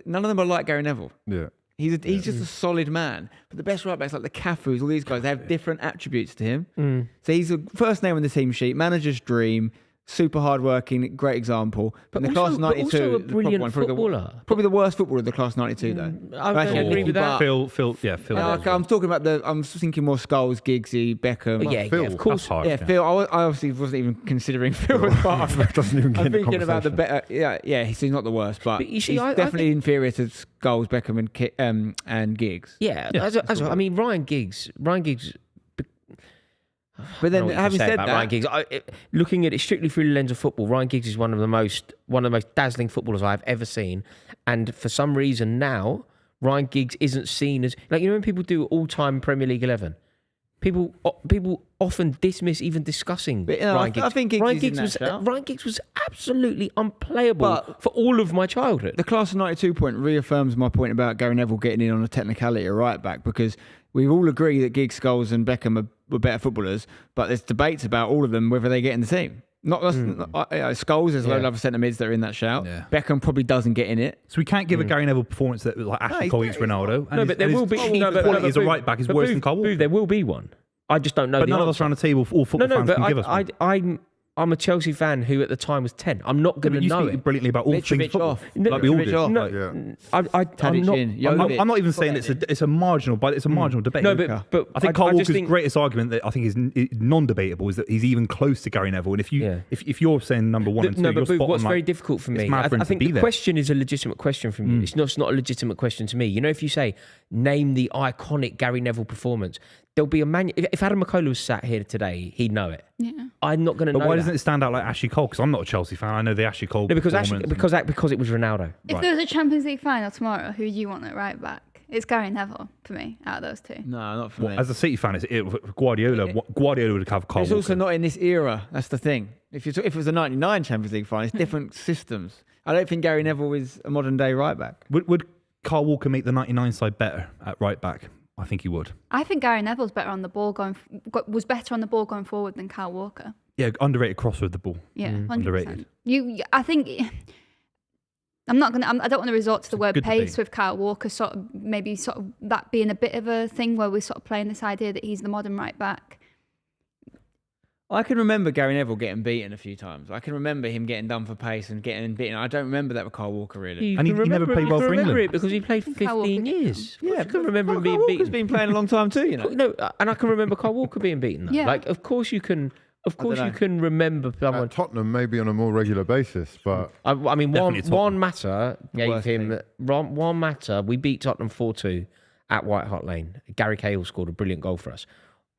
None of them are like Gary Neville. Yeah. He's just a solid man. But the best right backs like the Cafus, all these guys, they have different attributes to him. So he's the first name on the team sheet, manager's dream, super hardworking, great example. But in the class 92, also a brilliant footballer. Probably the worst footballer of the class 92, though. I don't agree with that. Phil. I'm talking about I'm thinking more Scholes, Giggsy, Beckham. Yeah, Phil, of course. that's hard, Yeah, Phil. I obviously wasn't even considering Phil as part of it. Doesn't even get I'm in the thinking about the conversation. better. He's not the worst, but you see, he's I definitely think- inferior to Scholes, Beckham, and Giggs. Yeah, I mean, Ryan Giggs. But then, having said about that, Ryan Giggs, looking at it strictly through the lens of football, Ryan Giggs is one of the most dazzling footballers I've ever seen. And for some reason now, Ryan Giggs isn't seen as when people do all-time Premier League 11, people often dismiss even discussing Ryan Giggs. I think Ryan Giggs was absolutely unplayable for all of my childhood. the class of 92 point reaffirms my point about Gary Neville getting in on a technicality at right back, because we all agree that Giggs, Scholes and Beckham were better footballers, but there's debates about all of them whether they get in the team. Scholes, there's a load of other centre mids that are in that shout. Yeah. Beckham probably doesn't get in it. So we can't give a Gary Neville performance that was like Ashley Cole against Ronaldo. No, but there will be. He's a right back is worse than Carl Walker. There will be one. I just don't know. But none of us around the table, all football fans, can give us one. I'm a Chelsea fan who at the time was 10. I'm not going to You know speak it. brilliantly about all Mitrovic things football. off. Like we all do. No, I'm Tadic not. in. I'm not even saying it's a marginal, but it's a marginal debate. No, but I think Carl just Walker's think- greatest argument that I think is non-debatable is that he's even close to Gary Neville. And if you're saying number one and two, No, you're but spot what's on, very difficult for me, mad for him I to think be the there. question is a legitimate question from you. It's not a legitimate question to me. You know, if you say, name the iconic Gary Neville performance, there'll be if Adam McKola was sat here today, he'd know it. Yeah. I'm not going to know But why that. doesn't it stand out like Ashley Cole? Because I'm not a Chelsea fan. I know the Ashley Cole No, because performance. because it was Ronaldo. If there was a Champions League final tomorrow, who do you want at right back? It's Gary Neville for me out of those two. No, not for me. As a City fan, Guardiola would have Carl It's also Walker. not in this era. That's the thing. If it was a 99 Champions League final, it's different systems. I don't think Gary Neville is a modern day right back. Would Carl Walker make the 99 side better at right back? I think he would. I think Gary Neville's better on the ball was better on the ball going forward than Kyle Walker. Yeah, underrated crosser with the ball. Yeah, 100%. Underrated. I think I don't want to resort to the word good pace debate. with Kyle Walker. Maybe that being a bit of a thing where we're sort of playing this idea that he's the modern right back. I can remember Gary Neville getting beaten a few times. I can remember him getting done for pace and getting beaten. I don't remember that with Kyle Walker, really. And he never played well for England. It because he played for Kyle Walker 15 did. years. Yeah, I can remember him being Kyle Walker's beaten. been playing a long time too, you know. No, and I can remember Kyle Walker being beaten. Though. Yeah. Like, of course you can. Of course know. you can remember someone. At Tottenham, maybe on a more regular basis, but I mean, Definitely Juan Mata gave worst him Juan Mata. We beat Tottenham 4-2 at White Hart Lane. Gary Cahill scored a brilliant goal for us.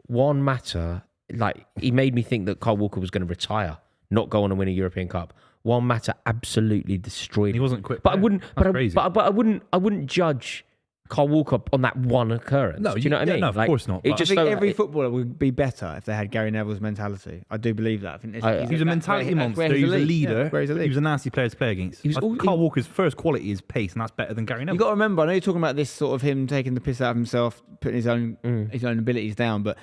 Juan Mata, he made me think that Kyle Walker was going to retire, not go on and win a European Cup. Juan Mata absolutely destroyed. He him. wasn't quick. But I wouldn't. That's But crazy. I wouldn't judge Kyle Walker on that one occurrence. No, do you know what I mean? no, of course not, It but- just I think so- every footballer would be better if they had Gary Neville's mentality. I do believe that. I think He's He was a mentality monster. He was a leader. He was a nasty player to play against. He was Kyle Walker's first quality is pace, and that's better than Gary You Neville. got to remember, I know you're talking about this sort of him taking the piss out of himself, putting his own abilities down, but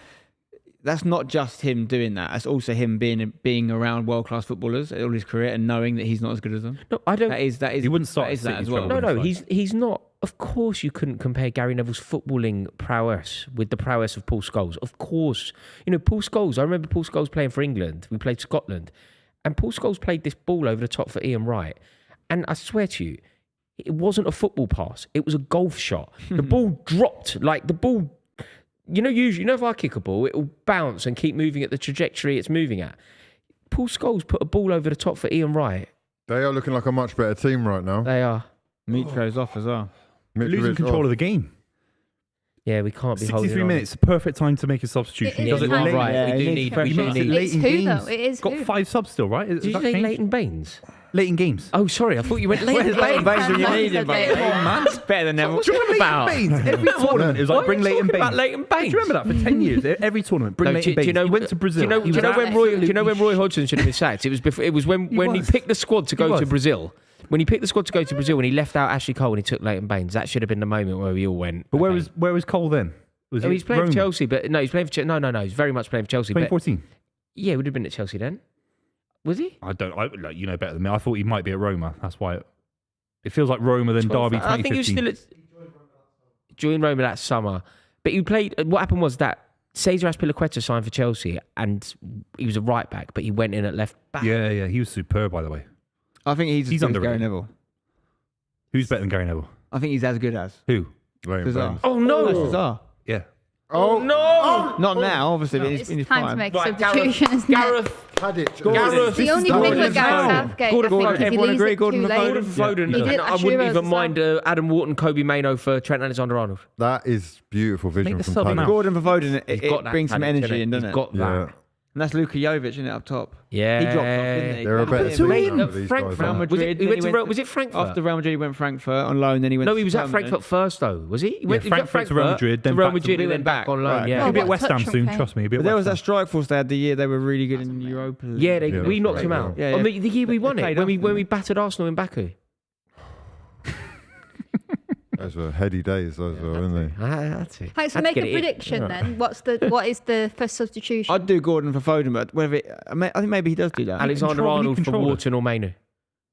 that's not just him doing that. That's also him being around world class footballers all his career and knowing that he's not as good as them. No, I don't. That is. He wouldn't start that is at that City as well. trouble. No, It's he's not. Of course, you couldn't compare Gary Neville's footballing prowess with the prowess of Paul Scholes. Of course, Paul Scholes. I remember Paul Scholes playing for England. We played Scotland, and Paul Scholes played this ball over the top for Ian Wright. And I swear to you, it wasn't a football pass. It was a golf shot. The ball dropped like the ball. Usually, if I kick a ball, it will bounce and keep moving at the trajectory it's moving at. Paul Scholes put a ball over the top for Ian Wright. they are looking like a much better team right now. They are. Mitro's off as well. losing control of the game. Yeah, we can't be holding 63 on. minutes, perfect time to make a substitution. It Does is it time. late? Right, Yeah, we do it need. is fresh We enough. need Late It's in who, games. though? It is Got who. 5 subs still, right? Did you say Leighton Baines? Late in games. Oh, sorry. I thought you went Leighton Leighton Baines. Baines when you need him, Come mate. on, man. It's better than Neville. What's he on about? Baines. Every tournament, it was Why like are bring you Leighton talking Baines. about Leighton Baines? Do you remember that for 10 years? Every tournament, bring No, Leighton Baines. He went to Brazil. Do you know when Roy Hodgson should have been sacked? It was before. It was when he was. picked the squad to He go to was. Brazil. When he picked the squad to go to Brazil, when he left out Ashley Cole and he took Leighton Baines, that should have been the moment where we all went. But where okay. was Cole then? Was Oh, he he's playing Roma? for Chelsea, but no, he's playing for no. He's very much playing for Chelsea. But 2014. yeah, he would have been at Chelsea then. Was he? You know better than me. I thought he might be at Roma. That's why it feels like Roma then Derby I think he was 2015. still at. joined Roma that summer. But you played. What happened was that Cesar Azpilicueta signed for Chelsea, and he was a right back, but he went in at left back. Yeah, he was superb, by the way. I think he's as good as Gary underrated. Neville. Who's better than Gary Neville? I think he's as good as Who? Cesar. Oh no! Cesar. Yeah. Oh no! Not now, obviously, but It's in his time to prime. make Right, substitution, isn't it? Gareth. Tadic. Gareth. The only thing with Gareth Southgate, Gordon I think, Foden. is he Everyone leaves agree, it Gordon too late. Gordon Foden. He did it And at I wouldn't Euros even as well. mind Adam Wharton, Kobe Mano for Trent Alexander-Arnold. That is beautiful vision the from sub Tadic. out. Gordon for Foden, He's it got that brings some talent, energy in, innit? doesn't He's it? got that. Yeah. And that's Luka Jovic, isn't it, up top? Yeah. He dropped off, didn't he? They're a better Mate, team Mate, than these Frankfurt. guys. Real are. Madrid, He then went he to went was it Frankfurt? After Real Madrid, he went Frankfurt on loan, then he went No, to he was at permanent. Frankfurt first, though, was he? He went Yeah, Frankfurt to Real Madrid, then to Real back to- Madrid, He and then went back back. on loan. Right. Yeah, He'll be at what West Ham touch soon, from trust me. He'll be at But there was West that Ham. strike force they had the year they were really good in Europa League. Yeah, Yeah, we that's knocked right, him yeah. out. Yeah, On yeah. the year we won They it played when off, we battered Arsenal in Baku. Those were heady days, those were, weren't they? That's it. Right, so Had to make get a it in. prediction then. What is the first substitution? I'd do Gordon for Foden, but whether I think maybe he does do that. Alexander-Arnold for control it. Wharton or Mano.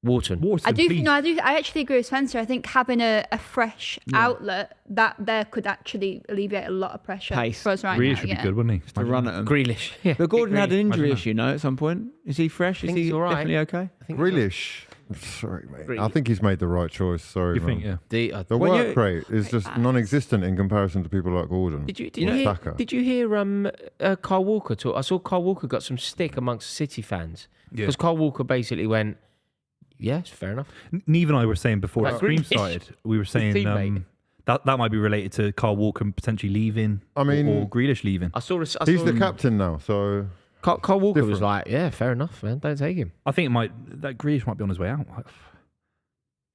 Wharton. I do. please. No, I actually agree with Spencer. I think having a fresh outlet that there could actually alleviate a lot of pressure Pace. for us right Grealish now. would yeah. be good, wouldn't he? To run at him. Grealish. Yeah. But Gordon had an injury Imagine issue, no, at some point. Is he fresh? Is think he he's all right. definitely okay? I think Grealish. Sorry, mate. Grealish. I think he's made the right choice. Sorry, You man. think, yeah. The Well, work rate is just non-existent in comparison to people like Gordon. Did you Or hear? Saka. Did you hear? Carl Walker talk. I saw Carl Walker got some stick amongst City fans Yeah. because Carl Walker basically went, "Yes, fair enough." Nieve and I were saying before the Like stream Grealish. started, we were saying teammate. that might be related to Carl Walker potentially leaving. I mean- or Grealish leaving. I saw. He's the captain now, so Carl Walker was different. like, "Yeah, fair enough, man. Don't take him." I think that Grealish might be on his way out.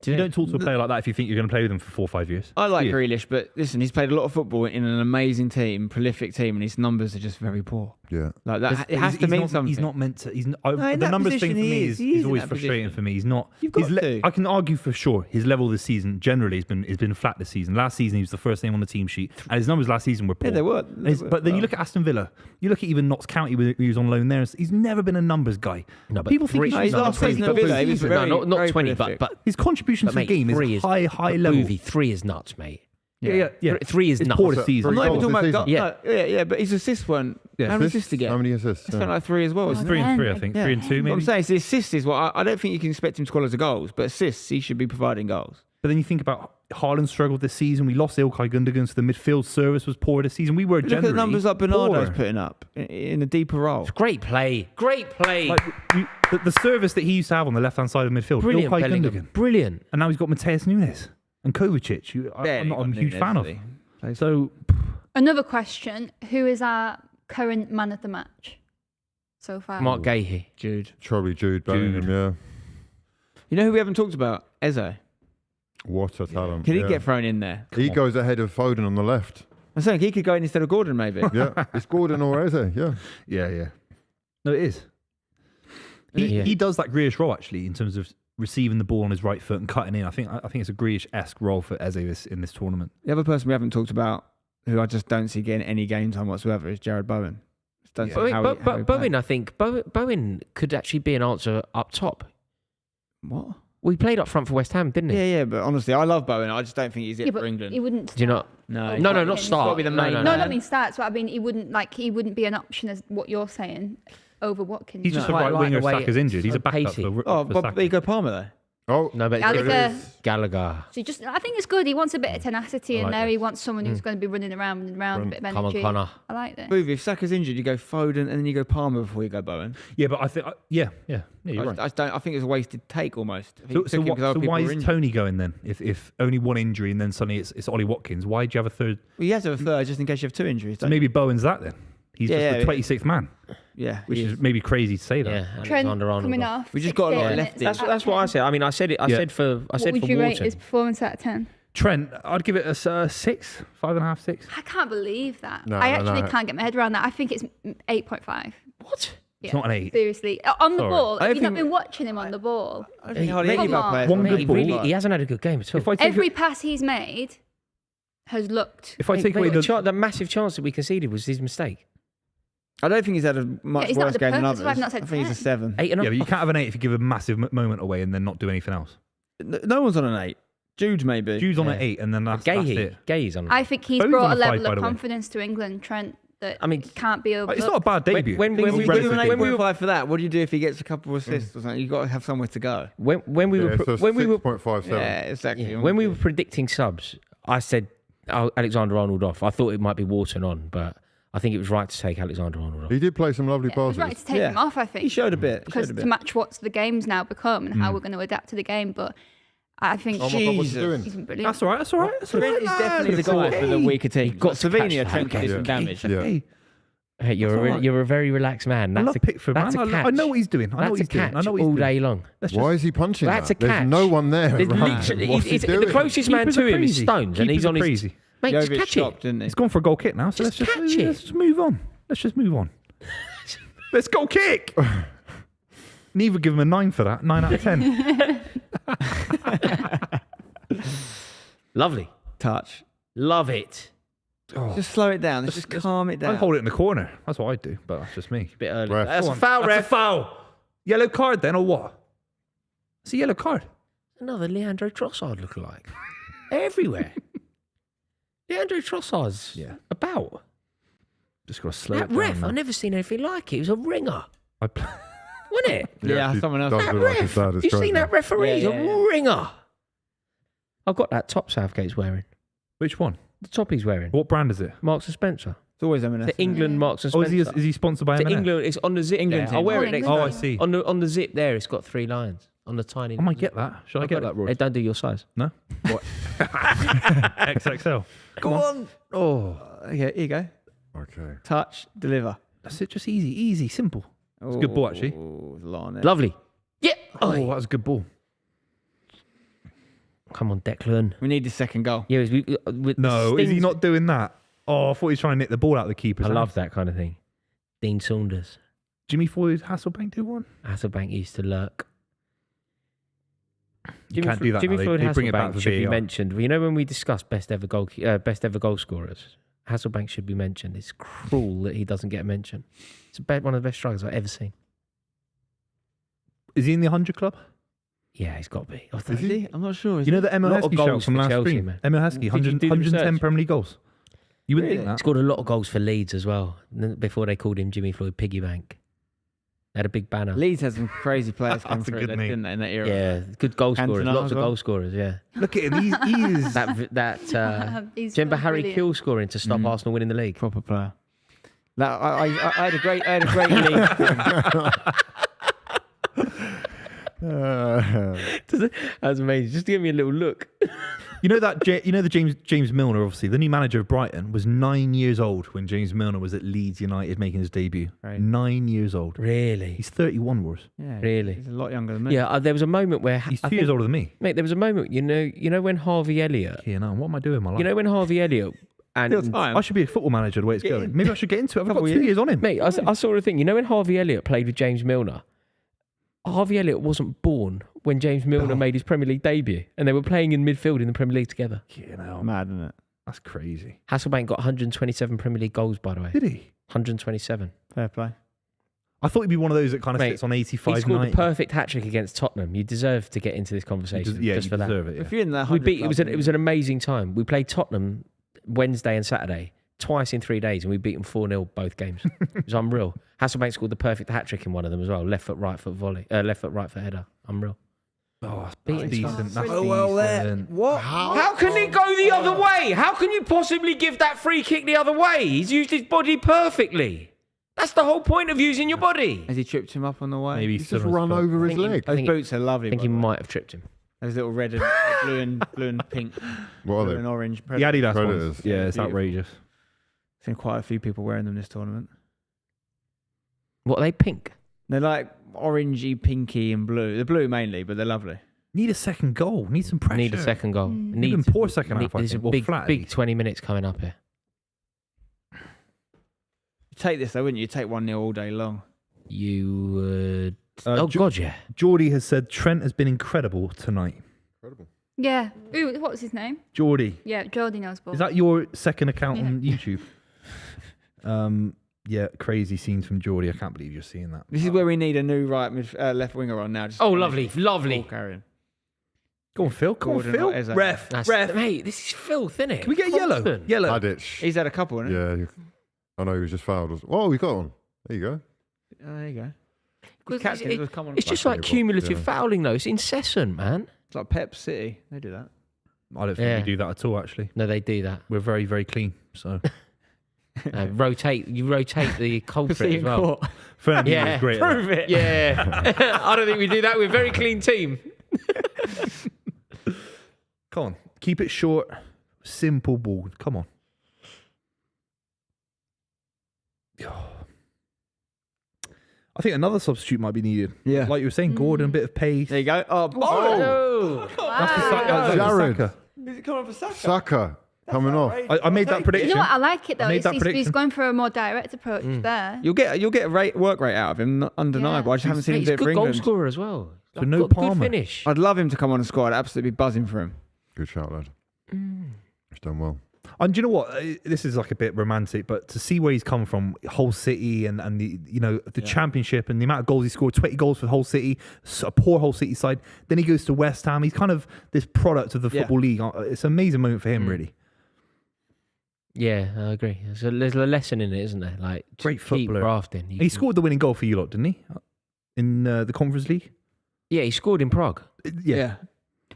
You don't talk to a player like that if you think you're going to play with him for 4 or 5 years. I like Do you? Grealish, but listen, he's played a lot of football in an amazing team, prolific team, and his numbers are just very poor. yeah. Like that, it has He's to mean not, something. He's not meant to. in The that numbers position thing for he me is. He is is in always that frustrating position. for me. He's not. You've got his to. I can argue for sure his level this season generally has been flat this season. Last season he was the first name on the team sheet, and his numbers last season were poor. Yeah, they were. And but then you look at Aston Villa, you look at even Notts County, where he was on loan there. He's never been a numbers guy. No, but People think three- he No, should he's be last number season 20, at but Villa, he was very, not very 20, prolific. but his contribution to the mate, game three is high level. Buvey, 3 is nuts, mate. Yeah. Three is It's nuts. poor this season. I'm not even goals talking this about season. goals. Yeah, but his assists weren't. Yeah. How many assists did he How get? many assists? It's like 3 as well. It's Isn't it? 3 and 3, I Yeah. think. Yeah. 3 and 2, What maybe. I'm saying is the assists is what I don't think you can expect him to score loads of goals, but assists he should be providing goals. But then you think about Haaland struggled this season. We lost Ilkay Gundogan, so the midfield service was poor this season. We were Look generally at the numbers that Bernardo's poor. putting up in a deeper role. Great play. Like the service that he used to have on the left-hand side of midfield, Brilliant, Ilkay Bellingham. Gundogan. Brilliant. And now he's got Mateus Nunes and Kovacic. I'm not a huge fan of. So Another question: who is our current man of the match so far? Mark Gahey. Jude. Probably Jude Bellingham, yeah. You know who we haven't talked about? Eze. What a talent. Can he yeah. get thrown in there? He goes ahead of Foden on the left. I'm saying he could go in instead of Gordon, maybe. Yeah. It's Gordon or Eze, yeah. yeah. No, it is. Yeah. He does that Grealish role actually in terms of receiving the ball on his right foot and cutting in. I think it's a Grealish-esque role for Eze in this tournament. The other person we haven't talked about, who I just don't see getting any game time whatsoever, is Jared Bowen. Just don't see how he Bowen, plays. I think Bowen could actually be an answer up top. What? Well, he played up front for West Ham, didn't he? Yeah, but honestly, I love Bowen. I just don't think he's it Yeah, for but England. he wouldn't. Do you not? No, No, He's not He's start. gotta be the main No, man. not mean starts. But I mean, he wouldn't be an option as what you're saying over Watkins. He's just a I right like winger. the way Saka's injured. He's so a backup pacey. for Oh, for but Saka. there you go, Palmer though. Oh, No, but Gallagher. Gallagher. So I think it's good. He wants a bit of tenacity I in like there. this. He wants someone who's going to be running around, a bit of Come on, energy. Connor. I like that. Buvey, if Saka's injured, you go Foden and then you go Palmer before you go Bowen. Yeah, but I think you're right. I think it's a wasted take almost. I think So, he so, took him what, 'cause other so people why were is injured. Tony going then? If only one injury and then suddenly it's Ollie Watkins, why do you have a third? Well, you have to have a third just in case you have 2 injuries. So don't maybe Bowen's that then. He's Yeah, just the 26th man, you? Yeah, which he is maybe crazy to say that. Yeah, Trent Alexander-Arnold. coming off. We just got a lot of 68 lefties. minutes That's out what I of said. I mean, I said it. I Yeah. said for What would for you rate Wharton. his performance out of 10? Trent, I'd give it a 6, 5.5, 6. I can't believe that. No, I no, actually no. can't get my head around that. I think it's 8.5. What? It's not an 8. Seriously. On the Sorry. ball. I Have don't you not think- been watching him on the ball? I don't think hardly Come any of our on. players. One make good He it. ball. really, he hasn't had a good game at all. If I take Every pass he's made has looked. if I take away the massive chance that we conceded was his mistake. I don't think he's had a much he's not worse the game than purpose others. why I've not said I think he's a 10. 7. 8 and yeah, but you can't have an 8 if you give a massive moment away and then not do anything else. No one's on an 8. Jude maybe. Jude's on at 8, and then that's it. Gay's on. I think he's Foden's brought on a a 5, level by of the way. confidence to England, Trent, that I mean, can't be overlooked. It's not a bad debut. When we It's were- relatively- when we were- 8.5 for that. What do you do if he gets a couple of assists or something? You've got to have somewhere to go. when we were 6.57. Yeah, exactly. when we were predicting subs, I said Alexander-Arnold off. I thought it might be Wharton on, but I think it was right to take Alexander-Arnold off. He did play some lovely It was passes. right to take him off, I think. He showed a bit. because to match what the game's now become and how we're going to adapt to the game. But I think Oh my God, what's he doing? he's been brilliant. That's all right. That's all right. That's all Trent right. is definitely the guy for the weaker team. got to Slovenia, catch Trent that. did some damage. Yeah. Hey, Hey, That's all right. you're a very relaxed man. I That's love a Pickford, man. That's a I catch. know what he's doing. I know That's what a he's doing. catch I know what he's all doing. day long. Let's Why just, is he punching That's that? a catch. There's no one there. There's around. literally, What's he the doing? closest man Keepers to are him is crazy. Stones, and he's Keepers are on his. crazy. Mate, just Jovic catch stopped, it. didn't he? He's gone for a goal kick now, so Just let's catch it. just move on. Let's just move on. Let's go kick. Nieve would give him a 9 for that. 9 out of 10. Lovely. Touch. Love it. Just slow it down. Let's just calm it down. I'd hold it in the corner. That's what I'd do, but that's just me. Bit early. Ref. That's Go a on. foul, That's ref. a foul. Yellow card then, or what? It's a yellow card. Another Leandro Trossard lookalike. Everywhere. Leandro Trossard's about. Just got to slow That it down. ref, now. I've never seen anything like it. It was a ringer, I wasn't it? Yeah, he someone else. does That look like his ref. dad is You crazy. seen that referee? Yeah, He's yeah, a yeah. ringer. I've got that top Southgate's wearing. Which one? The top he's wearing. What brand is it? Marks and Spencer. It's always M&S. The England Marks and Oh, Spencer. is he sponsored by To M&S? England, it's on the zip England there. I'll team. wear Oh, it next England Oh, I time. see. On the zip there, it's got 3 lines. On the tiny. I might get that. Should I get that, They Rory? don't do your size. No? What? XXL. Go on. Oh, Okay, here you go. Okay. Touch, deliver. that's it. Just easy, simple. It's a good ball, actually. Oh, there's a lot on it. Lovely. Yeah. Oh, that was a good ball. Come on, Declan. We need the second goal. Yeah, with No, the is he stings- not doing that? Oh, I thought he was trying to nick the ball out of the keeper's I hand. love that kind of thing. Dean Saunders. Jimmy Floyd, Hasselbank do one? Hasselbank used to lurk. You can't do that Jimmy now. Floyd They bring it back Hasselbank for should be VAR. mentioned. You know when we discussed best ever goal scorers, Hasselbank should be mentioned. It's cruel that he doesn't get mentioned. It's one of the best strikers I've ever seen. Is he in the 100 club? Yeah, he's got to be. I Is think he? I'm not sure. Is You know he? the Emil Lot of Heskey shout goals from for last Chelsea, stream? man. Emil Heskey, Did you 100, do the 110 research? Premier League goals. You wouldn't Really? think that. scored a lot of goals for Leeds as well. Before they called him Jimmy Floyd Piggy Bank. They had a big banner. Leeds had some crazy players come That's a through, good there, name. didn't they, in that era? Yeah, good goal scorers. Cantona Lots as of well. goal scorers. Yeah, Look at him. He is. that. He's Remember Harry brilliant. Kill scoring to stop Arsenal winning the league? Proper player. That, I had a great league. That's amazing. Just to give me a little look. You know that? You know the James Milner, obviously, the new manager of Brighton, was 9 years old when James Milner was at Leeds United making his debut. Right. 9 years old. Really? He's 31, Wars. Yeah, Really? He's a lot younger than me. Yeah, there was a moment where He's I 2 years think- older than me. Mate, there was a moment. You know when Harvey Elliott. Yeah, no, what am I doing in my life? You know when Harvey Elliott and Still time. I should be a football manager the way it's going. Maybe I should get into it. I've got Couple 2 years. years on him. mate, I saw a thing. You know when Harvey Elliott played with James Milner. Harvey Elliott wasn't born when James Milner made his Premier League debut, and they were playing in midfield in the Premier League together. You know, Mad, isn't it? that's crazy. Hasselbank got 127 Premier League goals, by the way. Did he? 127. Fair play. I thought he'd be one of those that kind of Mate, sits on He 85, scored 90. the perfect hat trick against Tottenham. You deserve to get into this conversation Yeah, just you for that. deserve it. Yeah. If you're in that, We beat. It was an amazing time. We played Tottenham Wednesday and Saturday twice in 3 days, and we beat them 4-0 both games. It was unreal. Hasselbank scored the perfect hat trick in one of them as well. Left foot, right foot volley. Left foot, right foot header. Unreal. Oh, that's Beating decent. That's Scotland. decent. What? How can it go the other way? How can you possibly give that free kick the other way? He's used his body perfectly. That's the whole point of using your body. Has he tripped him up on the way? Maybe He's stood just on his run foot. over his think he- leg. Those think- boots are lovely. I think by he the way. might have tripped him. Those little red and blue and pink, What blue are and they? orange. The Adidas Predators. ones. Yeah, it's Beautiful. outrageous. I've seen quite a few people wearing them this tournament. What are they? Pink. They're like orangey, pinky, and blue. They're blue mainly, but they're lovely. Need a second goal. Need some pressure. Need a second goal. Even poor second half, I There's a think. Or big, flat, at big least. 20 minutes coming up here. You take this though, wouldn't you? You take 1-0 all day long. You would. Uh, oh, Ju- God, yeah. Geordie has said Trent has been incredible tonight. Incredible. Yeah. Ooh, what was his name? Geordie. Yeah, Jordy knows ball. Is that your second account Yeah. on YouTube? Yeah, crazy scenes from Geordie. I can't believe you're seeing that. This is where we need a new left winger on now. Just Oh, lovely, lovely. Ball carrying. Go on, Phil. Come on, Gordon Phil. or Eze. Ref. Mate, this is filth, isn't it? Can we get yellow? Constant. Yellow. Tadic. He's had a couple, hasn't he? Yeah. I know he was just fouled. Oh, we got one. There you go. Oh, there you go. Because Captains it- would come on It's just Back on like your box, cumulative yeah. fouling, though. It's incessant, man. It's like Pep City. They do that. I don't think Yeah. we do that at all, actually. No, they do that. We're very, very clean. So You rotate the culprit See as in well. court. Fernandinho Yeah. was great. at Prove it. Yeah. I don't think we do that. We're a very clean team. that. Come on. Keep it short. Simple ball. Come on. I think another substitute might be needed. Yeah. Like you were saying, Gordon, a bit of pace. There you go. Oh, Oh. That's for Saka. Jared. Saka. Is it coming for Saka? Saka coming off. I made that prediction. You know what? I like it though. made that He's prediction. going for a more direct approach there. You'll get a work rate out of him, not undeniable. I just haven't seen him He's do a it for good goal England. scorer as well. So no Got good Palmer. finish. I'd love him to come on the squad. I'd absolutely be buzzing for him. Good shout, lad. He's done well. And do you know what? This is like a bit romantic, but to see where he's come from, Hull City and the Championship and the amount of goals he scored, 20 goals for Hull City, a poor Hull City side. Then he goes to West Ham. He's kind of this product of the Football League. It's an amazing moment for him, really. Yeah, I agree. There's a lesson in it, isn't there? Like, just Great keep footballer. grafting. He scored the winning goal for you lot, didn't he? In the Conference League? Yeah, he scored in Prague. Yeah.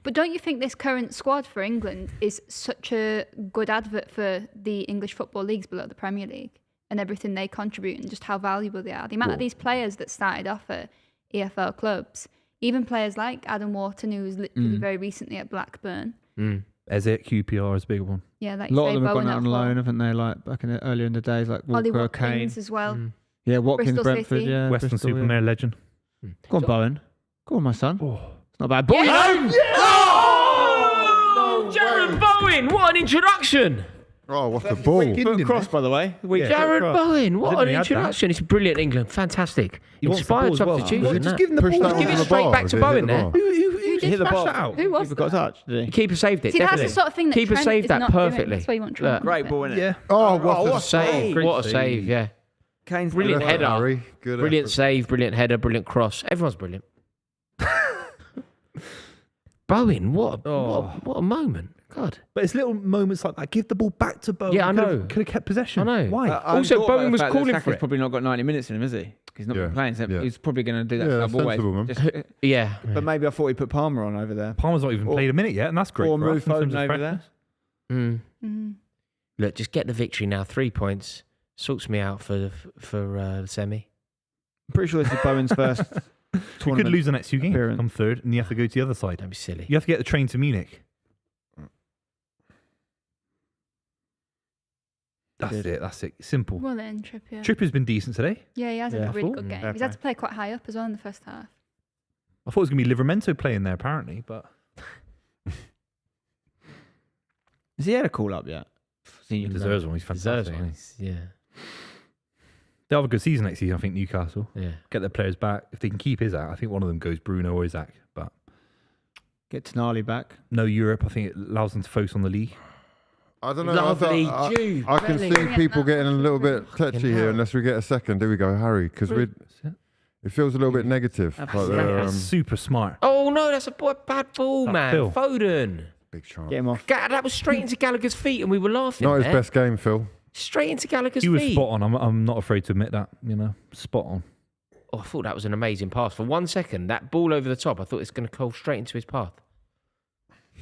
But don't you think this current squad for England is such a good advert for the English football leagues below the Premier League and everything they contribute and just how valuable they are? The amount of these players that started off at EFL clubs, even players like Adam Wharton, who was literally very recently at Blackburn. Eze at QPR is a big one. Yeah, like A lot of them have Bowen gone out at on Hull. loan, haven't they? Like back earlier in the days, like Ollie Walker, Kane. Watkins as well. Yeah, Watkins, Bristol Brentford. City. Yeah, Western Bristol, Supermare legend. Go on, Bowen. Go on, my son. Oh. It's not bad. Boy, Jared Bowen, what an introduction! Oh, what a ball. Foot cross, by the way. Jared Bowen, what an he had that. introduction. It's brilliant, England. Fantastic. He wants the Inspired ball as well. substitution. Well, that. just give him the Push ball. that Give it onto the straight bar. back to Did he Bowen hit the there. bar? Who Hit the smashed ball. that out? Who was Keeper got that? touched, did he? Keeper saved it, See, that's definitely. the sort of thing that Keeper Trent saved is that not doing. perfectly. That's why you want Look. Trent. Great ball, innit? Yeah. Oh, what What a a save. Great What a save. save, yeah. Kane's Brilliant Good effort, header. Harry. Good Brilliant effort. save, brilliant header, brilliant cross. Everyone's brilliant. Bowen, what a moment. God. But it's little moments like that. Give the ball back to Bowen. Yeah, I know. Could have kept possession. I know. Why? Also, Bowen was calling for He's it. probably not got 90 minutes in him, is he? He's not Yeah, been playing, so yeah. he's probably going to do that Yeah, club that's always. sensible, man. Just- Yeah. but maybe I thought he put Palmer on over there. Palmer's not even Or- played a minute yet, and that's great. Or for move us in terms Foden of over there. freshness. Look, just get the victory now. 3 points. Sorts me out for the semi. I'm pretty sure this is Bowen's first We could tournament. lose the next two games. appearance. Come third, and you have to go to the other side. Don't be silly. You have to get the train to Munich. That's it. That's it. Simple. Well then, Trippier. Trippier's been decent today. Yeah, he has had Yeah. a really Full. good game. Fair He's had play. to play quite high up as well in the first half. I thought it was going to be Livermento playing there, apparently, but Has he had a call up yet? he deserves one. He's Deserves fantastic. one. isn't he? Yeah. They'll have a good season next season, I think, Newcastle. Yeah. Get their players back. If they can keep Isaac, I think one of them goes Bruno or Isaac. But Get Tonali back. no Europe. I think it allows them to focus on the league. I don't know. Lovely I Jude can see Bellingham. people getting a little bit Fucking touchy here hell. unless we get a second. Here we go, Harry, because it feels a little bit negative. Like they're, That's super smart. Oh, no, that's a bad ball, That man. Phil. Foden. big chance. Get him off. That was straight into Gallagher's feet, and we were laughing. Not his there. best game, Phil. Straight into Gallagher's He was feet. spot on. I'm not afraid to admit that. Spot on. Oh, I thought that was an amazing pass. For 1 second, that ball over the top, I thought it's going to go straight into his path.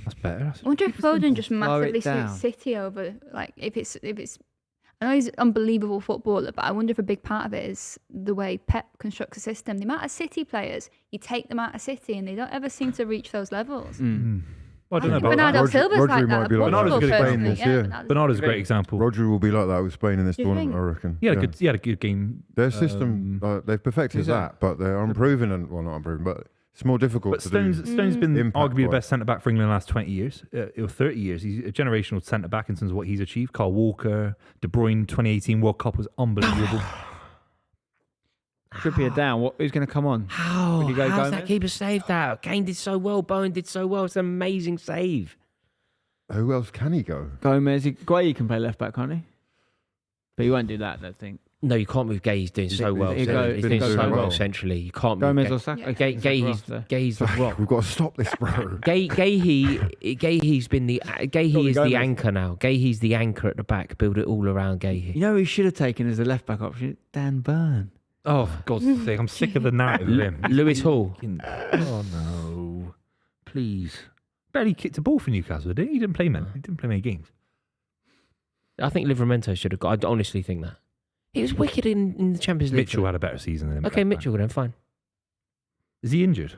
That's better. I wonder if Foden just Slow massively it down. suits City over, like, if it's. I know he's an unbelievable footballer, but I wonder if a big part of it is the way Pep constructs a system. The amount of City players, you take them out of City and they don't ever seem to reach those levels. Well, I don't know about Bernardo that. Rodri- Silva's Rodri like might that. be like that. Bernardo's good at Spain this year. Bernardo's a great example. Rodri will be like that with Spain in this Do you tournament, think? I reckon. He had a good game. Their system, they've perfected Who's that? that, but they're unproven and not unproven, but it's more difficult But to Stone's been Impact arguably the wise. best centre back for England in the last 20 years, or 30 years. He's a generational centre back in terms of what he's achieved. Kyle Walker, De Bruyne, 2018 World Cup was unbelievable. Trippier down. Who's going to come on? How? Would you go How's Gomez? that keeper saved that? Kane did so well. Bowen did so well. It's an amazing save. Who else can he go? Gomez. Gueye can play left back, can't he? But he won't do that, I don't think. No, you can't move Gay. He's doing so well. He's He's doing so well centrally. You can't move Gomez Gay. or Saka. Gay's the rock. We've got to stop this, bro. Gayhe's been the Gayhe is the anchor now. Gayhe's the anchor at the back. Build it all around Gayhe. You know who he should have taken as a left back option? Dan Burn. Oh, for God's sake, I'm sick of the narrative of him. Lewis Hall. Oh, no. Please. Barely kicked a ball for Newcastle, did he? He didn't play many games. I think Livramento should have got. I honestly think that. He was wicked in the Champions League. Mitchell had a better season than him. Okay, Mitchell then fine. Is he injured?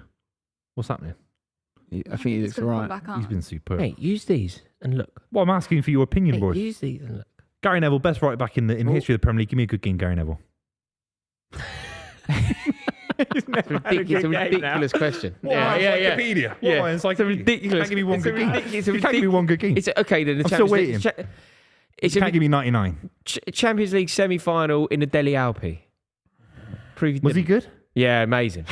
What's happening? I think he looks gonna come alright. back on. He's been superb. Mate, use these and look. Well, I'm asking for your opinion, Hey, boys. use these and look. Gary Neville, best right back in the history of the Premier League. Give me a good game, Gary Neville. It's a ridiculous question. Wikipedia. Yeah. It's like It's a ridiculous. You can't give me one it's a good game. ridiculous. You can't give me one good game. It's okay then. I'm still waiting. It's You a can't give me 99. Champions League semi-final in the Deli Alpi. Was he good? Yeah, amazing.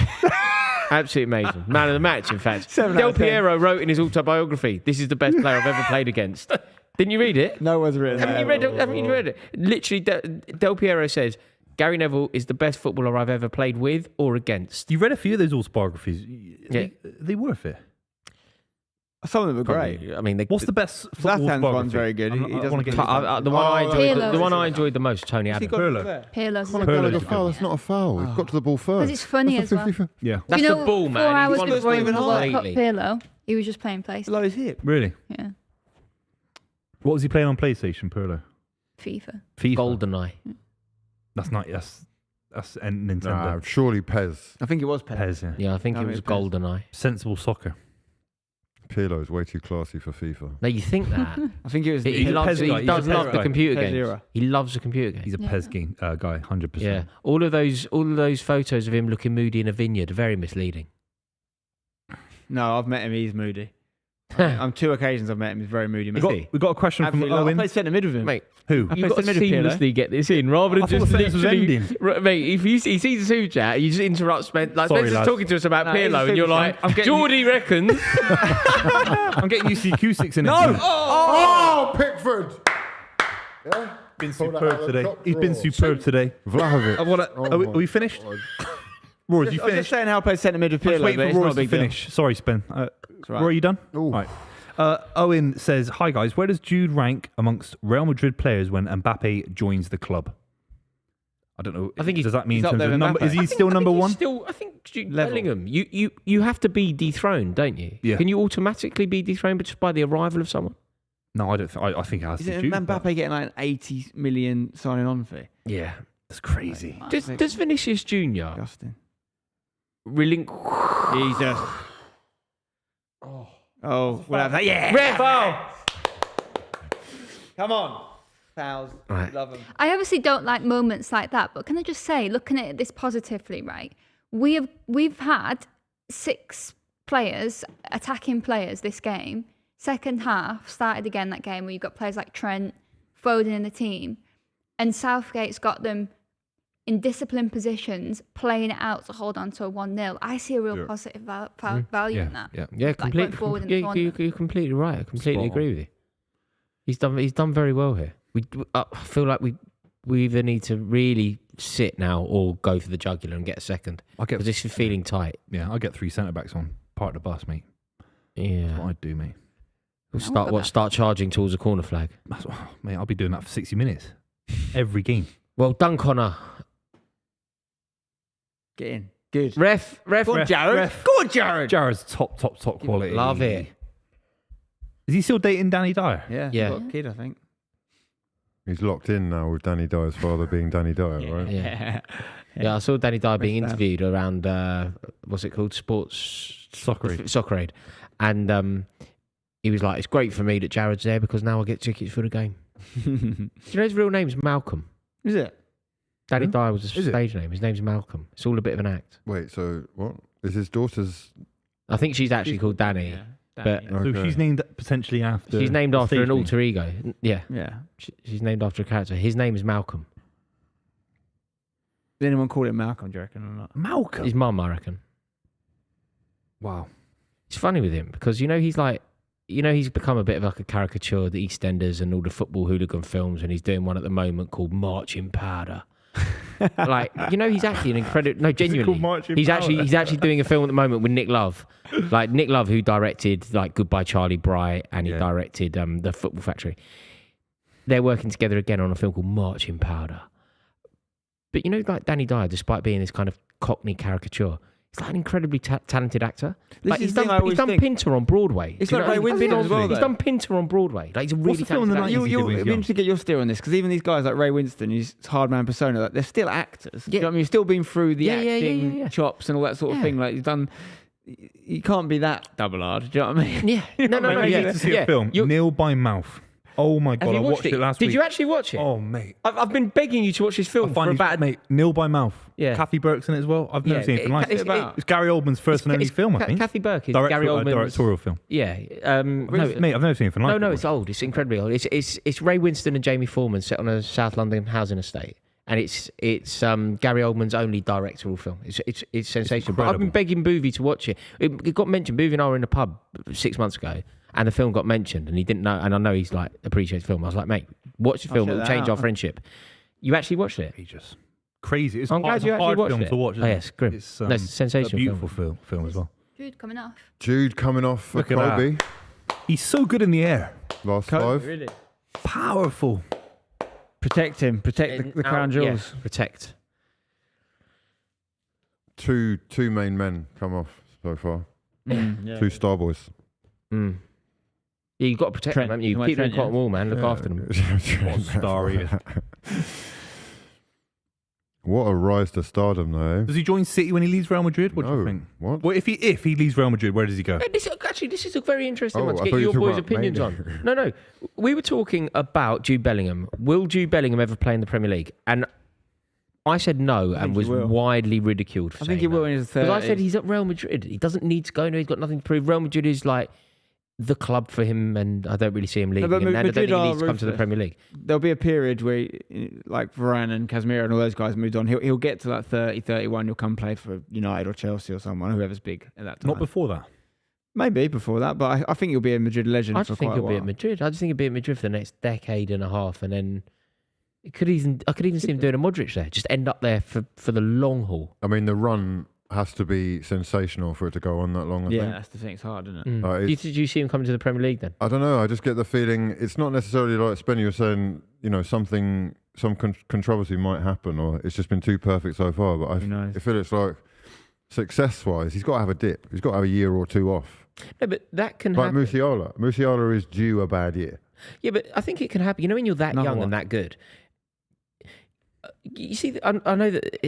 Absolutely amazing. Man of the match, in fact. 7 out Del of 10. Piero wrote in his autobiography, "This is the best player I've ever played against." Didn't you read it? No one's written Haven't you read it? Literally, Del Piero says, Gary Neville is the best footballer I've ever played with or against. You read a few of those autobiographies. Yeah. They worth it. Some of them are great. Probably. I mean, What's the best football Zlatan's autobiography? one's very good. I He wanna doesn't get get- the one I enjoyed. Pirlo. The one I enjoyed the most, Tony Has he Adams. got Pirlo. it there? Pirlo's Conor is Pirlo's Gallagher a good foul. one. That's not a foul. He's got to the ball first. Because it's funny That's as a well. 50 Yeah. That's you know, the ball, man. 4 hours He's one of before he the won the best World Cup, lately. Pirlo, he was just playing PlayStation. Below his hip. Really? Yeah, What was he playing on PlayStation, Pirlo? FIFA. FIFA. Goldeneye. That's not. That's Nintendo. Nah, surely Pez. I think it was Pez. Pez, yeah. Yeah, I think I it mean, was it depends. Goldeneye. Sensible soccer. Pirlo's way too classy for FIFA. No, you think that? I think it was. he He's a loves. Pez guy. He He's does a Pez love the guy. computer Pez games. era. He loves the computer games. He's a Yeah. Pez game guy, 100%. Yeah, all of those photos of him looking moody in a vineyard are very misleading. No, I've met him. He's moody. On 2 occasions I've met him. He's very moody. We mate. got a question Absolutely from love- I Owen. played centre mid with him. Mate, Who? you've got to centre midfielder. seamlessly get this in rather than I thought just the sentence was literally. ending. Right, mate, if he sees the super chat, you just interrupt Spencer. Like Sorry, Spencer's lads. talking to us about No, it's Pirlo, a and you're super like, I'm getting- Geordie reckons. I'm getting used to the acoustics in it. No! Oh, Pickford! Been Pulled that out superb of the today. top He's been drawer. superb today. Vlahovic. Are we finished? Rory, you I was just finished? saying how I played centre mid with I'm just Pirlo, waiting but for it's not Rory a to big deal. finish. Sorry, Spen. right. Rory, you done? Ooh. Right. Owen says, "Hi guys, where does Jude rank amongst Real Madrid players when Mbappe joins the club?" I don't know. I think does that mean he's in up terms there of with number? Mbappe. Is he still number one? I think Level. Bellingham. You have to be dethroned, don't you? Yeah. Can you automatically be dethroned just by the arrival of someone? No, I don't. I think it has to Isn't be Jude. but Mbappe getting like an 80 million signing on fee? Yeah. That's crazy. Does Vinicius Junior Justin. relinquish? Jesus. Oh, we'll have that. Yeah. Ref! Come on. Fouls. Right. Love them. I obviously don't like moments like that, but can I just say, looking at this positively, right? We've had 6 players, attacking players this game. Second half started again that game where you've got players like Trent, Foden in the team, and Southgate's got them in disciplined positions, playing it out to hold on to a 1-0. I see a real positive value in that. Yeah. Yeah, Like going forward in the tournament. you're completely right. I completely Spot on. agree with you. He's done very well here. I feel like we either need to really sit now or go for the jugular and get a second. I'll get. Because this is feeling tight. Yeah, I'll get 3 centre backs on part of the bus, mate. That's Yeah. what I'd do, mate. We'll start charging towards a corner flag. That's what, mate. I'll be doing that for 60 minutes every game. Well done, Connor. Get in. Good. Ref. Go on, Jared. Go on, Jared. Jared's top quality. Love it. Is he still dating Danny Dyer? Yeah. Yeah. Got a kid, I think. He's locked in now with Danny Dyer's father being Danny Dyer, right? Yeah. Yeah, I saw Danny Dyer being West Ham. interviewed around what's it called, Sports Soccer Aid. and he was like, "It's great for me that Jared's there because now I get tickets for the game." Do you know his real name's Malcolm? Is it? Danny Huh? Dyer was a Is it? stage name. His name's Malcolm. It's all a bit of an act. Wait, so what? Is his daughter's... I think she's actually called Danny. Yeah. But- Danny, So Okay. she's named potentially after. She's named a after stage an name. alter ego. Yeah, yeah. she's named after a character. His name is Malcolm. Did anyone call it Malcolm, do you reckon, or not? Malcolm. His mum, I reckon. Wow. It's funny with him because he's become a bit of like a caricature of the EastEnders and all the football hooligan films, and he's doing one at the moment called Marching Powder. Like, he's actually an incredible. No, genuinely, marching he's power. actually doing a film at the moment with Nick Love, like Nick Love, who directed like Goodbye Charlie Bright, and he directed The Football Factory. They're working together again on a film called Marching Powder. But like Danny Dyer, despite being this kind of Cockney caricature, he's like an incredibly talented actor. Like he's done Pinter on Broadway. It's like Ray Winston as well. He's done Pinter on Broadway. Like he's a really What's the film in talented the actor. 90s? You'll be interested to get your steer on this, because even these guys like Ray Winston, his hard man persona, like, they're still actors. Do you know what I mean? You've still been through the acting chops and all that sort of thing. Like, you've done. You can't be that double hard. Do you know what I mean? Yeah. No. I need to see a film. Nil by Mouth. Oh my God, I watched it last week. Did you actually watch it? Oh, mate. I've been begging you to watch this film for about... Mate, Nil by Mouth. Yeah. Kathy Burke's in it as well. I've never seen anything like it. It's Gary Oldman's first and only film, I think. Kathy Burke is Gary Oldman's... directorial film. Yeah. Mate, I've never seen anything like it. No, it's old. It's incredibly old. It's Ray Winston and Jamie Foreman set on a South London housing estate. And it's Gary Oldman's only directorial film. It's sensational. But I've been begging Buvey to watch it. It got mentioned. Buvey and I were in a pub 6 months ago, and the film got mentioned, and he didn't know. And I know he's like appreciates film. I was like, mate, watch the film. It'll change our friendship. You actually watched it? Just crazy. It's I'm glad you actually watched film it. To watch. Oh yes, grim. It's no, it's sensational. A beautiful film as well. Jude coming off. Jude coming off for Look at Kobe. He's so good in the air. Last 5. Really? Powerful. Protect him. Protect the crown jewels. Yeah, protect. Two main men come off so far. Yeah. 2 star boys. Mm. Yeah, you've got to protect Trent. them, haven't you? You Keep them Trent, cotton wool, man. Look after them. What a star he is. What a rise to stardom, though. Does he join City when he leaves Real Madrid? What do you think? What? Well, if he leaves Real Madrid, where does he go? This is a very interesting one to I get thought you your were boys' talking about opinions maybe. on. No. We were talking about Jude Bellingham. Will Jude Bellingham ever play in the Premier League? And I said no, and was widely ridiculed for I think he will in his 30s. Because I said he's at Real Madrid. He doesn't need to go. No, he's got nothing to prove. Real Madrid is like the club for him, and I don't really see him leaving. but And I don't Madrid think he are needs to come to the ruthless. Premier League. There'll be a period where, like Varane and Casemiro and all those guys moved on. He'll get to like 30, 31. You'll come play for United or Chelsea or someone, whoever's big at that time. Not before that. Maybe before that, but I think he'll be a Madrid legend I for just quite think a he'll while. be at Madrid. I just think he'll be at Madrid for the next decade and a half, and then I could even see him doing a Modric there. Just end up there for the long haul. I mean, the run has to be sensational for it to go on that long, I Yeah, think. that's the thing. It's hard, isn't it? Mm. Did you see him coming to the Premier League then? I don't know. I just get the feeling it's not necessarily like Spenny was saying, some controversy might happen, or it's just been too perfect so far. But Who knows? I feel it's like success-wise, he's got to have a dip. He's got to have a year or 2 off. No, but that can Like happen. Musiala. Musiala is due a bad year. Yeah, but I think it can happen. When you're that Another young one. and that good. You see, I know that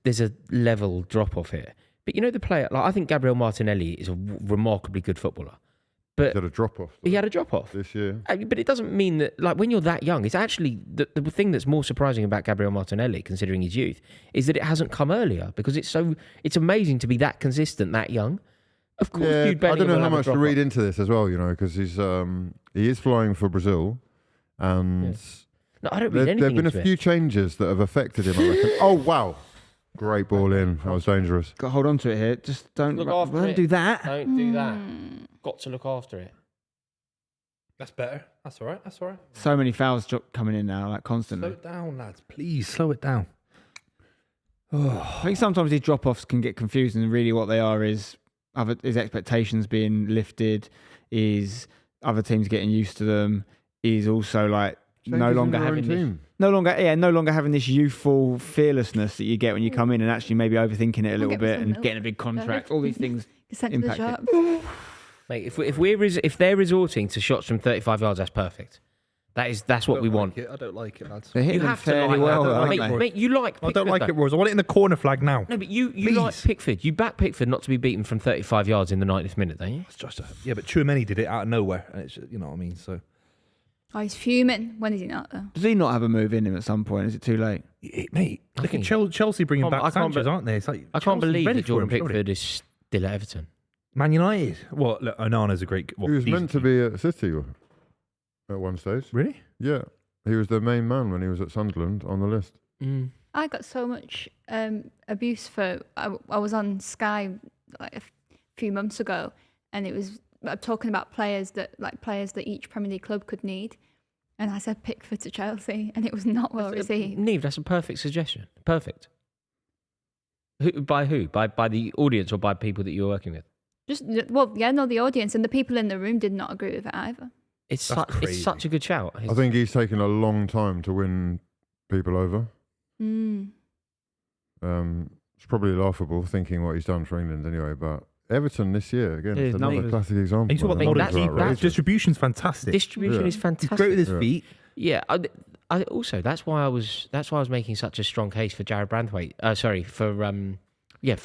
there's a level drop off here, but the player. Like I think Gabriel Martinelli is a remarkably good footballer, but He had a drop-off he had a drop off. this year. But it doesn't mean that, like, when you're that young, it's actually the thing that's more surprising about Gabriel Martinelli, considering his youth, is that it hasn't come earlier, because it's amazing to be that consistent that young. Of course, Yeah, Jude I Bellingham don't know will how have a much to drop-off. read into this as well, because he is flying for Brazil, and No, I don't read there anything have been a into it. few changes that have affected him, I reckon. Oh, wow. Great ball in. That was dangerous. Got to hold on to it here. Just don't Look after it. do that. Don't do that. Got to look after it. That's better. That's all right. That's all right. So many fouls coming in now, like Slow constantly. it down, lads. Please slow it down. I think sometimes these drop-offs can get confusing, and really what they are is expectations being lifted, is other teams getting used to them, is also like no Changes in longer your own having this, team. no longer having this youthful fearlessness that you get when you come in and actually maybe overthinking it a little get me bit some and milk. getting a big contract. All these things Sent to the impact shop. it. Mate, if they're resorting to shots from 35 yards, that's perfect. That's what we want. I don't like it, lads. They're hitting You them have to fairly like well, that. though, aren't Mate, they? mate, you like I Pickford, don't like though. it, Royce. I want it in the corner flag now. No, but you Please. like Pickford. You back Pickford not to be beaten from 35 yards in the 90th minute, don't you? It's just yeah, but Tchouameni did it out of nowhere, and it's you know what I mean. So, Oh, he's fuming. When is he not, though? Does he not have a move in him at some point? Is it too late? mate, look at think- Chelsea bringing I back can't Sanchez, be- aren't they? It's like I can't Chelsea's believe ready that for Jordan him, surely. Pickford is still at Everton. Man United. Well, look, Onana's a great. He was meant to be at City at one stage. Really? Yeah. He was the main man when he was at Sunderland on the list. I got so much abuse for. I was on Sky like a few months ago, and it was talking about players that each Premier League club could need, And I said Pickford to Chelsea, and it was not well received. Nieve, that's a perfect suggestion. Perfect. By who? By the audience or by people that you're working with? The audience and the people in the room did not agree with it either. It's crazy. such a good shout. I think he's taken a long time to win people over. It's probably laughable thinking what he's done for England anyway, but Everton this year, again, it's another classic example. And you talk about the modern distribution's fantastic. Distribution is fantastic. He's great with his feet. Yeah, I also that's why I was making such a strong case for Jared Branthwaite. For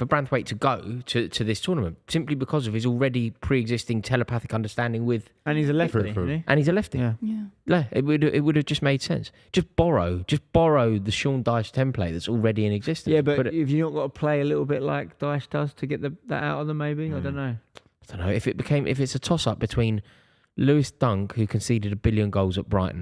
Branthwaite to go to this tournament simply because of his already pre-existing telepathic understanding with. And he's a lefty, isn't he? And he's a lefty. Yeah. It would have just made sense. Just borrow the Sean Dyche template that's already in existence. Yeah, but if you not got to play a little bit like Dyche does to get that out of them, maybe I don't know. If it's a toss-up between Lewis Dunk, who conceded 1 billion goals at Brighton,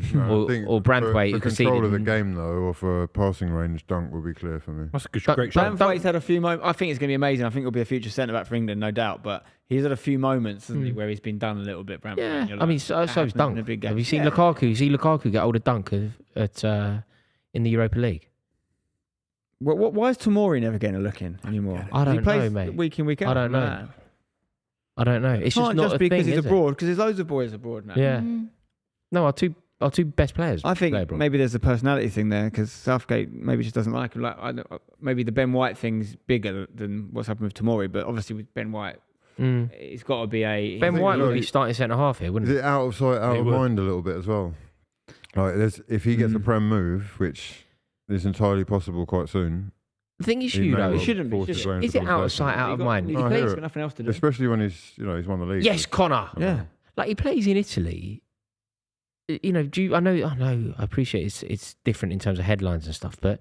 or Branthwaite, who conceded. For control of the game, though, or for passing range, Dunk would be clear for me. That's a great shot. Branthwaite's had a few moments. I think it's going to be amazing. I think he'll be a future centre-back for England, no doubt. But he's had a few moments, hasn't he, where he's been done a little bit, Branthwaite. Yeah, I mean, so's Dunk. Have you seen Lukaku? You see Lukaku get hold of Dunk in the Europa League? Why is Tomori never getting a look in anymore? I don't he plays know, mate. Week in, week out. I don't know. I don't know. It's Can't just not just a because thing, he's is abroad, because there's loads of boys abroad now. Yeah. No, our two best players. I think play abroad. maybe there's a personality thing there because Southgate maybe just doesn't like him. Maybe the Ben White thing's bigger than what's happened with Tomori, but obviously with Ben White, it's got to be a. Ben White would be starting centre half here, wouldn't Is it out of sight, out of mind a little bit as well? Like, if he gets a Prem move, which is entirely possible quite soon. The thing is, you though, it shouldn't be. Is it out of sight, out of mind? He plays, he's got nothing else to do. Especially when he's won the league. Yes, Connor. Yeah. Like he plays in Italy. I appreciate it's different in terms of headlines and stuff, but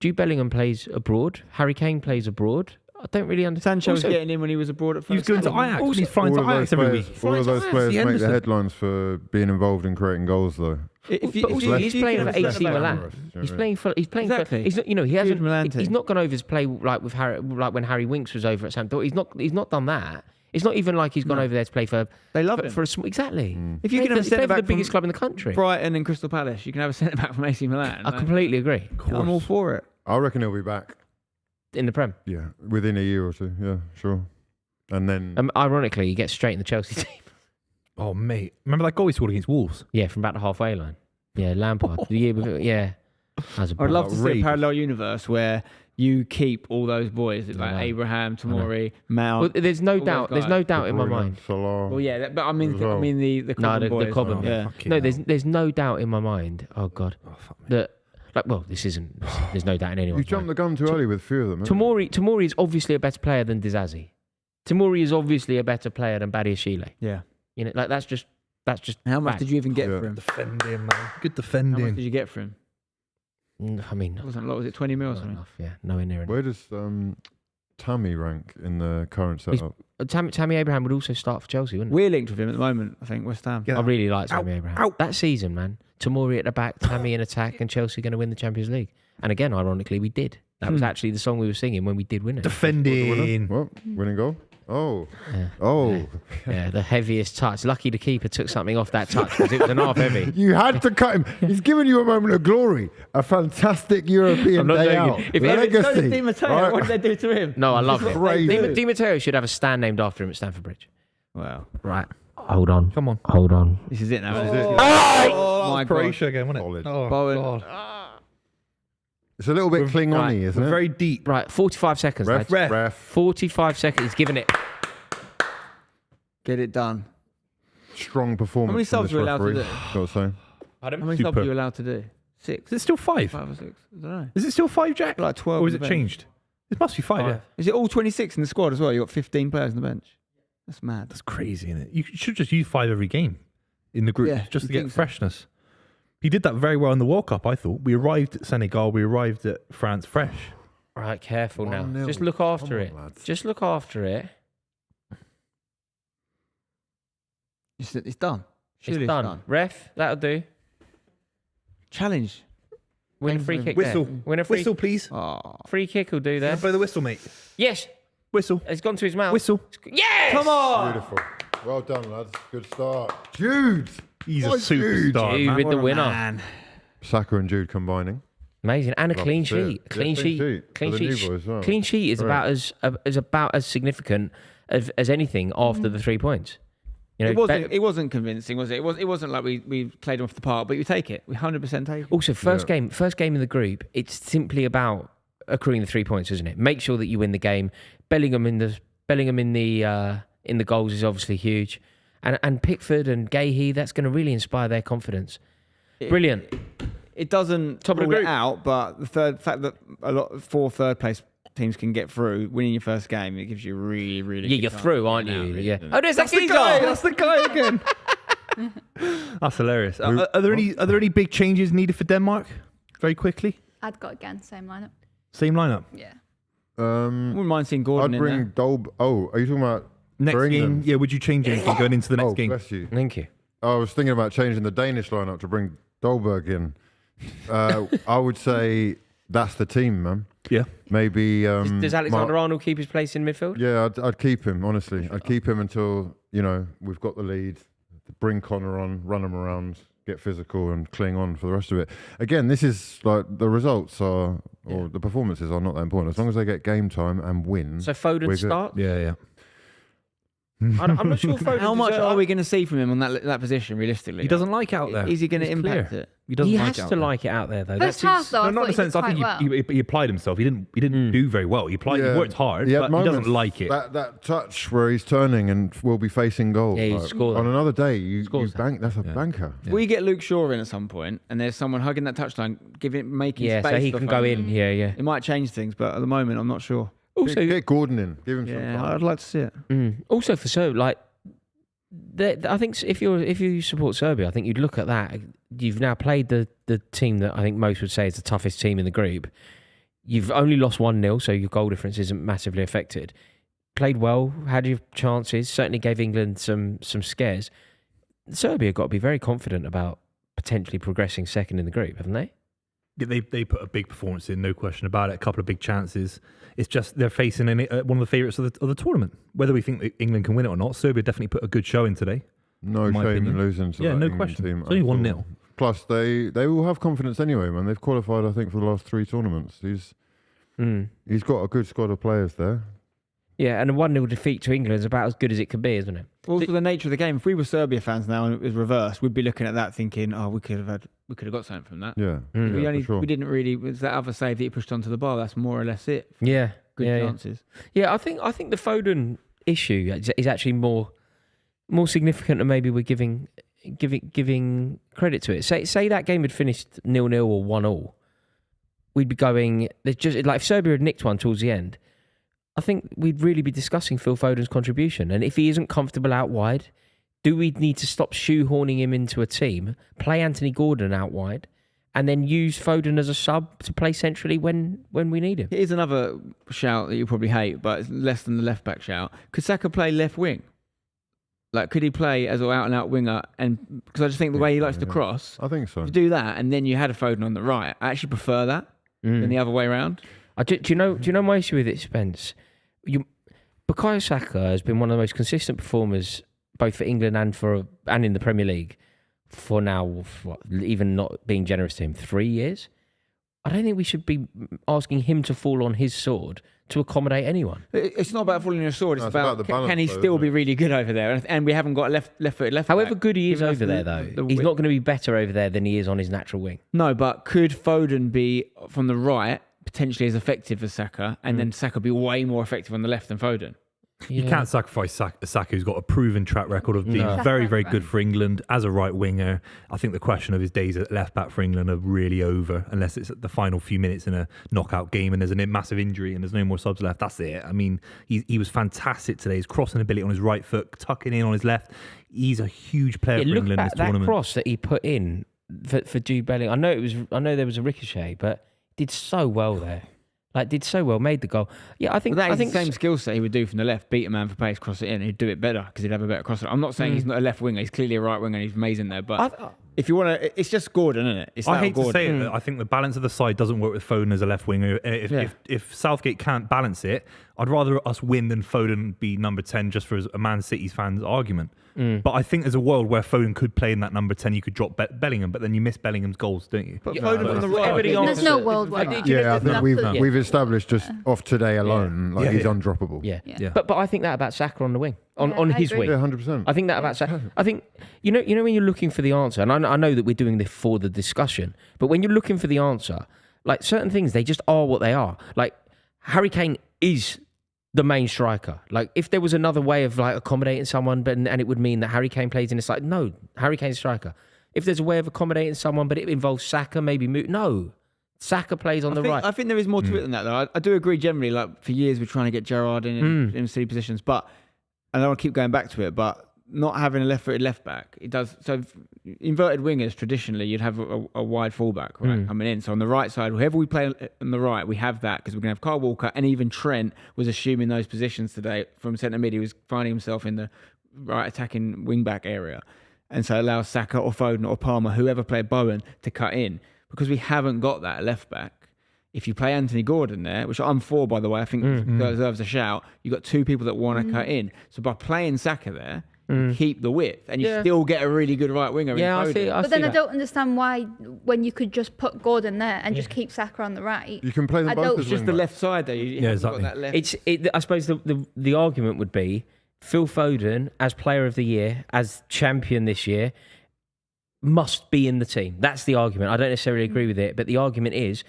Jude Bellingham plays abroad. Harry Kane plays abroad. I don't really understand. Sancho was getting in when he was abroad at first. He was going to Ajax. He's flying to Ajax every week. All of those players make the headlines for being involved in creating goals, though. He's playing for AC Milan. He's playing for. Exactly. He's not. He hasn't. He's not gone over his play like with Harry, like when Harry Winks was over at Sampdoria. He's not done that. It's not even like he's gone over there to play for. They love him. Exactly. If you can have a centre back for the biggest club in the country, Brighton and Crystal Palace, you can have a centre back from AC Milan. I completely agree. I'm all for it. I reckon he'll be back. In the Prem. Yeah, within a year or two. Yeah, sure. And then, ironically, he gets straight in the Chelsea team. Oh, mate. Remember that goal he scored against Wolves? Yeah, from about the halfway line. Yeah, Lampard. The year before, yeah. I'd love to see a parallel universe where you keep all those boys like Abraham, Tomori, Mount. Well, there's no doubt. There's no doubt in my mind. Salah. Well, yeah, but I mean the Cobham boys. The Cobham. Yeah. No, there's no doubt in my mind. Oh God. That. This isn't. There's no doubt in anyone's You jumped mind. the gun too early with a few of them. Tomori is obviously a better player than Disasi. Tomori is obviously a better player than Badiashile. Yeah. That's just. How much did you even get for him? Defending, man. Good How defending. much did you get for him? I mean, It wasn't a lot. Was it 20 mil or something? enough. Yeah, nowhere near enough. Where does Tammy rank in the current setup? Tammy Abraham would also start for Chelsea, wouldn't he? We're linked with him at the moment. I think West Ham. Yeah. I really like Tammy Abraham. That season, man. Tomori at the back, Tammy in attack, and Chelsea going to win the Champions League. And again, ironically, we did. That was actually the song we were singing when we did win it. Defending. What? Winning goal? Oh. Yeah. Oh. Yeah, the heaviest touch. Lucky the keeper took something off that touch because it was an half heavy. You had to cut him. He's given you a moment of glory. A fantastic European day out. If Legacy. Di Matteo, Right? what did they do to him? No, I love it. Crazy. Di Matteo should have a stand named after him at Stamford Bridge. Wow. Right. Hold on. Come on. Hold on. This is it now. This is it. Oh, my Croatia again, wasn't it? Solid. Oh, Bowen. God. It's a little bit Klingon-y, right. isn't We're it? very deep. Right. 45 seconds. Ref. lads. 45 seconds. He's given it. Get it done. Strong performance. How many subs from are this we allowed to referee, do? gotta say. How many subs are you allowed to do? 6? Is it still 5? 5 or 6? I don't know. Is it still 5, Jack? Like 12. Or on is the it bench. changed? It must be 5, yeah. Is it all 26 in the squad as well? You got 15 players on the bench. That's mad. That's crazy, isn't it? You should just use 5 every game in the group just to you get think so? freshness. He did that very well in the World Cup, I thought. We arrived at Senegal, we arrived at France fresh. Right. Careful now. 1-0. Just look after it. Come on, lads. Just look after it. It's done. It's done. Ref, that'll do. Challenge. Win a free kick Whistle. there. Win a free Whistle, please. Oh. free kick will do there. Play the whistle, mate. Yes. Whistle. It's gone to his mouth. Whistle. Yes! Come on! Beautiful. Well done, lads. Good start. Jude! He's a Jude. superstar, Jude man. with the What a winner. man. Saka and Jude combining. Amazing, and a Love clean to see it. sheet. Yeah, Clean clean sheet. sheet Clean for the new sheet. boys as well. Clean sheet is Right. about as significant as anything after the 3 points. You know, It wasn't convincing, was it? It wasn't like we played off the park, but you take it. We 100% take it. Also, first game in the group. It's simply about accruing the 3 points, isn't it? Make sure that you win the game. Bellingham in the goals is obviously huge, and Pickford and Gahey, that's going to really inspire their confidence. Brilliant. It doesn't Top of the rule it group. out, but the fact that four third place teams can get through, winning your first game, it gives you a really, really. Yeah, good you're chance through, to aren't win you? out, really, Yeah. doesn't Oh, it? there's that geezer. That's the guy again. That's hilarious. Are there any big changes needed for Denmark? Very quickly. I'd go again, same lineup. Same lineup. Yeah. Wouldn't mind seeing Gordon I'd in bring there. Dolb. Oh, are you talking about Next for game. England? Yeah. Would you change anything going into the next Oh, game? bless you. Thank you. I was thinking about changing the Danish lineup to bring Dolberg in. I would say that's the team, man. Yeah. Maybe. Does Alexander Arnold keep his place in midfield? Yeah, I'd keep him, honestly. I'd keep him until, we've got the lead. Bring Connor on, run him around, get physical and cling on for the rest of it. Again, this is like the results or the performances are not that important. As long as they get game time and win. So Foden we're good. start? Yeah. I'm not sure Foden. How much are we going to see from him on that position, realistically? He doesn't like it out there. Is he going to It's impact clear. it? He doesn't He like has it out to there. like it out there, though. First half, though, No, I not thought in the he sense. did I think quite well. he applied himself. He didn't do very well. He applied. Yeah. He worked hard, He had but he doesn't moments, like it. That touch where he's turning and will be facing goal. Yeah, he scored on that. another day, you Scores that. bank. That's a banker. If we get Luke Shaw in at some point and there's someone hugging that touchline, making Yeah, space so he for can go Foden, in. Yeah. It might change things, but at the moment, I'm not sure. Also, Get Gordon in. Give him some Yeah, time. I'd like to see it. Also for Serbia, like, I think if you support Serbia, I think you'd look at that. You've now played the team that I think most would say is the toughest team in the group. You've only lost 1-0, so your goal difference isn't massively affected. Played well, had your chances, certainly gave England some scares. Serbia got to be very confident about potentially progressing second in the group, haven't they? They put a big performance in, no question about it. A couple of big chances. It's just they're facing one of the favourites of the tournament. Whether we think that England can win it or not, Serbia definitely put a good show in today. No my shame opinion. in losing to Yeah, that no England question. team. It's only at all. 1-0. Plus, they will have confidence anyway, man. They've qualified, I think, for the last 3 tournaments. He's got a good squad of players there. Yeah, and a 1-0 defeat to England is about as good as it could be, isn't it? Also, the nature of the game. If we were Serbia fans now and it was reversed, we'd be looking at that thinking, "Oh, we could have got something from that." Yeah, We for sure. we didn't really. Was that other save that he pushed onto the bar? That's more or less it. Yeah, Good yeah, chances. Yeah, I think the Foden issue is actually more significant than maybe we're giving credit to it. Say that game had finished 0-0 or 1-0, we'd be going. There's just like if Serbia had nicked one towards the end, I think we'd really be discussing Phil Foden's contribution. And if he isn't comfortable out wide, do we need to stop shoehorning him into a team, play Anthony Gordon out wide, and then use Foden as a sub to play centrally when we need him? Here's another shout that you probably hate, but it's less than the left back shout. Could Saka play left wing? Like, could he play as an out and out winger? And because I just think the way he likes to cross, I think so. if you do that, and then you had a Foden on the right, I actually prefer that than the other way around. Do you know my issue with it, Spence? Bukayo Saka has been one of the most consistent performers both for England and in the Premier League for now, even not being generous to him, 3 years. I don't think we should be asking him to fall on his sword to accommodate anyone. It's not about falling on your sword. It's No, it's about about, the can balance, he though, still isn't be it? really good over there? And we haven't got a left-footed left However back. good he is Giving us over there, though, he's not going to be better over there than he is on his natural wing. No, but could Foden be from the right potentially as effective as Saka, and then Saka be way more effective on the left than Foden? You can't sacrifice Saka, who's got a proven track record of being No. very, very good for England as a right winger. I think the question of his days at left back for England are really over, unless it's at the final few minutes in a knockout game and there's a massive injury and there's no more subs left. That's it. I mean, he was fantastic today. His crossing ability on his right foot, tucking in on his left. He's a huge player for look England in at this that tournament. cross that he put in for Jude Bellingham. I know there was a ricochet, but did so well there. Like, did so well, made the goal. Yeah, I think That is I think the same skill set he would do from the left, beat a man for pace, cross it in, he'd do it better because he'd have a better crosser. I'm not saying he's not a left winger, he's clearly a right winger and he's amazing there, but If you want to, it's just Gordon, isn't it? It's I hate Gordon. to say it, but I think the balance of the side doesn't work with Foden as a left winger. If Southgate can't balance it, I'd rather us win than Foden be number 10 just for a Man City's fans argument. But I think there's a world where Foden could play in that number 10. You could drop Bellingham, but then you miss Bellingham's goals, don't you? But Foden from the right. There's no world where that. I think we've established just off today alone, he's undroppable. Yeah. But I think that about Saka on the wing, on his wing. Yeah, 100%. I think that about Saka. I think you know when you're looking for the answer, and I know that we're doing this for the discussion, but when you're looking for the answer, like certain things, they just are what they are. Like Harry Kane is the main striker. Like if there was another way of like accommodating someone, and it would mean that Harry Kane plays in, it's like no, Harry Kane's striker. If there's a way of accommodating someone, but it involves Saka, maybe no. Saka plays on the right. I think there is more to it than that, though. I do agree generally. Like for years, we're trying to get Gerrard in silly positions, but I don't want to keep going back to it. But not having a left-footed left back, it does. So inverted wingers traditionally, you'd have a wide fullback coming in. So on the right side, whoever we play on the right, we have that because we're going to have Kyle Walker, and even Trent was assuming those positions today from centre mid. He was finding himself in the right attacking wing back area, and so it allows Saka or Foden or Palmer, whoever played Bowen, to cut in. Because we haven't got that left back. If you play Anthony Gordon there, which I'm for, by the way, I think deserves a shout, you've got two people that want to cut in. So by playing Saka there, you keep the width and you still get a really good right winger. Yeah, in Foden. But then I don't understand why, when you could just put Gordon there and just keep Saka on the right. You can play them both as It's just the left side there. You haven't got that left. I suppose the argument would be Phil Foden as player of the year, as champion this year, must be in the team. That's the argument. I don't necessarily agree with it, but the argument is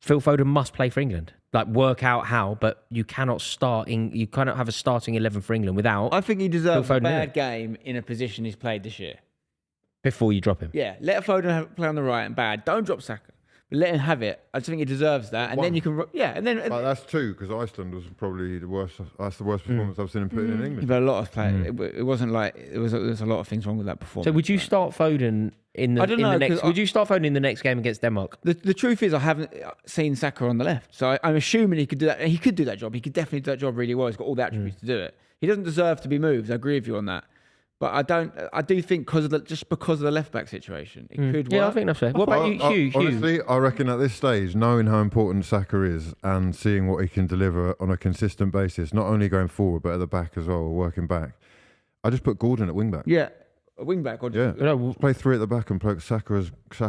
Phil Foden must play for England. Like work out how, but you cannot have a starting 11 for England without. I think he deserves a bad game in a position he's played this year. Before you drop him. Yeah, let Foden play on the right and bad. Don't drop Saka. But let him have it. I just think he deserves that. And then you can... Yeah, and then... that's two, because Iceland was probably the worst. That's the worst performance I've seen him put in England. But a lot of players... It wasn't like... There's a lot of things wrong with that performance. So would you start Foden would you start Foden in the next game against Denmark? The truth is I haven't seen Saka on the left. So I'm assuming he could do that. He could do that job. He could definitely do that job really well. He's got all the attributes to do it. He doesn't deserve to be moved. I agree with you on that. But I do think because of the left back situation, it could work. Yeah, I think that's fair. What about you, Hugh? Honestly, I reckon at this stage, knowing how important Saka is and seeing what he can deliver on a consistent basis, not only going forward but at the back as well, working back, I just put Gordon at wing back. Yeah, a wing back. Or just, just play three at the back and play Saka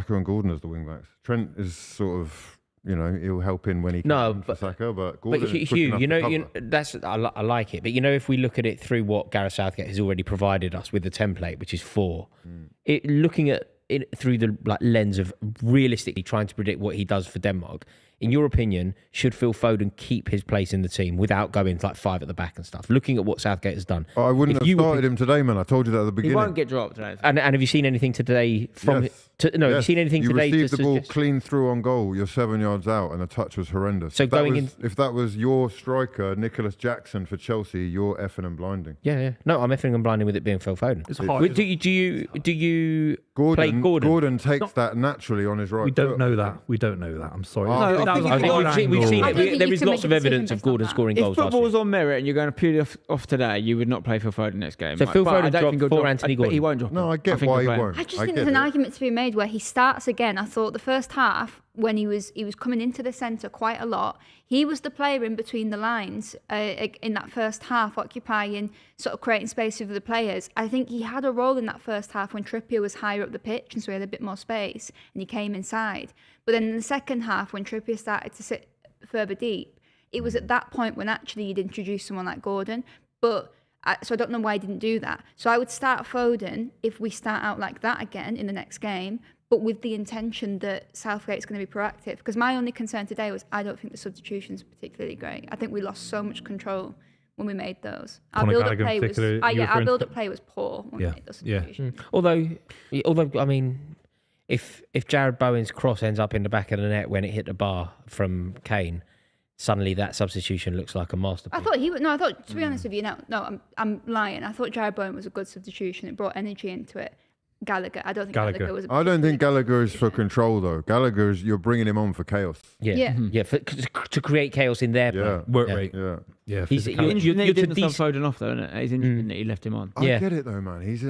and Gordon as the wing backs. Trent is sort of... he'll help in when he can for Saka, but Gordon is quick enough to cover. I like it. But if we look at it through what Gareth Southgate has already provided us with the template, which is 4, looking at it through the lens of realistically trying to predict what he does for Denmark, in your opinion, should Phil Foden keep his place in the team without going to 5 at the back and stuff? Looking at what Southgate has done. I wouldn't have started him today, man. I told you that at the beginning. He won't get dropped today. And have you seen anything today from... Yes. Have you seen anything today? You received the ball clean through on goal. You're 7 yards out and the touch was horrendous. So if that was your striker, Nicholas Jackson for Chelsea, you're effing and blinding. Yeah. No, I'm effing and blinding with it being Phil Foden. It's hard. Do you play Gordon? Gordon takes that naturally on his right We don't foot. know that. We don't know that. I'm sorry. I think we've seen it. There is lots of evidence of Gordon scoring If goals. football was on merit and you're going to purely off today, you would not play Phil Foden next game. So Phil Foden dropped he'll for Anthony Gordon. He won't drop. No, I get why he won't. I just think there's an argument to be made where he starts again. I thought the first half, when he was coming into the centre quite a lot, he was the player in between the lines in that first half, occupying, sort of creating space for the players. I think he had a role in that first half when Trippier was higher up the pitch, and so he had a bit more space, and he came inside. But then in the second half, when Trippier started to sit further deep, it was at that point when actually you'd introduce someone like Gordon. So I don't know why he didn't do that. So I would start Foden if we start out like that again in the next game, but with the intention that Southgate's going to be proactive. Because my only concern today was I don't think the substitutions were particularly great. I think we lost so much control when we made those. Our build-up play was poor when we made those substitutions. Although I mean, if Jared Bowen's cross ends up in the back of the net when it hit the bar from Kane, suddenly that substitution looks like a masterpiece. I thought, to be honest with you, no, I'm lying. I thought Jared Bowen was a good substitution. It brought energy into it. Gallagher. I don't think Gallagher. Gallagher was. I don't think Gallagher is for control though. Gallagher is you're bringing him on for chaos. Yeah. To create chaos in their play. Work rate. Yeah. Yeah. He's- physicality. you're he to didn't dec- sub Foden off though, isn't it? He's interesting that he left him on. I Yeah. get it though, man. He's he's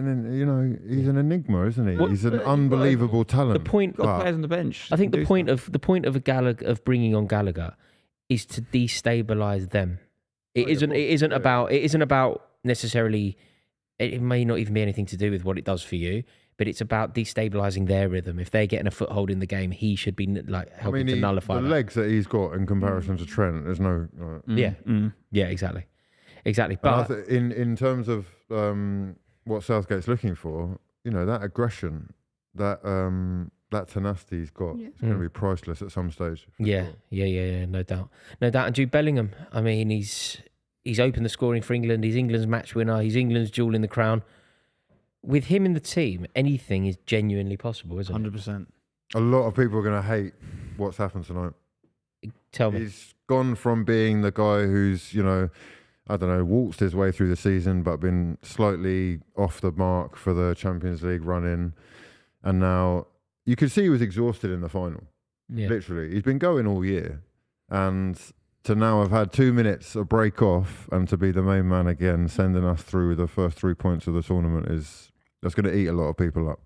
an enigma, isn't he? Well, He's an but- unbelievable talent. The point. Got But players on the bench. I think to the do point stuff. of Gallagher of bringing on Gallagher is to destabilize them. It isn't about necessarily. It may not even be anything to do with what it does for you, but it's about destabilizing their rhythm. If they're getting a foothold in the game, he should be like helping to nullify the that. legs that he's got in comparison to Trent. There's no. Yeah, Mm. yeah, exactly. But But in terms of what Southgate's looking for, that aggression, that tenacity he's got, Yeah. it's going to be priceless at some stage. for yeah, sure. yeah, no doubt. And Jude Bellingham. I mean, he's opened the scoring for England. He's England's match winner. He's England's jewel in the crown. With him in the team, anything is genuinely possible, isn't it? 100%. A lot of people are going to hate what's happened tonight. Tell me. He's gone from being the guy who's, waltzed his way through the season, but been slightly off the mark for the Champions League run-in. And now you could see he was exhausted in the final. Yeah. Literally. He's been going all year. And to now have had 2 minutes of break off and to be the main man again, sending us through the first 3 points of the tournament that's going to eat a lot of people up.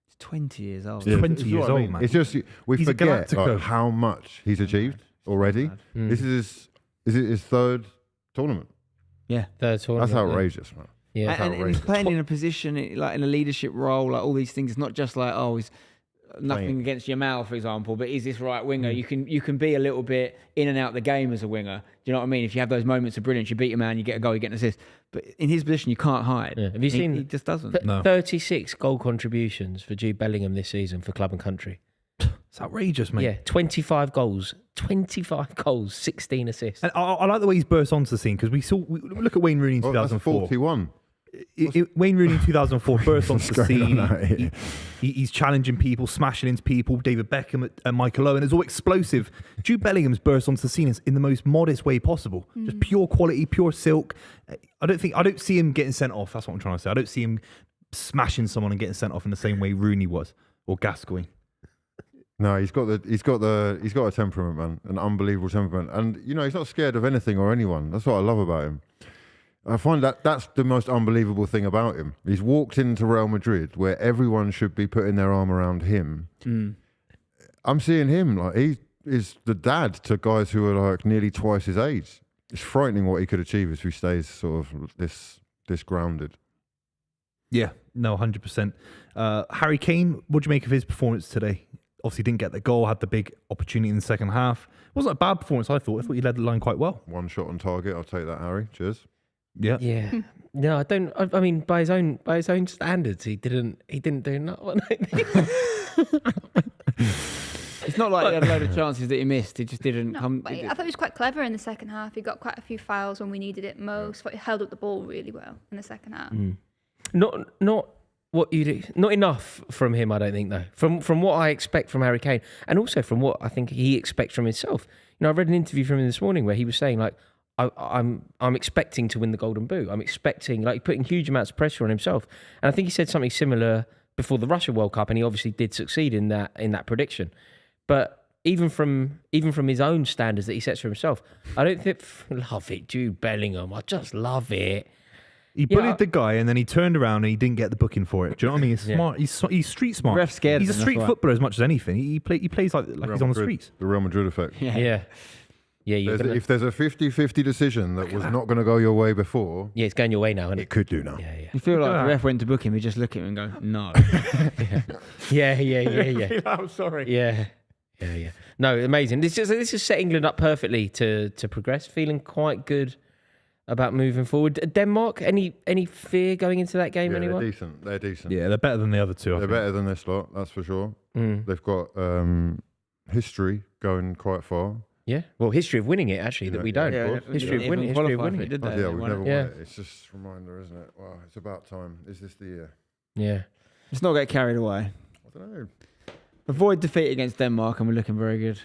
He's 20 years old. Yeah. 20 This is years what I old, mean. man. It's just we He's a forget Galactico. how much he's achieved already. Mad. This is it his third tournament? Yeah. Third tournament. That's outrageous, man. Yeah. That's And he's outrageous. playing in a position, like in a leadership role, like all these things. It's not just like, he's nothing Playing. against Yamal, for example, but is this right winger? You can be a little bit in and out the game as a winger. Do you know what I mean? If you have those moments of brilliance, you beat a man, you get a goal, you get an assist. But in his position, you can't hide. Yeah. Have you seen- He just doesn't. No. 36 goal contributions for Jude Bellingham this season for club and country. It's outrageous, mate. Yeah, 25 goals, 16 assists. And I like the way he's burst onto the scene because we look at Wayne Rooney in Well, that's 2004. 41. Wayne Rooney in 2004 burst onto the What's going scene. on out here? He's challenging people, smashing into people. David Beckham and Michael Owen. It's all explosive. Jude Bellingham's burst onto the scene in the most modest way possible. Just pure quality, pure silk. I don't see him getting sent off. That's what I'm trying to say. I don't see him smashing someone and getting sent off in the same way Rooney was or Gascoigne. No, he's got a temperament, man, an unbelievable temperament, and he's not scared of anything or anyone. That's what I love about him. I find that's the most unbelievable thing about him. He's walked into Real Madrid where everyone should be putting their arm around him. I'm seeing him like he is the dad to guys who are like nearly twice his age. It's frightening what he could achieve if he stays sort of this grounded. Yeah, no, 100%. Harry Kane, what do you make of his performance today? Obviously didn't get the goal, had the big opportunity in the second half. It wasn't a bad performance, I thought. I thought he led the line quite well. One shot on target. I'll take that, Harry. Cheers. Yeah. Yeah. No, I don't. I mean, by his own standards, he didn't do that one. It's not like he had a load of chances that he missed. He just didn't No, come. but I thought he was quite clever in the second half. He got quite a few fouls when we needed it most. But he held up the ball really well in the second half. Not what you do. Not enough from him, I don't think, though. From what I expect from Harry Kane, and also from what I think he expects from himself. I read an interview from him this morning where he was saying like, I'm expecting to win the Golden Boot. I'm expecting, like, putting huge amounts of pressure on himself. And I think he said something similar before the Russia World Cup, and he obviously did succeed in that prediction. But even from his own standards that he sets for himself, I don't think love it, Jude Bellingham. I just love it. He bullied the guy and then he turned around and he didn't get the booking for it. Do you know what I mean? He's smart. He's street smart. Ref scared He's a him, street that's why. footballer as much as anything. He plays like Real he's on the Madrid, streets. The Real Madrid effect. Yeah. If there's a 50-50 decision that was not going to go your way before, Yeah, it's going your way now, isn't it it? could do now. Yeah. You feel like Look at the that. ref went to book him, he just look at him and go, no. Yeah. I'm sorry. Yeah. No, amazing. This has set England up perfectly to progress. Feeling quite good about moving forward. Denmark, any fear going into that game? Yeah, anyone? They're decent. Yeah, they're better than the other two. I They're think. better than this lot, that's for sure. Mm. They've got history going quite far. Yeah. Well, history of winning it actually that we don't. History of winning. History of winning. Did Oh, they? yeah, They we've won never it. won Yeah. it. It's just a reminder, isn't it? Wow, it's about time. Is this the year? Yeah. Let's not get carried away. I don't know. Avoid defeat against Denmark and we're looking very good.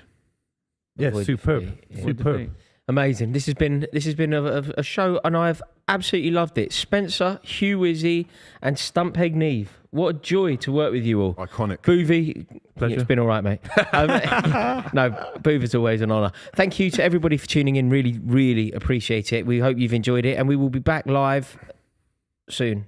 Yeah, Avoid superb. defeat, yeah. Avoid Superb. defeat. Amazing. This has been a show, and I've absolutely loved it. Spencer, Hugh Wizzy, and Stumpeg Nieve. What a joy to work with you all. Iconic. Buvey, it's been all right, mate. No, Buvey's always an honour. Thank you to everybody for tuning in. Really, really appreciate it. We hope you've enjoyed it, and we will be back live soon.